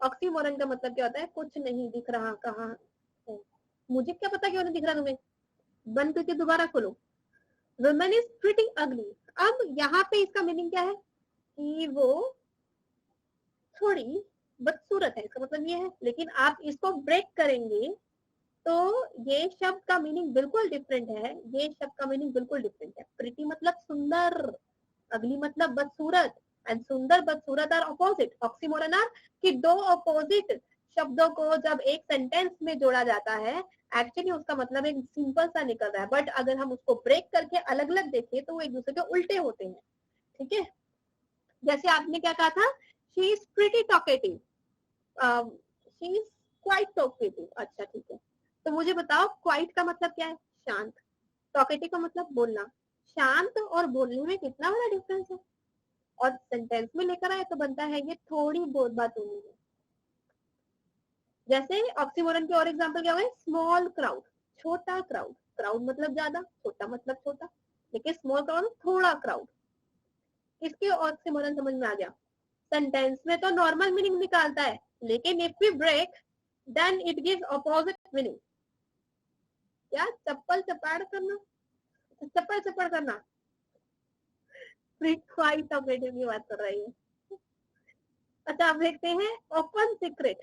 ऑक्सीमोरन का मतलब क्या होता है? कुछ नहीं दिख रहा कहाँ है। मुझे क्या पता क्यों नहीं दिख रहा तुम्हें? बंद करके दोबारा खोलो। वुमन इज प्रीटी अगली। अब यहाँ पे इसका मीनिंग क्या है? कि वो थोड़ी बदसूरत है, इसका मतलब ये है। लेकिन आप इसको ब्रेक करेंगे तो ये शब्द का मीनिंग बिल्कुल डिफरेंट है। ये शब्द का मीनिंग बिल्कुल डिफरेंट है। प्रीटी मतलब सुंदर, अगली मतलब बदसूरत, एंड सुंदर बदसूरत आर ऑपोजिट। ऑक्सीमोरन आर कि दो ऑपोजिट शब्दों को जब एक सेंटेंस में जोड़ा जाता है, एक्चुअली उसका मतलब एक सिंपल सा निकल रहा है, बट अगर हम उसको ब्रेक करके अलग अलग देखें तो वो एक दूसरे के उल्टे होते हैं, ठीक है। जैसे आपने क्या कहा था? She is pretty talkative, she is quite talkative. अच्छा ठीक है, तो मुझे बताओ क्वाइट का मतलब क्या है? शांत। टॉकेटिव का मतलब बोलना। शांत और बोलने में कितना बड़ा डिफरेंस है, और सेंटेंस में लेकर आए तो बनता है ये थोड़ी बहुत बात होनी है। जैसे ऑक्सीमोरन के और एग्जांपल क्या हुए? स्मॉल क्राउड, छोटा क्राउड। क्राउड मतलब ज्यादा, छोटा मतलब छोटा, लेकिन स्मॉल क्राउड थोड़ा क्राउड। इसके ऑक्सीमोरन समझ में आ गया? सेंटेंस में तो नॉर्मल मीनिंग निकालता है, लेकिन if we break then it gives opposite meaning. क्या चप्पल चपाड़ करना, चप्पल चप्पड़ करना, क्वाइट ऑपरेटिव की बात कर रही है। अच्छा आप देखते हैं ओपन सीक्रेट,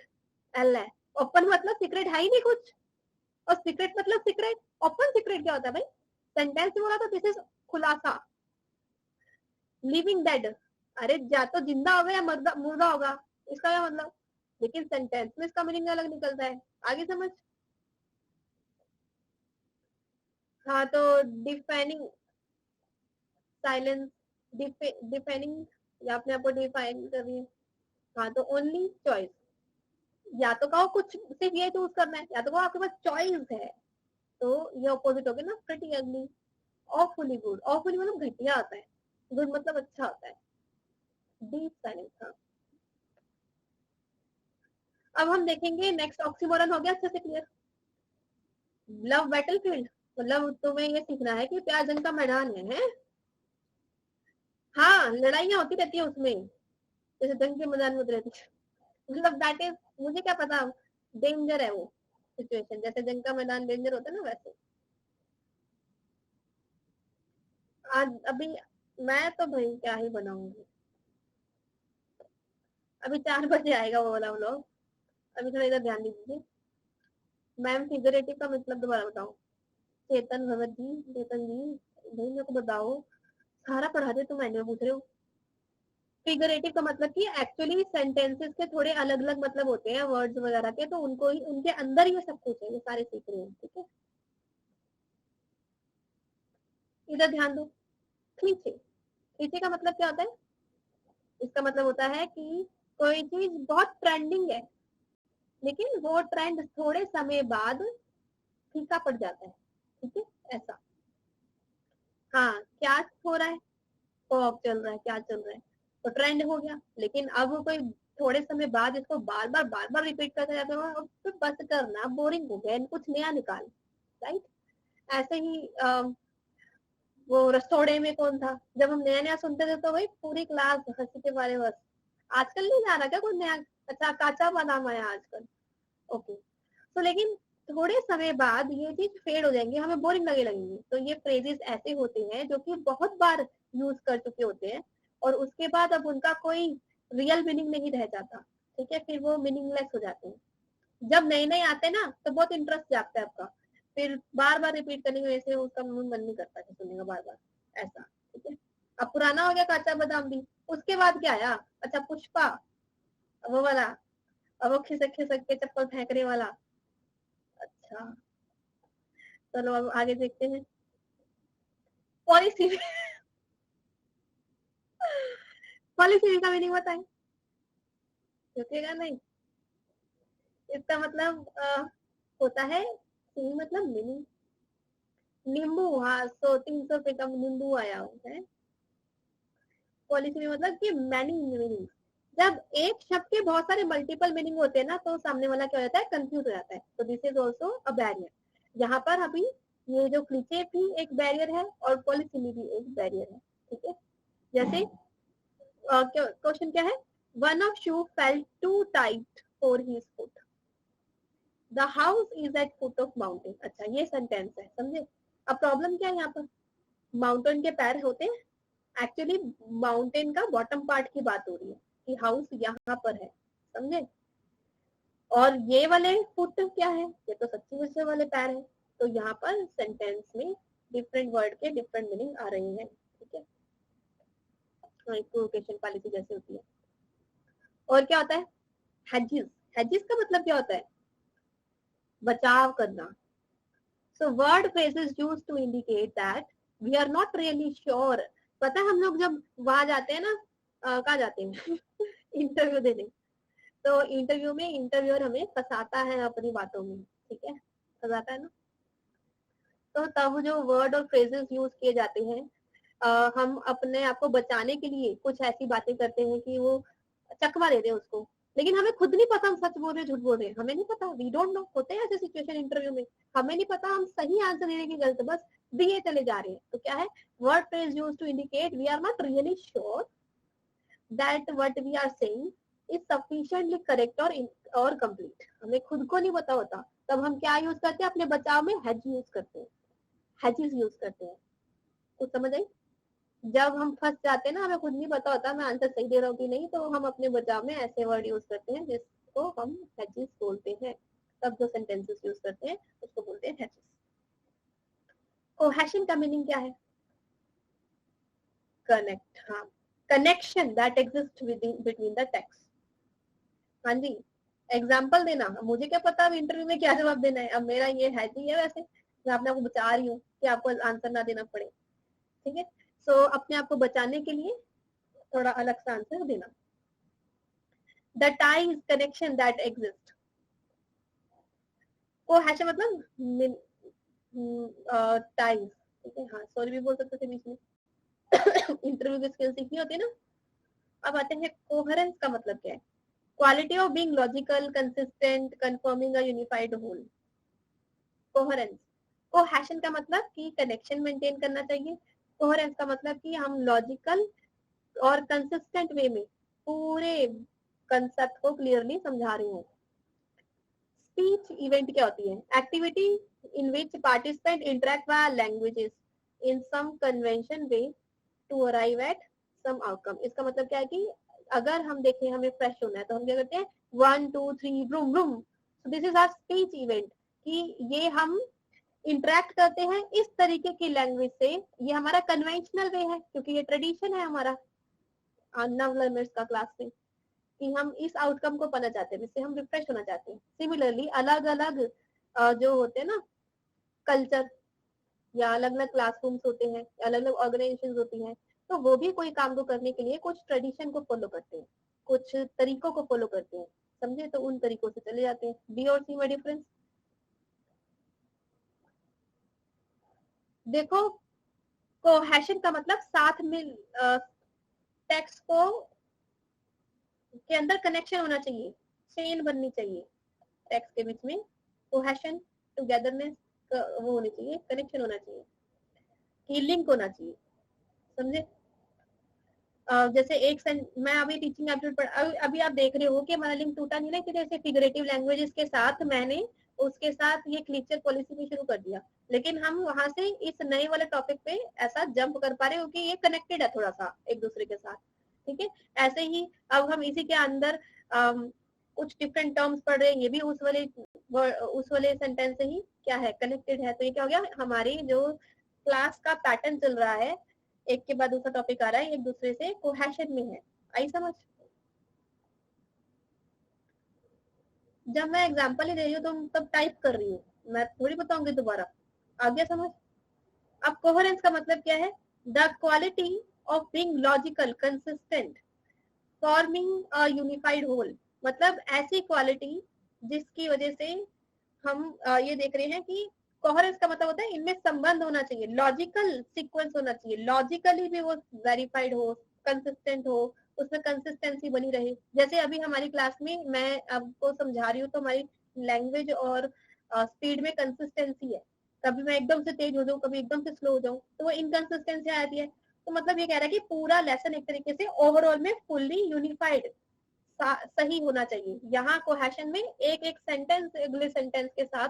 एल है। ओपन मतलब सीक्रेट है ही नहीं कुछ, और सीक्रेट मतलब सीक्रेट। ओपन सीक्रेट क्या होता है भाई? सेंटेंस में बोला तो दिस इज खुलासा। लिविंग डेड, अरे या तो जिंदा होगा या मुर्दा होगा, इसका क्या मतलब? लेकिन सेंटेंस में इसका मीनिंग अलग निकलता है। आगे समझ। हाँ तो डिफाइनिंग साइलेंस, डिफाइनिंग, या अपने आप को डिफाइन कर रही है। हाँ तो ओनली चॉइस, या तो कहो कुछ सिर्फ ये चूज करना है, या तो कहो आपके पास चॉइस है। तो ये ऑपोजिट हो गया ना, प्रीटी अगली। ऑफुली गुड, ऑफुली मतलब घटिया होता है, गुड मतलब अच्छा होता है। Deep silence. हाँ, अब हम देखेंगे नेक्स्ट ऑक्सीमोरन। हो गया अच्छे से क्लियर? लव बैटलफील्ड मतलब तुम्हें ये सीखना है कि प्यार जंग का मैदान है? हाँ लड़ाइयाँ होती रहती है उसमें, जैसे जंग के मैदान में होती रहती है। मतलब दैट इज, मुझे क्या पता, डेंजर है वो सिचुएशन, जैसे जंग का मैदान डेंजर होता है ना वैसे। आज अभी मैं तो भाई क्या ही बनाऊंगी, अभी 4 बजे आएगा वो वाला व्लॉग। अभी थोड़ा इधर ध्यान दीजिए। मैम फिगरेटिव का मतलब दोबारा बताओ। चेतन भगत जी, चेतन जी भाई मेरे को बताओ, सारा पढ़ा दे तो मैंने पूछ रहे हो। फिगरेटिव का मतलब कि एक्चुअली सेंटेंसेस के थोड़े अलग अलग मतलब होते हैं वर्ड्स वगैरह के, तो उनको ही उनके अंदर ये सब कुछ है, ये सारे सीख रहे हैं, ठीक है। इधर ध्यान दो। खींचे, खींचे का मतलब क्या होता है? इसका मतलब होता है कि कोई चीज बहुत ट्रेंडिंग है, लेकिन वो ट्रेंड थोड़े समय बाद फीका पड़ जाता है, ठीक है, ऐसा। हाँ क्या हो रहा है? पॉप चल रहा है, क्या चल रहा है, तो ट्रेंड हो गया, लेकिन अब कोई थोड़े समय बाद इसको बार बार रिपीट करते जाते हो और फिर बस करना, बोरिंग हो गया, कुछ नया निकाल, राइट। ऐसे ही वो रसोड़े में कौन था, जब हम नया नया सुनते थे तो भाई पूरी क्लास हंसी के बारे बस। आजकल नहीं जा रहा क्या कोई नया? अच्छा, काचा बादाम आया आजकल, ओके। तो लेकिन थोड़े समय बाद ये चीज फेड हो जाएंगी, हमें बोरिंग लगे लगेंगी। तो ये फ्रेजेस ऐसे होते हैं जो कि बहुत बार यूज कर चुके होते हैं और उसके बाद अब उनका कोई रियल मीनिंग नहीं रह जाता, ठीक है, फिर वो मीनिंगलेस हो जाते हैं। जब नए नए आते हैं ना तो बहुत इंटरेस्ट जागता है आपका, फिर बार बार रिपीट करने की वजह से उसका मन नहीं करता है सुनने का बार बार, ऐसा, ठीक है। अब पुराना हो गया काचा बादाम भी, उसके बाद क्या आया? अच्छा, पुष्पा, वो वाला, अब वो खिसक खिसक के चप्पल फेंकने वाला। अच्छा, चलो अब आगे देखते हैं। पॉलिसी पॉलिसी का मीनिंग बताएं, रुकेगा नहीं। इसका मतलब होता है सी, मतलब मीनिंग, नींबू, हाँ, 300 रुपए का नींबू आया है। पॉलिसी में मतलब कि मैनी मीनिंग। जब एक शब्द के बहुत सारे मल्टीपल मीनिंग होते हैं ना तो सामने वाला क्या हो जाता है? कंफ्यूज हो जाता है। तो this is also a barrier. यहाँ पर अभी ये जो क्लीचे भी एक बैरियर है और पॉलिसी में भी एक बैरियर है, ठीक है। जैसे क्वेश्चन क्या है? One of shoe fell too tight for his foot, the house is at foot of mountain. अच्छा, ये सेंटेंस है, समझे? अब प्रॉब्लम क्या है यहाँ पर? माउंटेन के पैर होते हैं, एक्चुअली माउंटेन का बॉटम पार्ट की बात हो रही है कि हाउस यहाँ पर है, समझे? और ये वाले फुट क्या है? ये तो सच्ची मुच्चे वाले पैर है। तो यहाँ पर सेंटेंस में डिफरेंट वर्ड के डिफरेंट मीनिंग आ रही है, ठीक है। इक्विवोकेशन पॉलिसी जैसे होती है। और क्या होता है? हेजिस। हेजिस का मतलब क्या होता है? बचाव करना। So word phrases used to indicate that we are not really sure. पता है, हम लोग जब वहां जाते हैं ना, कहाँ जाते हैं इंटरव्यू देने, तो इंटरव्यू में इंटरव्यूअर हमें फंसाता है अपनी बातों में, ठीक है, फंसाता है ना। तो तब जो वर्ड और फ्रेजेस यूज किए जाते हैं, हम अपने आप को बचाने के लिए कुछ ऐसी बातें करते हैं कि वो चकमा दे दे उसको, लेकिन हमें खुद नहीं पता हम सच बोल रहे झूठ बोल रहे हैं, हमें नहीं पता, वी डोंट नो। होते हैं ऐसे सिचुएशन इंटरव्यू में, हमें नहीं पता हम सही आंसर दे रहे कि गलत, बस दिए चले जा रहे हैं। तो क्या है? Word phrase used to indicate we are not really sure that what we are saying is sufficiently correct और कंप्लीट। हमें खुद को नहीं पता होता, तब हम क्या यूज करते हैं? अपने बचाव में हेज यूज करते हैं, हेजिस यूज करते हैं। कुछ समझ आई? जब हम फंस जाते हैं ना, हमें खुद नहीं पता होता मैं आंसर सही दे रहा हूँ कि नहीं, तो हम अपने बचाव में ऐसे वर्ड यूज करते हैं जिसको हम हेजिस बोलते हैं। तब जो सेंटेंसेस यूज करते हैं उसको बोलते हैं हेजिस। कोहेशन का मीनिंग क्या है? कनेक्ट, हाँ, connection that exist between the text. हाँ जी, एग्जाम्पल देना, मुझे क्या पता अब इंटरव्यू में क्या जवाब देना है, अब मेरा ये है जी है, वैसे मैं अपने आपको बचा रही हूँ कि आपको आंसर ना देना पड़े, ठीक है। सो अपने आप को बचाने के लिए थोड़ा अलग सा आंसर देना। The ties connection that exist. Cohesion मतलब टाइज, ठीक है, हाँ, सॉरी भी बोल सकते थे बीच में इंटरव्यू की स्किल सीखनी होती है ना। अब आते हैं कोहेरेंस का मतलब क्या है? Quality of being logical, consistent, conforming a unified whole. Coherence. Cohesion का मतलब कि कनेक्शन मेंटेन करना चाहिए। कोहेरेंस का मतलब कि हम लॉजिकल और कंसिस्टेंट वे में पूरे कंसेप्ट को क्लियरली समझा रही हूँ। स्पीच इवेंट क्या होती है? Activity in which participant interact via languages in some convention way to arrive at some outcome. इसका मतलब क्या है कि अगर हम देखें हमें फ्रेश होना है तो हम क्या करते हैं? 1 2 3 broom broom. So this is our speech event, कि ये हम इंटरेक्ट करते हैं इस तरीके की लैंग्वेज से। ये हमारा कन्वेंशनल वे है क्योंकि ये ट्रेडिशन है हमारा नव लर्नर्स का क्लास में, कि हम इस आउटकम को पाना चाहते हैं, जिससे हम रिफ्रेश होना चाहते हैं। सिमिलरली अलग अलग जो होते हैं ना कल्चर, या अलग अलग क्लासरूम्स होते हैं, अलग अलग ऑर्गेनाइजेशन होती हैं, तो वो भी कोई काम को करने के लिए कुछ ट्रेडिशन को फॉलो करते हैं, कुछ तरीकों को फॉलो करते हैं, समझे? तो उन तरीकों से चले जाते हैं। बी और सी में डिफरेंस देखो। कोहेशन का मतलब साथ में टेक्स्ट को के अंदर कनेक्शन होना चाहिए, चेन बननी चाहिए, टेक्स्ट के बीच में कोहेशन, टुगेदरनेस वो होनी चाहिए, कनेक्शन होना चाहिए, की लिंक होना चाहिए, समझे। जैसे एक मैं अभी टीचिंग एप्टीट्यूड अभी आप देख रहे हो कि हमारा लिंक टूटा नहीं ना, कि जैसे फिगरेटिव लैंग्वेजेस के साथ मैंने उसके साथ ये क्लिचर पॉलिसी भी शुरू कर दिया, लेकिन हम वहां से इस नए वाले टॉपिक पे ऐसा जंप कर पा रहे हो कि ये कनेक्टेड है थोड़ा सा एक दूसरे के साथ, ठीक है। ऐसे ही अब हम इसी के अंदर कुछ डिफरेंट टर्म्स पढ़ रहे हैं, ये भी उस वाले सेंटेंस से ही क्या है, कनेक्टेड है। तो ये क्या हो गया, हमारी जो क्लास का पैटर्न चल रहा है, एक के बाद दूसरा टॉपिक आ रहा है, एक दूसरे से कोहेशन में है। आई समझ। जब मैं एग्जांपल ही दे रही हूँ तो तब टाइप कर रही हूँ, मैं थोड़ी बताऊंगी दोबारा। आ गया समझ। अब कोहेरेंस का मतलब क्या है, the quality of being logical consistent forming a unified whole, मतलब ऐसी क्वालिटी जिसकी वजह से हम ये देख रहे हैं कि कोहेरेंस का मतलब होता है इनमें संबंध होना चाहिए, लॉजिकल सीक्वेंस होना चाहिए, लॉजिकली भी वो वेरीफाइड हो, कंसिस्टेंट हो, उसमें कंसिस्टेंसी बनी रहे। जैसे अभी हमारी क्लास में मैं आपको समझा रही हूँ तो हमारी लैंग्वेज और स्पीड में कंसिस्टेंसी है, कभी मैं एकदम से तेज हो जाऊँ, कभी एकदम से स्लो हो जाऊँ, तो वो इनकंसिस्टेंसी आती है। तो मतलब ये कह रहा है कि पूरा लेसन एक तरीके से ओवरऑल में फुल्ली यूनिफाइड सही होना चाहिए। यहाँ कोहेशन में एक एक सेंटेंस अगले सेंटेंस के साथ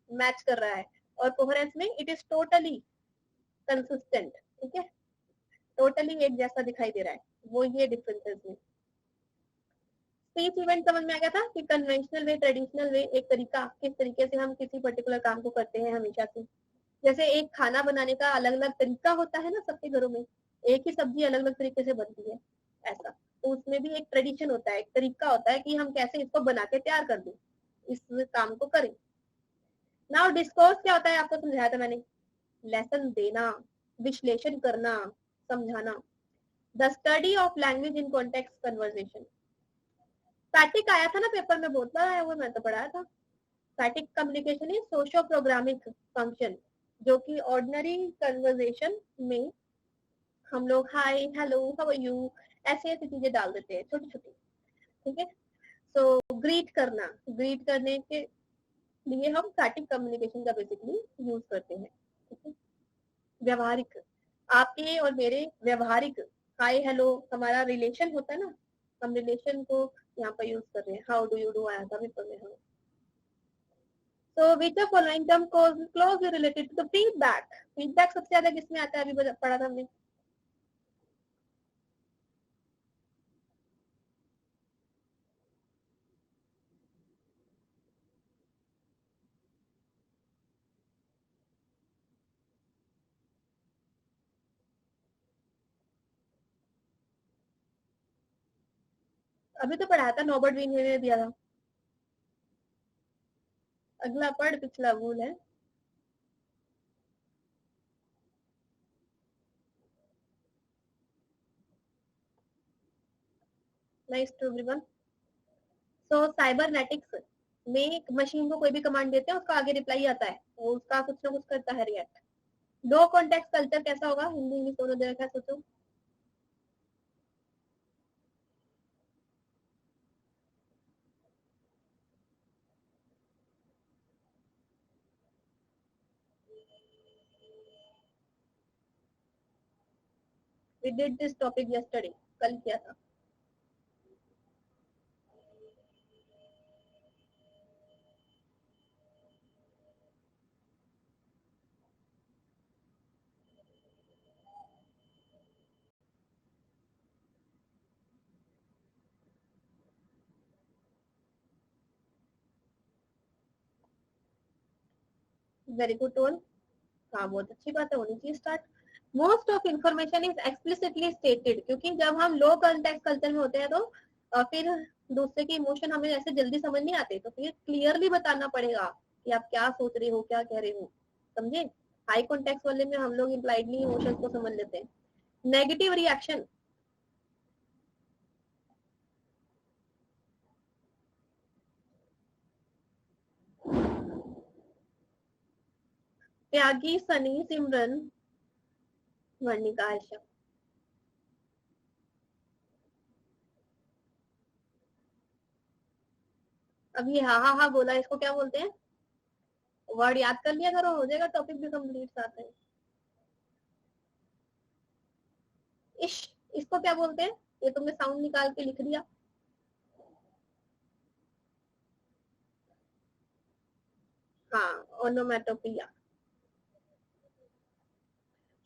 मैच कर रहा है, और कोहेरेंस में इट इज टोटली कंसिस्टेंट, ठीक है, टोटली एक जैसा दिखाई दे रहा है, वो ये डिफरेंसेस में। स्पीच इवेंट समझ में आ गया था कि कन्वेंशनल वे, ट्रेडिशनल वे, एक तरीका किस तरीके से हम किसी पर्टिकुलर काम को करते हैं हमेशा से। जैसे एक खाना बनाने का अलग अलग तरीका होता है ना सबके घरों में, एक ही सब्जी अलग अलग तरीके से बनती है, ऐसा तो उसमें भी एक ट्रेडिशन होता है, एक तरीका होता है कि हम कैसे इसको बना के तैयार कर दें, इस काम को करें। नाउ डिस्कोर्स क्या होता है, आपको समझाया था मैंने, लेसन देना, विश्लेषण करना, समझाना, the study of language in context conversation. Static आया था ना पेपर में, बहुत बार आया हुआ, मैं तो पढ़ाया था। Static communication is socio pragmatic function, जो कि ऑर्डिनरी कन्वर्सेशन में हम लोग hi, hello, how are you, ऐसी ऐसी चीजें डाल देते हैं छोटी छोटी, ठीक है। सो ग्रीट करना, ग्रीट करने के लिए हम स्टैटिक कम्युनिकेशन का बेसिकली यूज करते हैं, ठीक है। व्यवहारिक, आपके और मेरे व्यवहारिक, हाय हेलो हमारा रिलेशन होता है ना, हम रिलेशन को यहाँ पर यूज कर रहे हैं। हाउ डू यू डू आया था पेपर में। हम so which of following term closely related to the feedback, feedback सबसे ज्यादा किसमें आता है, अभी पढ़ा था हमने। अभी तो पढ़ाया था, नॉबर्ट विन ने दिया था। अगला पढ़, पिछला भूल है। Nice to everyone. So cybernetics में एक मशीन को कोई भी कमांड देते हैं, उसका आगे रिप्लाई आता है, वो उसका कुछ ना कुछ करता है, रिएक्ट। लो कॉन्टेक्स्ट कल्चर कैसा होगा, हिंदी इंग्लिश दोनों दे रखा है, सोचो। We did this topic yesterday, कल किया था। वेरी गुड टोन, हाँ बहुत अच्छी बात है, होनी चाहिए start. Most of information is explicitly stated, क्योंकि जब हम लो कॉन्टेक्स्ट कल्चर में होते हैं तो फिर दूसरे के इमोशन हमें ऐसे जल्दी समझ नहीं आते, तो फिर क्लियरली बताना पड़ेगा कि आप क्या सोच रहे हो, क्या कह रहे हो, समझे। हाई कॉन्टेक्स्ट वाले में हम लोग इम्प्लाइडली इमोशंस को समझ लेते हैं। नेगेटिव रिएक्शन, त्यागी, सनी, सिमरन, वर्णिका, आयशा। अभी हा हा हा बोला, इसको क्या बोलते हैं? वर्ड याद कर लिया करो, हो जाएगा टॉपिक भी कंप्लीट साथ है। इश, इसको क्या बोलते हैं? ये तुमने साउंड निकाल के लिख दिया। हाँ, ओनोमेटोपिया।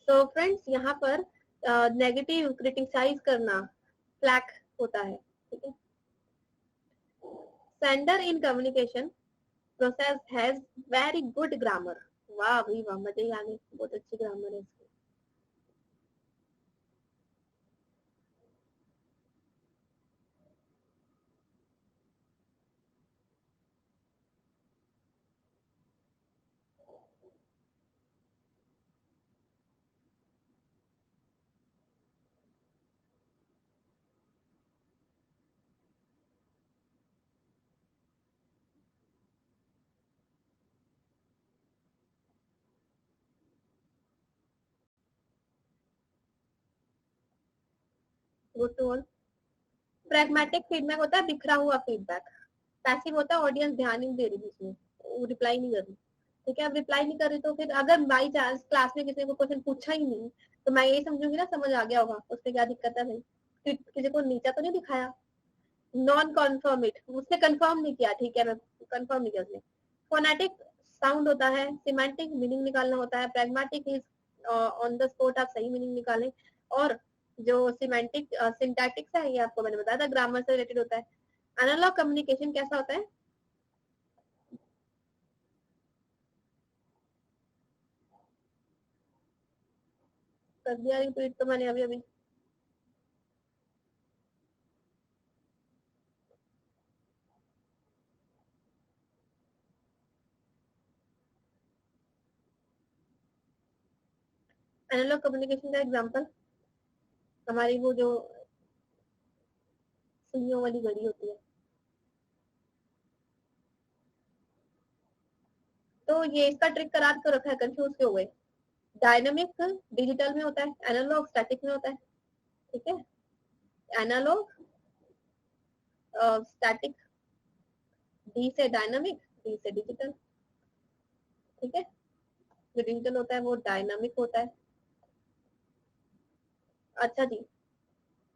तो फ्रेंड्स यहाँ पर नेगेटिव क्रिटिसाइज करना फ्लैक होता है, ठीक है। Sender in communication process has very good grammar. वाह भाई वाह, मजे ही आने, बहुत अच्छी ग्रामर है इसकी। Good to all. Pragmatic feedback होता है बिखरा हुआ फीडबैक। पैसिव होता है ऑडियंस ध्यान ही नहीं दे रही बीच में, वो रिप्लाई नहीं कर रही, ठीक है। अब रिप्लाई नहीं कर रही तो फिर अगर बाई चांस क्लास में किसी को क्वेश्चन पूछा ही नहीं तो मैं यही समझूंगी ना समझ आ गया होगा, उससे क्या दिक्कत है भाई? किसी को नीचा तो नहीं दिखाया। नॉन कन्फर्मिट, उसने कंफर्म नहीं किया, ठीक है, मैं कंफर्म नहीं किया उसने। फोनेटिक साउंड होता है, सिमेंटिक मीनिंग निकालना होता है, pragmatic is on the spot आप सही मीनिंग निकालें, और जो सिमेंटिक सिंटैटिक्स है ये आपको मैंने बताया था ग्रामर से रिलेटेड होता है। एनालॉग कम्युनिकेशन कैसा होता है? कर दिया रिपीट तो मैंने अभी अभी। एनालॉग कम्युनिकेशन का एग्जांपल हमारी वो जो सुइयों वाली घड़ी होती है, तो ये इसका ट्रिक करार तो रखा है, कंफ्यूज क्यों हुए? डायनामिक डिजिटल में होता है, एनालॉग स्टैटिक में होता है, ठीक है। एनालॉग स्टैटिक, डी से डायनामिक, डी से डिजिटल, ठीक है। जो डिजिटल होता है वो डायनामिक होता है। अच्छा जी,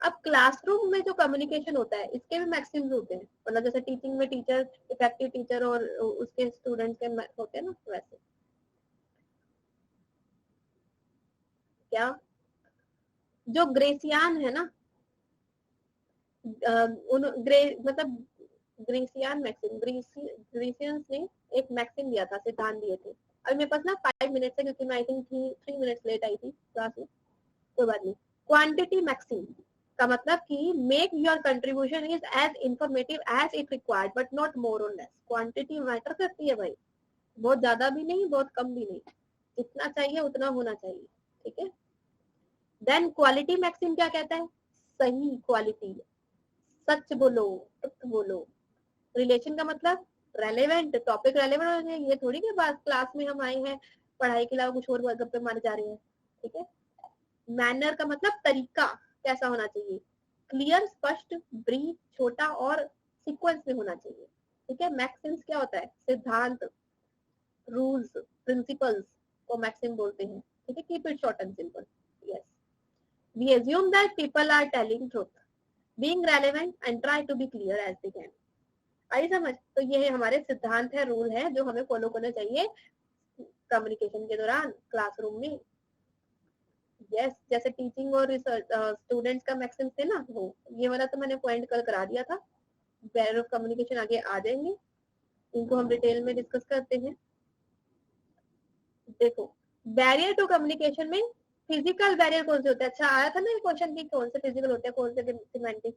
अब क्लासरूम में जो कम्युनिकेशन होता है इसके भी मैक्सिम्स होते हैं, मतलब जैसे टीचिंग में टीचर, इफेक्टिव टीचर और उसके स्टूडेंट्स के होते हैं ना, वैसे क्या जो ग्रेसियान है ना, उन ग्रे मतलब ग्रीसियन मैक्सिम, ग्रीसियंस ने एक मैक्सिम दिया था, सिद्धांत दिए थे। अभी मेरे पास ना 5 मिनट्स है क्योंकि मैं आई थिंक 3 मिनट्स लेट आई थी क्लास में, कोई बात नहीं। क्वांटिटी मैक्सिम का मतलब कि make your contribution is as informative as it required but not more or less. Quantity matter करती है भाई, बहुत ज्यादा भी नहीं बहुत कम भी नहीं, जितना चाहिए उतना होना चाहिए, ठीक है। देन क्वालिटी मैक्सिम क्या कहता है? सही क्वालिटी, सच बोलो, सच बोलो। रिलेशन का मतलब रेलेवेंट, टॉपिक रेलेवेंट होना चाहिए, ये थोड़ी के बाद क्लास में हम आए हैं पढ़ाई के अलावा कुछ और गप्पे मारे जा रहे हैं, ठीक है। मैनर का मतलब तरीका कैसा होना चाहिए? क्लियर, स्पष्ट, ब्रीफ, छोटा और सीक्वेंस में होना चाहिए, ठीक है। मैक्सिम्स क्या होता है? सिद्धांत, रूल्स, प्रिंसिपल्स को मैक्सिम बोलते हैं, ठीक है। Keep it short and simple. Yes, we assume that people are telling truth, being relevant and try to be clear as they can। आई समझ? तो ये हमारे सिद्धांत है, रूल है जो हमें फॉलो करना चाहिए कम्युनिकेशन के दौरान क्लासरूम में। यस, जैसे टीचिंग और स्टूडेंट्स का मैक्सिम थे ना, वो ये वाला तो मैंने पॉइंट कल करा दिया था। बैरियर ऑफ कम्युनिकेशन आगे आ जाएंगे, इनको हम डिटेल में डिस्कस करते हैं। देखो, बैरियर टू कम्युनिकेशन में फिजिकल बैरियर कौन से होते हैं? अच्छा आया था ना ये क्वेश्चन की कौन से फिजिकल होते हैं कौन से सिमेंटिक।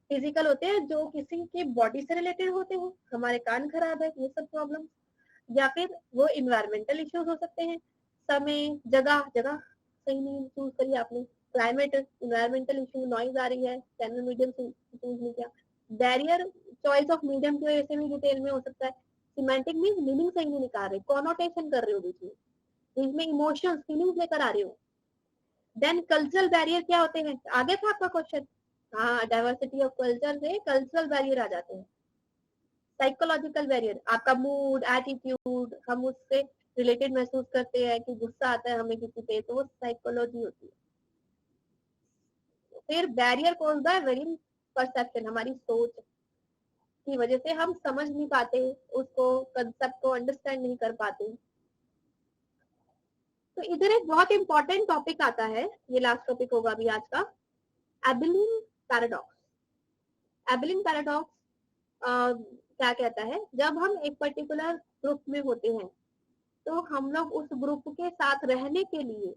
फिजिकल होते हैं जो किसी की बॉडी से रिलेटेड होते हो, हमारे कान खराब है, ये सब प्रॉब्लम, या फिर वो इन्वायरमेंटल इश्यूज हो सकते हैं, समय, जगह, जगह सही नहीं चूज करी आपने, क्लाइमेट, इन्वायरमेंटल इशू, नॉइज आ रही है, चैनल मीडियम चूज नहीं किया। बैरियर चॉइस ऑफ मीडियम की वजह से भी डिटेल में हो सकता है। सिमेंटिक मीन मीनिंग सही नहीं निकाल रहे, कॉनोटेशन कर रहे हो बीच में, जिसमें इमोशंस फीलिंग्स लेकर आ रहे हो। देन कल्चरल बैरियर क्या होते हैं? आगे था आपका क्वेश्चन, हाँ, डाइवर्सिटी ऑफ कल्चर से कल्चरल बैरियर आ जाते हैं। साइकोलॉजिकल बैरियर, आपका मूड, एटीट्यूड, हम उससे रिलेटेड महसूस करते हैं कि गुस्सा आता है हमें किसी पे, तो वो साइकोलॉजी होती है। फिर बैरियर कौन सा है, वेरी परसेप्शन, हमारी सोच की वजह से हम समझ नहीं पाते उसको, कंसेप्ट को अंडरस्टैंड नहीं कर पाते। तो इधर एक बहुत इंपॉर्टेंट टॉपिक आता है, ये लास्ट टॉपिक होगा अभी आज का, एबेलिन पैराडॉक्स। एबेलिन पैराडॉक्स क्या कहता है, जब हम एक पर्टिकुलर ग्रुप में होते हैं तो हम लोग उस ग्रुप के साथ रहने के लिए,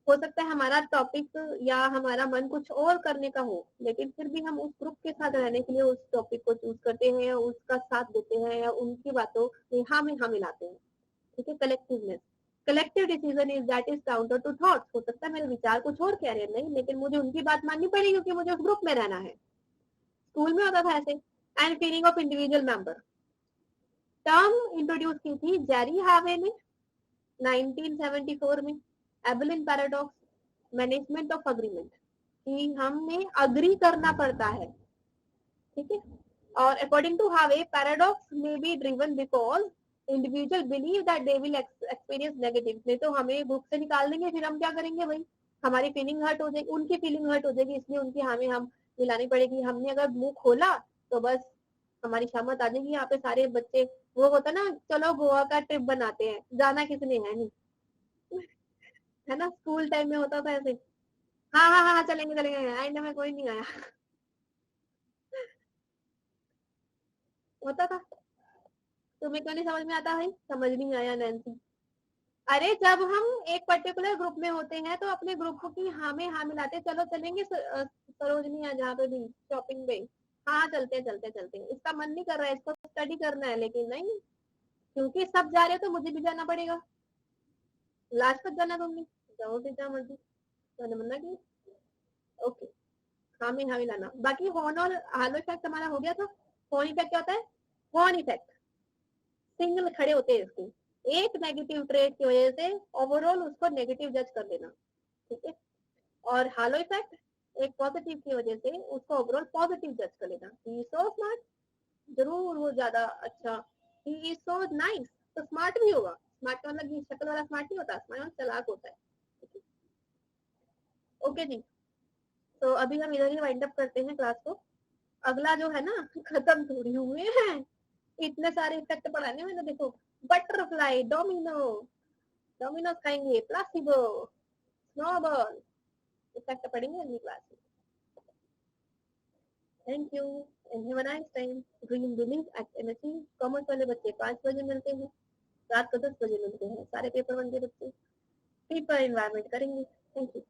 हो सकता है हमारा टॉपिक या हमारा मन कुछ और करने का हो, लेकिन फिर भी हम उस ग्रुप के साथ रहने के लिए उस टॉपिक को चूज करते हैं, उसका साथ देते हैं या उनकी बातों में हाँ मिलाते हैं। ठीक है, collectiveness, collective decision is that is counter to thoughts. हो सकता है मेरे विचार कुछ और कह रहे हैं, नहीं, लेकिन मुझे उनकी बात माननी पड़ेगी क्योंकि मुझे उस ग्रुप में रहना है। स्कूल में होता था ऐसे। And feeling of individual member, term introduce की थी जेरी हावे ने 1974 में, एबेलिन पैराडॉक्स, मैनेजमेंट ऑफ अग्रीमेंट, कि हमें अग्री करना पड़ता है। ठीक है, और अकॉर्डिंग टू हावे, पैराडॉक्स में be driven because individual believe that they will experience negative. नहीं तो हमें ग्रुप से निकाल देंगे, फिर हम क्या करेंगे भाई, हमारी फीलिंग हर्ट हो जाएगी, उनकी फीलिंग हर्ट हो जाएगी, इसलिए उनकी हमें हम मिलानी पड़ेगी। हमने अगर मुंह खोला तो बस हमारी शामत आ जाएगी। यहाँ पे सारे बच्चे, वो होता ना, चलो गोवा का ट्रिप बनाते हैं, जाना किसने है नहीं, है ना, स्कूल टाइम में होता था ऐसे, हाँ हाँ हाँ चलेंगे चलेंगे, एंड में कोई नहीं आया होता था। तुम्हें क्यों नहीं समझ में आता भाई, समझ नहीं आया नैन्सी। अरे जब हम एक पर्टिकुलर ग्रुप में होते हैं तो अपने ग्रुप की हाँ में हाँ मिलाते, चलो चलेंगे सरोजनी है जहाँ पे भी शॉपिंग पे, हाँ चलते हैं चलते हैं चलते हैं, इसका मन नहीं कर रहा है, इसको स्टडी करना है, लेकिन नहीं, क्योंकि सब जा रहे हो तो मुझे भी जाना पड़ेगा। लास्ट तक जाना तुमने, जाओ फिर जहाँ मर्जी, मैंने मना की। ओके, हाँ में हाँ मिलाना। बाकी हॉर्न और हालो इफेक्ट हमारा हो गया था। हॉर्न इफेक्ट क्या होता है, हॉर्न इफेक्ट, सिंगल खड़े होते हैं इसके, एक नेगेटिव ट्रेड की वजह से ओवरऑल उसको नेगेटिव जज कर देना। ठीक है, और हालो इफेक्ट एक पॉजिटिव की वजह से उसको ओवरऑल पॉजिटिव जज कर लेना। ही सो स्मार्ट, जरूर वो ज्यादा अच्छा, ही इज सो नाइस, तो स्मार्ट भी होगा। स्मार्ट का मतलब शक्ल वाला स्मार्ट नहीं होता, स्मार्ट चालाक होता है। ओके जी, तो अभी हम इधर ही वाइंड अप करते हैं क्लास को। अगला जो है ना, खत्म थोड़ी हुए हैं, इतने सारे इफेक्ट पढ़ाने मैंने, देखो, बटरफ्लाई, डोमिनो, डोमिनोज खाएंगे, प्लासिबो, स्नोबॉल, इफेक्ट पढ़ेंगे अगली क्लास में। Thank you and have a nice time. Dream believe act and achieve. Commerce वाले बच्चे 5 बजे मिलते हैं, रात को 10 बजे मिलते हैं, सारे पेपर 1 के बच्चे पेपर एनवायरमेंट करेंगे। Thank you.